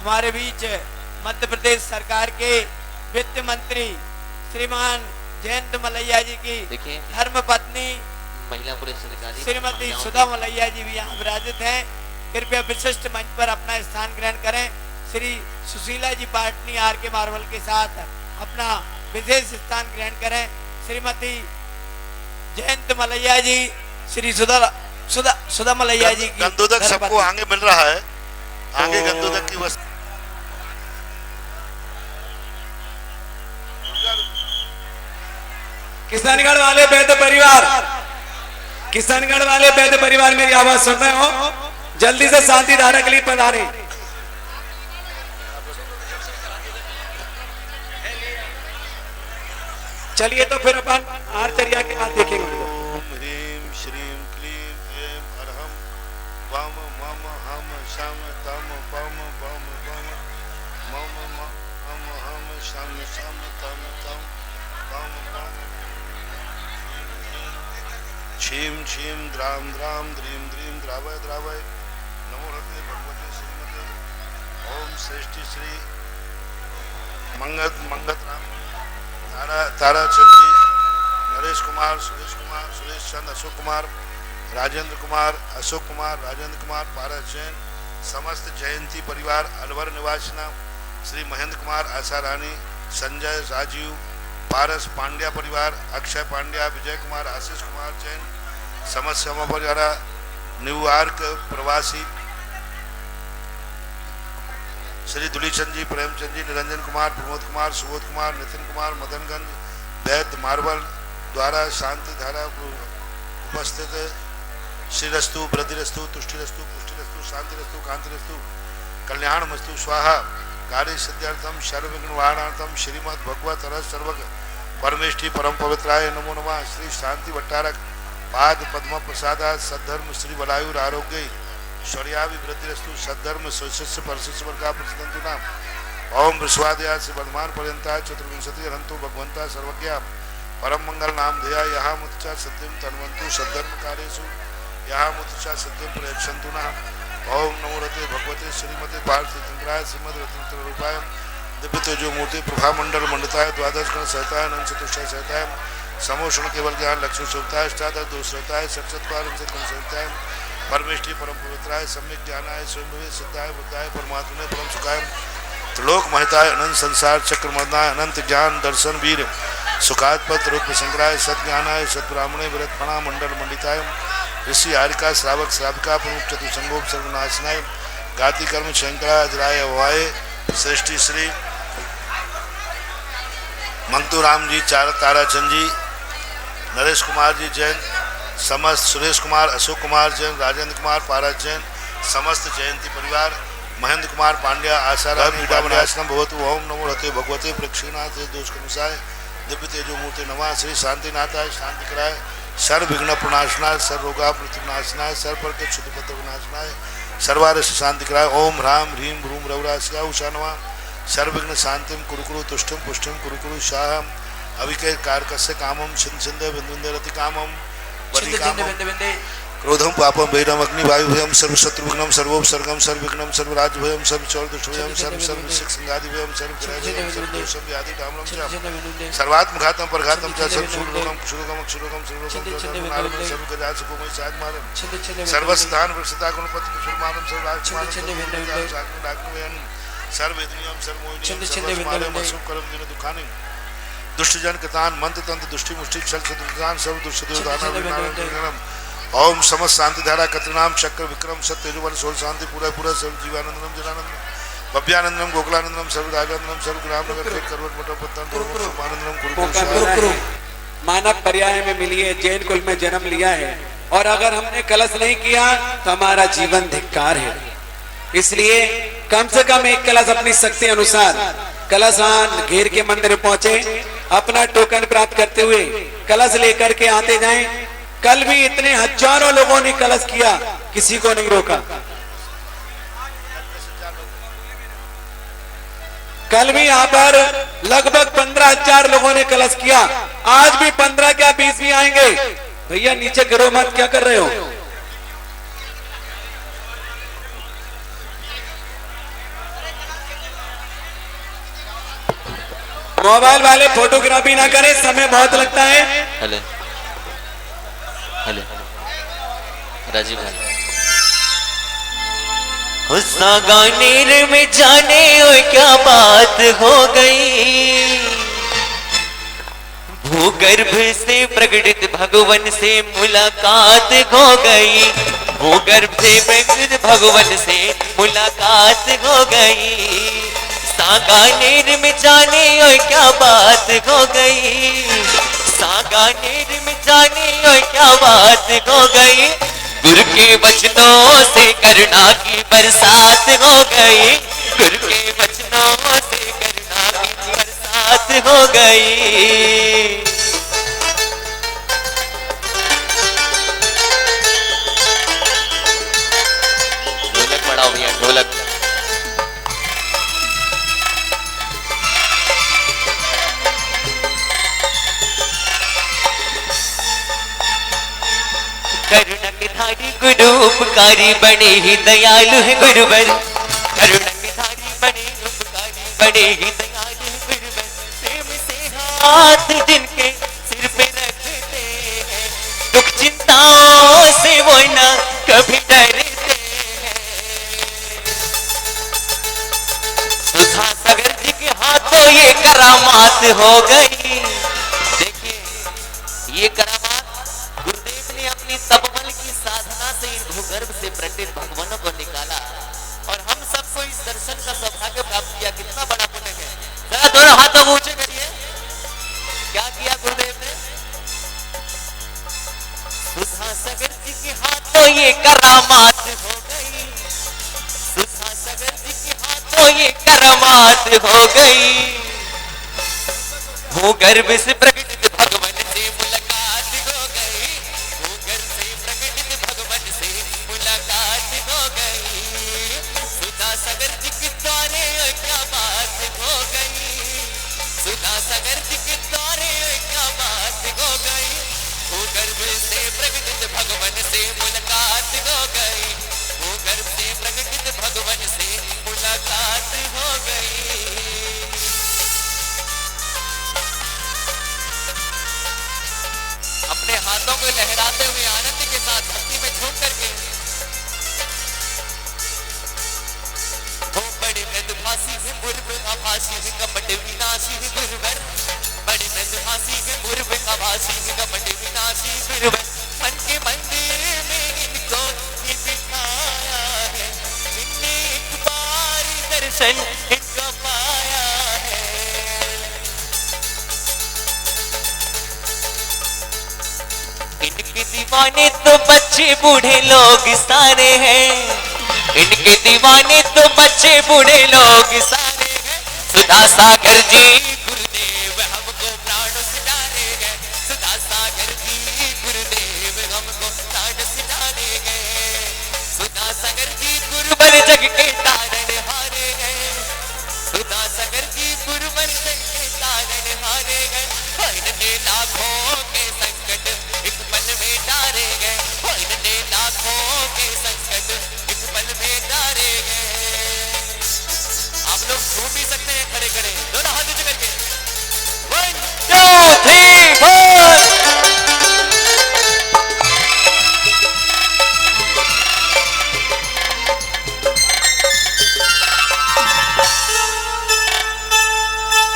हमारे बीच मध्य प्रदेश सरकार के वित्त मंत्री श्रीमान जयंत मलैया जी की देखिए धर्म पत्नी महिला पुलिस अधिकारी श्रीमती सुधा मलैया जी भी यहाँ विराजित हैं। कृपया विशिष्ट मंच पर अपना स्थान ग्रहण करें। श्री सुशीला जी पाटनी आर के मार्बल के साथ अपना विशेष स्थान ग्रहण करें। श्रीमती जयंत मलैया जी, श्री सुधा मलैया जी की गंदोदक सबको आगे मिल रहा है, आगे गंदोदक की वस्तु। किशनगढ़ वाले वैद्य परिवार, किशनगढ़ वाले वैद्य परिवार मेरी आवाज सुन रहे हो, जल्दी से शांति धारा के लिए पधारे। चलिए तो फिर अपन आरचर्या के बाद देखेंगे। ओम ह्रीम श्रीम क्लीम ऐम अरहम वाम मम हम शम तम पम बम बम मम हम हम शम शम तम तम बम बम छीम छीम द्राम द्राम द्रीम द्रीम द्रावय द्रावय नमो हृदय भगवते श्रीमते ओम श्रेष्ठी श्री मंगत मंगत राम तारा चंद जी, नरेश कुमार, सुरेश चंद, अशोक कुमार, राजेंद्र कुमार, अशोक कुमार, राजेंद्र कुमार, पारस जैन, समस्त जयंती परिवार अलवर निवासिना, श्री महेंद्र कुमार, आशा रानी, संजय, राजीव, पारस पांड्या परिवार, अक्षय पांड्या, विजय कुमार, आशीष कुमार जैन, समस्त सम परिवार, न्यूयॉर्क प्रवासी, श्री दुलीचंद जी, प्रेमचंद जी, निरंजन कुमार, प्रमोद कुमार, सुबोध कुमार, नितिन कुमार, मदनगंज, वैद्य मार्बल द्वारा शांति धारा उपस्थित श्रीरस्तु, वृद्धिरस्तु, तुष्टिरस्तु, पुष्टिरस्तु, शांतिरस्तु, कांतिरस्तु, कल्याणमस्तु स्वाहा, कार्य सिद्ध्यर्थम सर्वविघ्न निवारणार्थम श्रीमद् भगवत रस सर्वग परमेष्टि परम पवित्राय नमो नमः। श्री शांति भट्टारक पाद पद्म प्रसादा सद्धर्म श्री बलायुर आरोग्य शौर्याभिवृद्धिरस्तु सद्धर्म स्वशिष्य परशिष्य वर्गा प्रसिद्धंतु नाम ओम विश्वादया से वर्धमान पर्यंता चतुर्विंशति हरंतु भगवंता सर्वज्ञा परम मंगल नाम धया यहाँ मुत्चा सत्यम तन्वंतु सद्धर्म कार्येषु यहाँ मुत्चा सत्यम प्रयच्छन्तु नाम ओम नमो रते भगवते श्रीमते पार्थिव चंद्राय श्रीमद रत्न रूपाय दिव्य तेजो मूर्ति प्रभा मंडल मंडताय द्वादश गण सहताय अनंत चतुष्टय सहताय समोषण केवल ज्ञान लक्ष्मी शोभताय अष्टादश दोष रहताय सक्षत्वार गुण सहताय परमेष्टि परम पवित्राय सम्यक ज्ञानाय स्वयं सिद्धाय बुद्धाय परमात्मने परम सुखाय त्रिलोक महताय अनंत संसार चक्र मदनाय अनंत ज्ञान दर्शन वीर सुखाद पत्र रूप संग्राय सद्ज्ञानाय सद्ब्राह्मणे विरतपणा मंडल मंडिताय ऋषि हारिका श्रावक श्राविका प्रमुख चतुसंगोप सर्वनाशनाय गाति कर्म शंकराजराय वाय श्रेष्ठी श्री मंगतूराम जी, चार ताराचंद जी, नरेश कुमार जी जैन, समस्त सुरेश कुमार, अशोक कुमार जैन, राजेंद्र कुमार, पारस जैन, समस्त जयंती परिवार, महेंद्र कुमार पांड्या, आशाराम मीडावनाश्रम भवतु ओम नमो रते भगवते प्रक्षिणाथ दोष कनुसाय दिव्य तेजो मूर्ति नमः श्री शांतिनाथाय शांति कराय सर्व विघ्न प्रणाशनाय सर्व रोगा प्रतिनाशनाय सर्व पर के क्षुद्र पत्र विनाशनाय सर्वारस शांति कराय ओम ह्राम ह्रीम भ्रूम रौरास्या उषा नमः सर्व विघ्न शांतिम कुरुकुरु तुष्टिम पुष्टिम कुरुकुरु शाहम अविके कारकस्य कामम छिंद छिंद बिंदुंदे रति कामम बलि कामम क्रोधम पापम वैरम अग्नि वायु भयम सर्व शत्रु विघ्नम सर्वोपसर्गम सर्व विघ्नम सर्व राज्य भयम सर्व चौर दुष्ट भयम सर्व सर्व सिख संगादि भयम सर्व ग्रह भयम सर्व दोषम व्याधि डामलम च सर्वात्मघातम परघातम च सर्व शूलरोगम क्षुरोगम क्षुरोगम सर्वरोगम सर्व गजास गोमय साज मारम सर्व सिद्धान वृक्षता गुणपति कुशलमानम सर्व राजकुमारम साग्नि डाग्निवयन सर्व वेदनियम सर्व मोहिनीयम सर्व मालम असुभ करम दिन दुखानि दुष्ट जन कृतान मंत्र तंत्र दुष्टि मुष्टि छल छुदान सर्व दुष्ट देवदानव विनाशनम ओम समस्त शांति धारा कत्रनाम चक्र विक्रम सत्यजुवन सोल शांति पूरा पूरा सर्व जीवानंदनम जनानंदम भव्यानंदनम गोकुलानंदनम सर्व राजानंदम सर्व ग्राम नगर करोड़ मोटा पत्तन शुभानंदनम गुरु मानव पर्याय में मिली है, जैन कुल में जन्म लिया है, और अगर हमने कलश नहीं किया तो हमारा जीवन धिक्कार है। इसलिए कम से कम एक कलश अपनी शक्ति अनुसार कलशान घेर के मंदिर पहुंचे, अपना टोकन प्राप्त करते हुए कलश लेकर के आते जाएं। कल भी इतने हजारों लोगों ने कलश किया, किसी को नहीं रोका। कल भी यहाँ पर लगभग 15,000 लोगों ने कलश किया। आज भी 15 क्या 20 भी आएंगे। भैया नीचे गिरो मत, क्या कर रहे हो? मोबाइल वाले फोटोग्राफी ना करें, समय बहुत लगता है। हेलो हेलो राजीव भाई, गुस्सा गानेर में जाने ओ क्या बात हो गई, भूगर्भ से प्रकटित भगवान से मुलाकात हो गई, भूगर्भ से प्रकटित भगवान से मुलाकात हो गई, सागानेर में जाने और क्या बात हो गई, सागानेर में जाने और क्या बात हो गई, गुरु के वचनों से करुणा की बरसात हो गई, गुरु के वचनों से करुणा की बरसात हो गई। ढोलक पड़ाओ भैया, ढोलक। करुणा के धारी गुरु उपकारी बने ही दयालु है गुरुवर, करुणा के धारी बने उपकारी बने ही दयालु है गुरुवर, प्रेम से हाथ जिनके सिर पे रखते हैं, दुख चिंताओं से वो ना कभी डरते हैं, सुधा सागर जी के हाथों ये करामात हो गई। देखिए ये करामात गुरुदेव ने अपनी तपबल की साधना से इन भूगर्भ से प्रकटित भगवानों को निकाला और हम सबको इस दर्शन का सौभाग्य प्राप्त किया। कितना बड़ा पुण्य है। जरा दोनों हाथों को ऊंचे करिए। क्या किया गुरुदेव ने? सुधा सागर जी के हाथों ये करामात हो गई, सुधा सागर जी के हाथों ये करामात हो गई, भूगर्भ से प्रकटित भगवान से मुलाकात हो गई, भूगर्भ से प्रकटित भगवान से मुलाकात हो गई, सुधा सागर जी के द्वारे क्या बात हो गई, सुधा सागर जी के द्वारे क्या बात हो गई, भूगर्भ से प्रकटित भगवान से मुलाकात हो गई, भूगर्भ से प्रकटित भगवान से मुलाकात हो गई। अपने हाथों को लहराते हुए आनंद के साथ भक्ति में झूम करके बड़े मृदुभाषी है पूर्व आभासी है कपट विनाशी है गुरुवर, बड़े मृदुभाषी है पूर्व आभासी है कपट विनाशी गुरुवर, मन के मंदिर में इनको ही दिखाया है, इनने एक बार दर्शन इनका पाया है। इनके दीवाने तो बच्चे बूढ़े लोग सारे हैं, इनके दीवाने तो बच्चे बूढ़े लोग सारे हैं, सुधा सागर जी गुरुदेव हमको प्राण से डाले गए, सुधा सागर जी गुरुदेव हमको प्राण से डाले गए, सुधा सागर जी गुरुवर जग के तारण हारे गए, सुधा सागर जी गुरुवर जग के तारण हारे गए, इनने लाखों के संकट एक पल में डारे गए, इनने लाखों के संकट एक पल में डारे गए। आप लोग झूम भी सकते हैं खड़े खड़े, दोनों हाथ नीचे करके 1 2 3 4।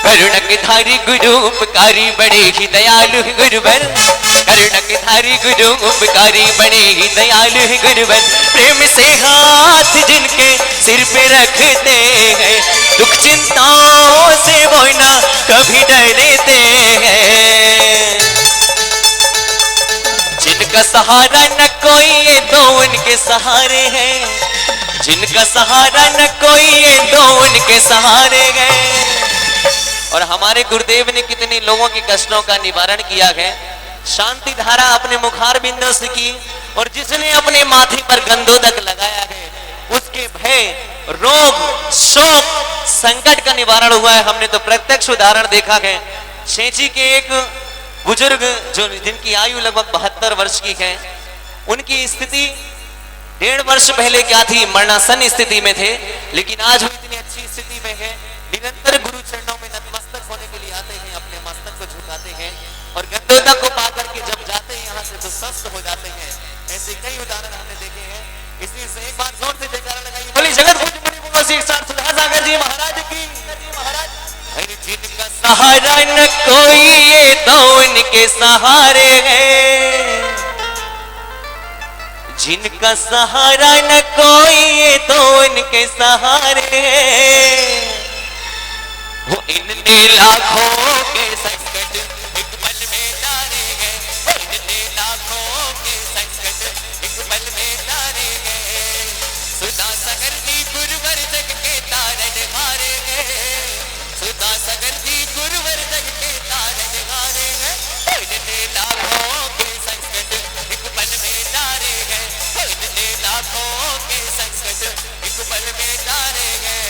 करुणा के धारी गुरु उपकारी बड़े ही दयालु है गुरुवर, करुणा के धारी गुरु उपकारी बड़े ही दयालु है गुरुवर, प्रेम से हाथ जिनके सिर पे रखते हैं, दुख चिंताओं से वो ना कभी डरते हैं। जिनका सहारा न कोई ये दो उनके सहारे हैं, जिनका सहारा न कोई ये दो उनके सहारे हैं। और हमारे गुरुदेव ने कितने लोगों के कष्टों का निवारण किया है। शांति धारा अपने मुखार बिंदु से की, और जिसने अपने माथे पर गंधोदक लगाया है उसके भय, रोग, शोक, संकट का निवारण हुआ है। हमने तो प्रत्यक्ष उदाहरण देखा है। शेची के एक बुजुर्ग जो जिनकी आयु लगभग 72 वर्ष की है, उनकी स्थिति 1.5 वर्ष पहले क्या थी, मरणासन स्थिति में थे, लेकिन आज वो इतनी अच्छी स्थिति में है। निरंतर गुरु चरणों में नतमस्तक होने के लिए आते हैं, अपने मस्तक को झुकाते हैं, और गंधोदक को पाकर के जब जाते हैं यहाँ से तो स्वस्थ हो जाते हैं। ऐसे कई उदाहरण हमने देखे हैं। इसलिए से एक बार जोर से जयकारा लगाइए, बोली जगत पूज्य मुनि पुंगव श्री सुधा सागर जी महाराज की। जिनका सहारा न कोई ये दो इनके सहारे हैं, जिनका सहारा न कोई ये दो इनके सहारे हैं। वो इनने लाखों के संकट एक पल में तारे गए, इनने लाखों के संकट एक पल में तारे गए। सुधा सागर जी गुरुवर जग के तारन हारे गए, सुधा सागर जी गुरुवर जग के तारन हारे गए। इनने लाखों के संकट एक पल में तारे गए, इनने लाखों के संकट एक पल में तारे गए।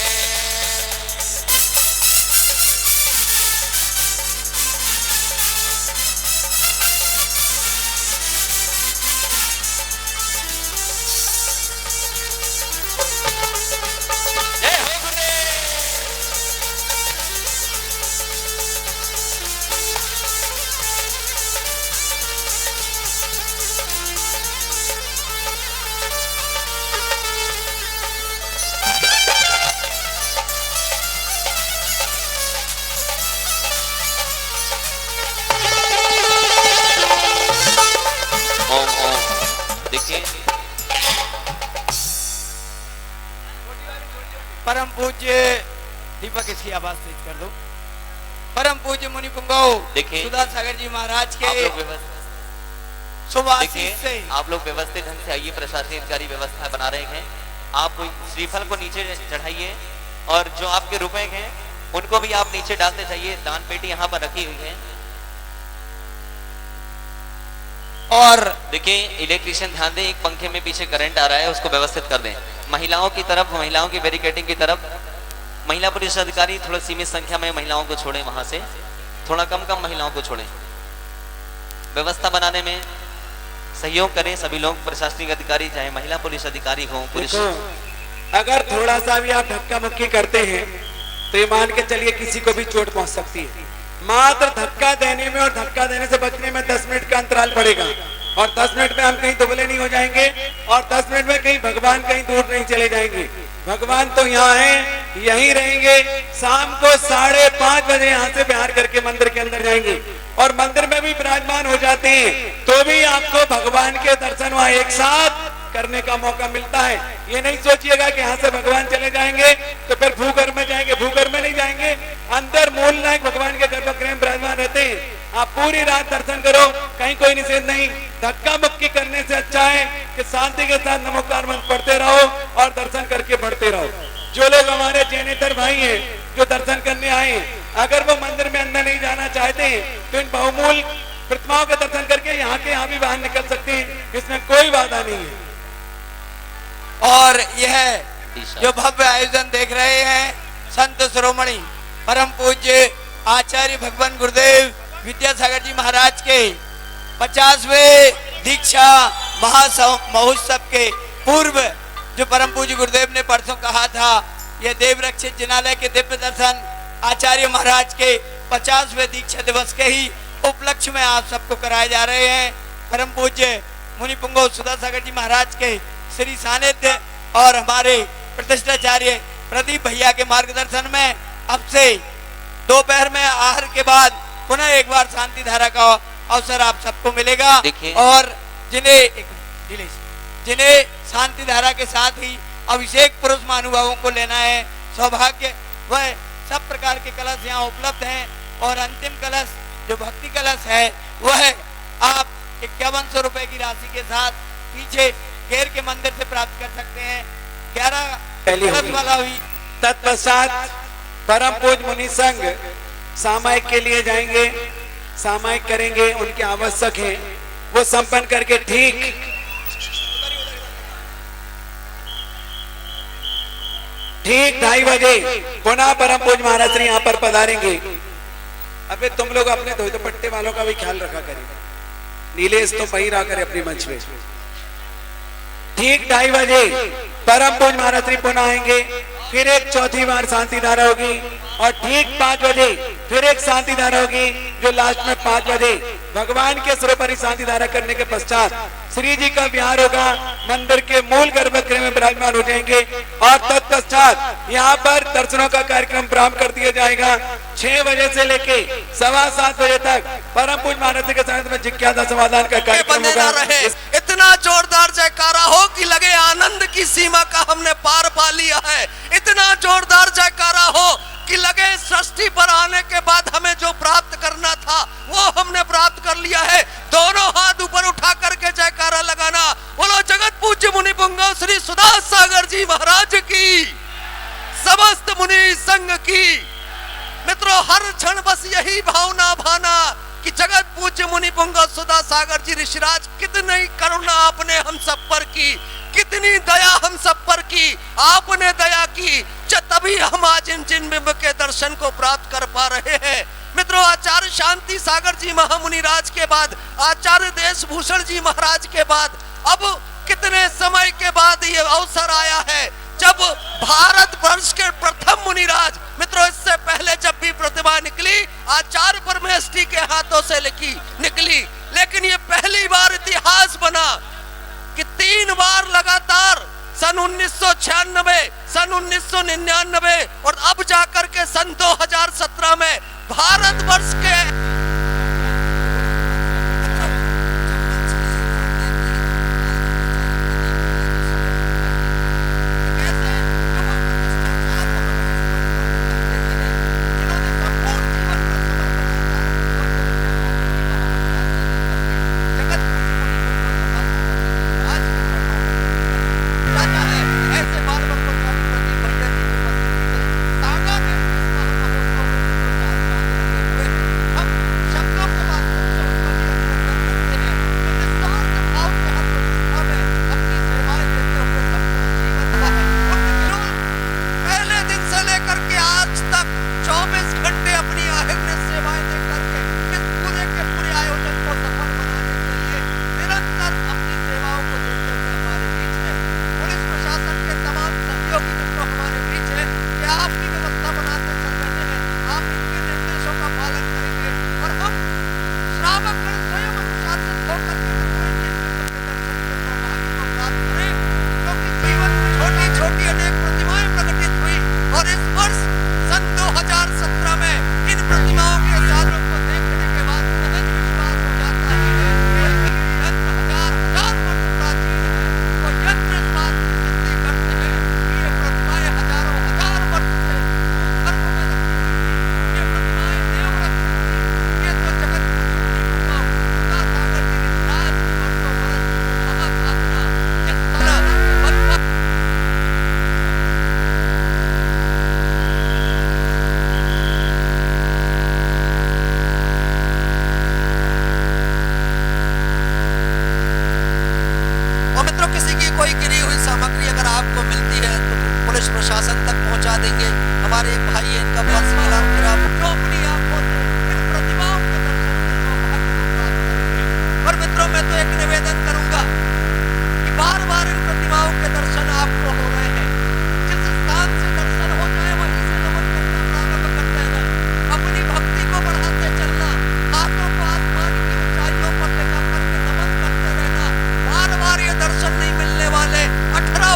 परम पूज्य दीपक, इसकी आवाज तेज कर दो। परम पूज्य मुनि पुंगव सुधा सागर जी महाराज के शुभ आशीष से आप लोग व्यवस्थित ढंग से आइए। प्रशासनिक अधिकारी व्यवस्था बना रहे हैं। आप श्रीफल को नीचे चढ़ाइए, और जो आपके रुपए हैं उनको भी आप नीचे डालते जाइए। दान पेटी यहाँ पर रखी हुई है। और देखिए इलेक्ट्रिशियन ध्यान दें, एक पंखे में पीछे करंट आ रहा है, उसको व्यवस्थित कर दें। महिलाओं की तरफ, महिलाओं की बैरिकेडिंग की तरफ महिला पुलिस अधिकारी थोड़ा सीमित संख्या में महिलाओं को छोड़ें, वहां से थोड़ा कम महिलाओं को छोड़ें। व्यवस्था बनाने में सहयोग करें सभी लोग, प्रशासनिक अधिकारी चाहे महिला पुलिस अधिकारी हो, पुलिस। अगर थोड़ा सा भी आप धक्का मुक्की करते हैं तो ये मान के चलिए किसी को भी चोट पहुंच सकती है। मात्र धक्का देने में और धक्का देने से बचने में 10 मिनट का अंतराल पड़ेगा, और 10 मिनट में हम कहीं दुबले नहीं हो जाएंगे, और 10 मिनट में कहीं भगवान कहीं दूर नहीं चले जाएंगे। भगवान तो यहाँ हैं, यहीं रहेंगे। शाम को 5:30 बजे यहाँ से बिहार करके मंदिर के अंदर जाएंगे, और मंदिर में भी विराजमान हो जाते हैं, तो भी आपको भगवान के दर्शन वहाँ एक साथ करने का मौका मिलता है। ये नहीं सोचिएगा कि यहाँ से भगवान चले जाएंगे तो फिर भूगर्भ में जाएंगे, भूगर्भ में नहीं जाएंगे। अंदर मूल नायक भगवान के गर्भगृह में विराजमान रहते हैं। आप पूरी रात दर्शन करो, कहीं कोई निषेध नहीं। धक्का मुक्की करने से अच्छा है कि शांति के साथ नमोकार मंत्र पढ़ते रहो और दर्शन करके बढ़ते रहो। जो लोग हमारे चयनितर भाई हैं जो दर्शन करने आए, अगर वो मंदिर में अंदर नहीं जाना चाहते हैं तो इन बहुमूल प्रतिमाओं का दर्शन करके यहाँ के यहाँ भी बाहर निकल सकते हैं, इसमें कोई बाधा नहीं है। और यह जो भव्य आयोजन देख रहे हैं, संत शिरोमणि परम पूज्य आचार्य भगवान गुरुदेव विद्यासागर जी महाराज के 50वें दीक्षा महोत्सव के पूर्व, जो परम पूज्य गुरुदेव ने परसों कहा था, यह देव रक्षित जिनालय के दिव्य दर्शन आचार्य महाराज के 50वें दीक्षा दिवस के ही उपलक्ष्य में आप सबको कराए जा रहे हैं। परम पूज्य मुनि पुंगव सुधा सागर जी महाराज के श्री सानिध्य और हमारे प्रतिष्ठाचार्य प्रदीप भैया के मार्गदर्शन में अब से दोपहर में आहार के बाद पुनः एक बार शांति धारा का अवसर आप सबको मिलेगा। और जिन्हें शांति धारा के साथ ही अभिषेक पुरुष महानुभावों को लेना है सौभाग्य, वह सब प्रकार के कलश यहाँ उपलब्ध हैं। और अंतिम कलश जो भक्ति कलश है वह आप 5100 रुपए की राशि के साथ पीछे घेर के मंदिर से प्राप्त कर सकते हैं। 11 पहली कलश होगी। वाला हुई। तत्पश्चात परम पूज मुनि संघ सामायिक के लिए जाएंगे, सामायिक करेंगे, उनके आवश्यक है वो संपन्न करके ठीक 2:30 बजे पुनः परम पूज महाराज श्री यहाँ पर पधारेंगे। अबे तुम लोग अपने धोई दुपट्टे वालों का भी ख्याल रखा करेंगे। नीलेश तुम वही रहा करे अपनी मंच में। ठीक 2:30 बजे परम पूज महाराज श्री पुनः आएंगे, फिर एक चौथी बार शांति धारा होगी और ठीक 5 बजे फिर एक शांति धारा होगी, जो लास्ट में 5 बजे भगवान के सिर पर ही शांति धारा करने के पश्चात श्री जी का विहार होगा, मंदिर के मूल गर्भगृह में विराजमान हो जाएंगे और तत्पश्चात यहाँ पर दर्शनों का कार्यक्रम प्रारंभ कर दिया जाएगा। 6 बजे से लेके 7:15 बजे तक परम पूज महाराज के साथ में जिज्ञासा समाधान का कार्यक्रम बने ना रहे। होगा। इतना जोरदार जयकारा हो कि लगे आनंद की सीमा का हमने पार पा लिया है। इतना जोरदार जयकारा हो कि लगे सृष्टि पर आने के बाद हमें जो प्राप्त करना था वो हमने प्राप्त कर लिया है। दोनों हाथ ऊपर उठा करके जयकारा लगाना। बोलो जगत पूज्य मुनि पुंगव श्री सुदास सागर जी महाराज की, समस्त मुनि संघ की। मित्रों, हर क्षण बस यही भावना भाना कि जगत पूज्य मुनि पुंगव सुधा सागर जी ऋषिराज, कितनी करुणा आपने हम सब पर की, कितनी दया हम सब पर की, आपने दया की, तभी हम आज इन जिन बिंब के दर्शन को प्राप्त कर पा रहे हैं। मित्रों, आचार्य शांति सागर जी महामुनि राज के बाद, आचार्य देशभूषण जी महाराज के बाद, अब कितने समय के बाद ये अवसर आया है जब भारत वर्ष के प्रथम मुनिराज, मित्रों इससे पहले जब भी प्रतिभा निकली आचार्य परमेष्ठी के हाथों से निकली, लेकिन ये पहली बार इतिहास बना कि 3 बार लगातार सन 1996, सन 1999 और अब जाकर के सन 2017 में भारतवर्ष के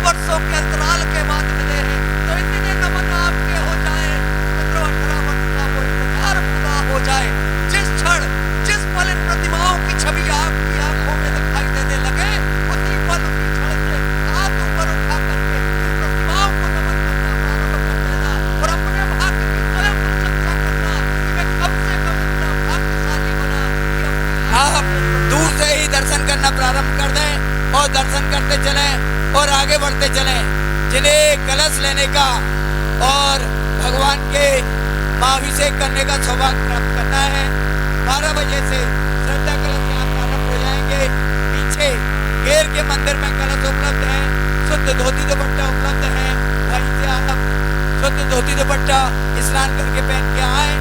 वर्षों के अंतराल के बाद मिले हैं, तो इतने नमन आपके हो जाए आगे बढ़ते चले। जिन्हें कलश लेने का और भगवान के महाभिषेक करने का सौभाग्य प्राप्त करना है, 12 बजे से श्रद्धा कलश यहाँ प्रारंभ हो जाएंगे। पीछे गेर के मंदिर में कलश उपलब्ध है, शुद्ध धोती दुपट्टा उपलब्ध है। वहीं से आप शुद्ध धोती दुपट्टा स्नान करके पहन के आए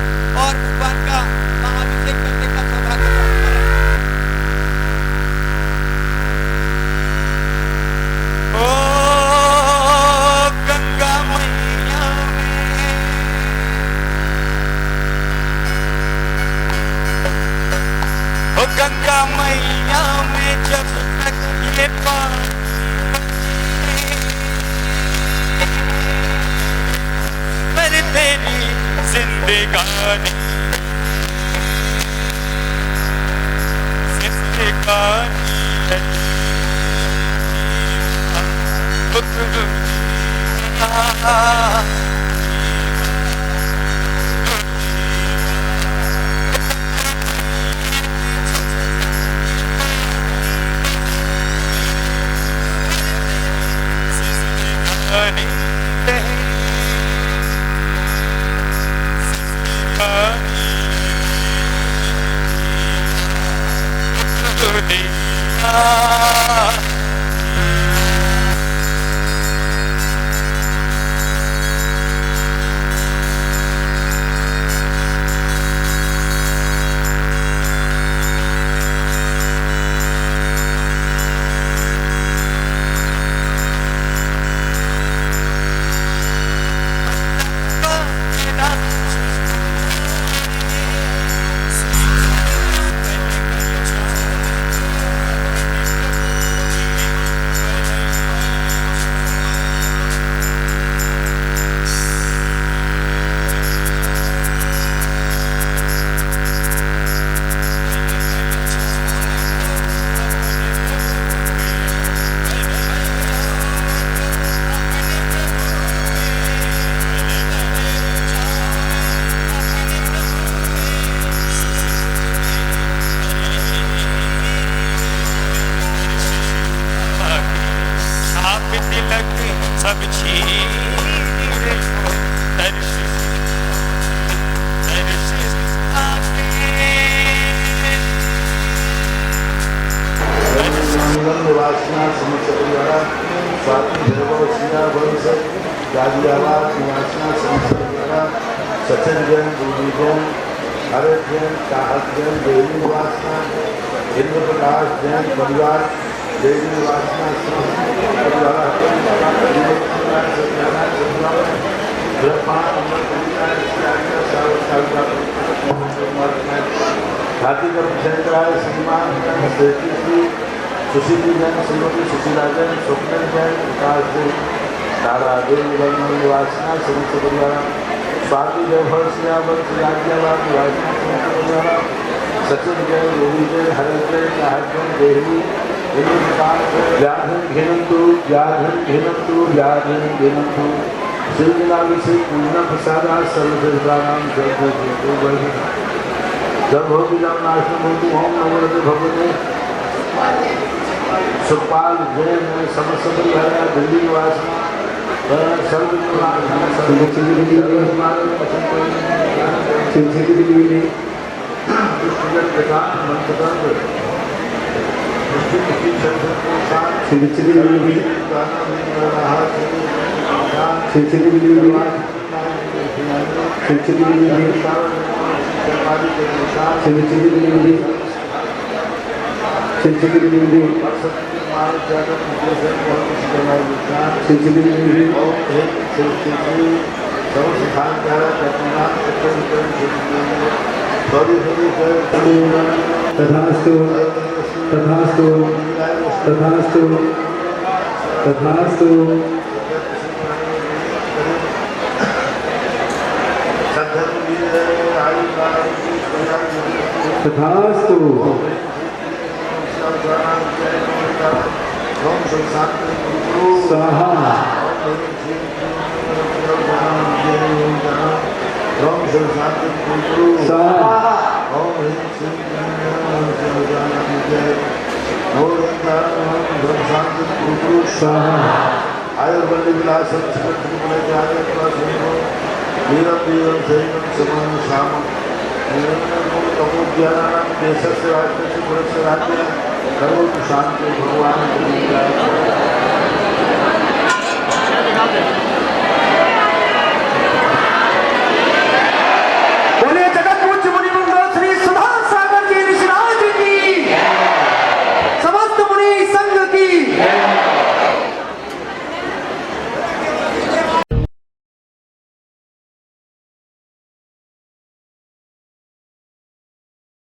और भगवान का महाभिषेक करने का सौभाग्य प्राप्त करें। गंगा मैया गंगा मैया में जब तक ये पानी मेरी तेरी जिंदगानी सब निवासना समस्त परिवार स्वाति भैरव सीना वंश गाजियाबाद निवासना समस्त परिवार सचिन जैन दूरी जैन हरत जैन चाहत जैन देवी निवासना इंद्र प्रकाश जैन परिवार देवी निवासना समस्त हाथी का शंकराय श्रीमान श्री सुशीली जैन श्रीमती सुशीला जैन स्वप्न जैन विकास जैन तारा देवी वर्मन निवासना समस्त परिवार स्वाति जयभर सियावर गाजियाबाद निवासना समस्त परिवार सचिन जैन रोही जैन हरत जैन चाहत जैन देवी व्याधन घिनंतु श्रीजनाभिषेक पूर्ण प्रसादा सर्वदेवतानां जब नाशनभूति ओम नमो भगवते सुखपाल जैन समस्त परिवार दिल्ली निवासना तथास्तु तथास्तु तथास्तु तथास्तु तथास्तु स्वाहा स्वाहा आयुर्वल्ली विलासम सकल ज्ञान वीरम वीरम शरीरम समन श्यामम तमो ज्ञानानां देशस्य राज्यस्य पुरस्य राज्य सर्वों शांति भगवान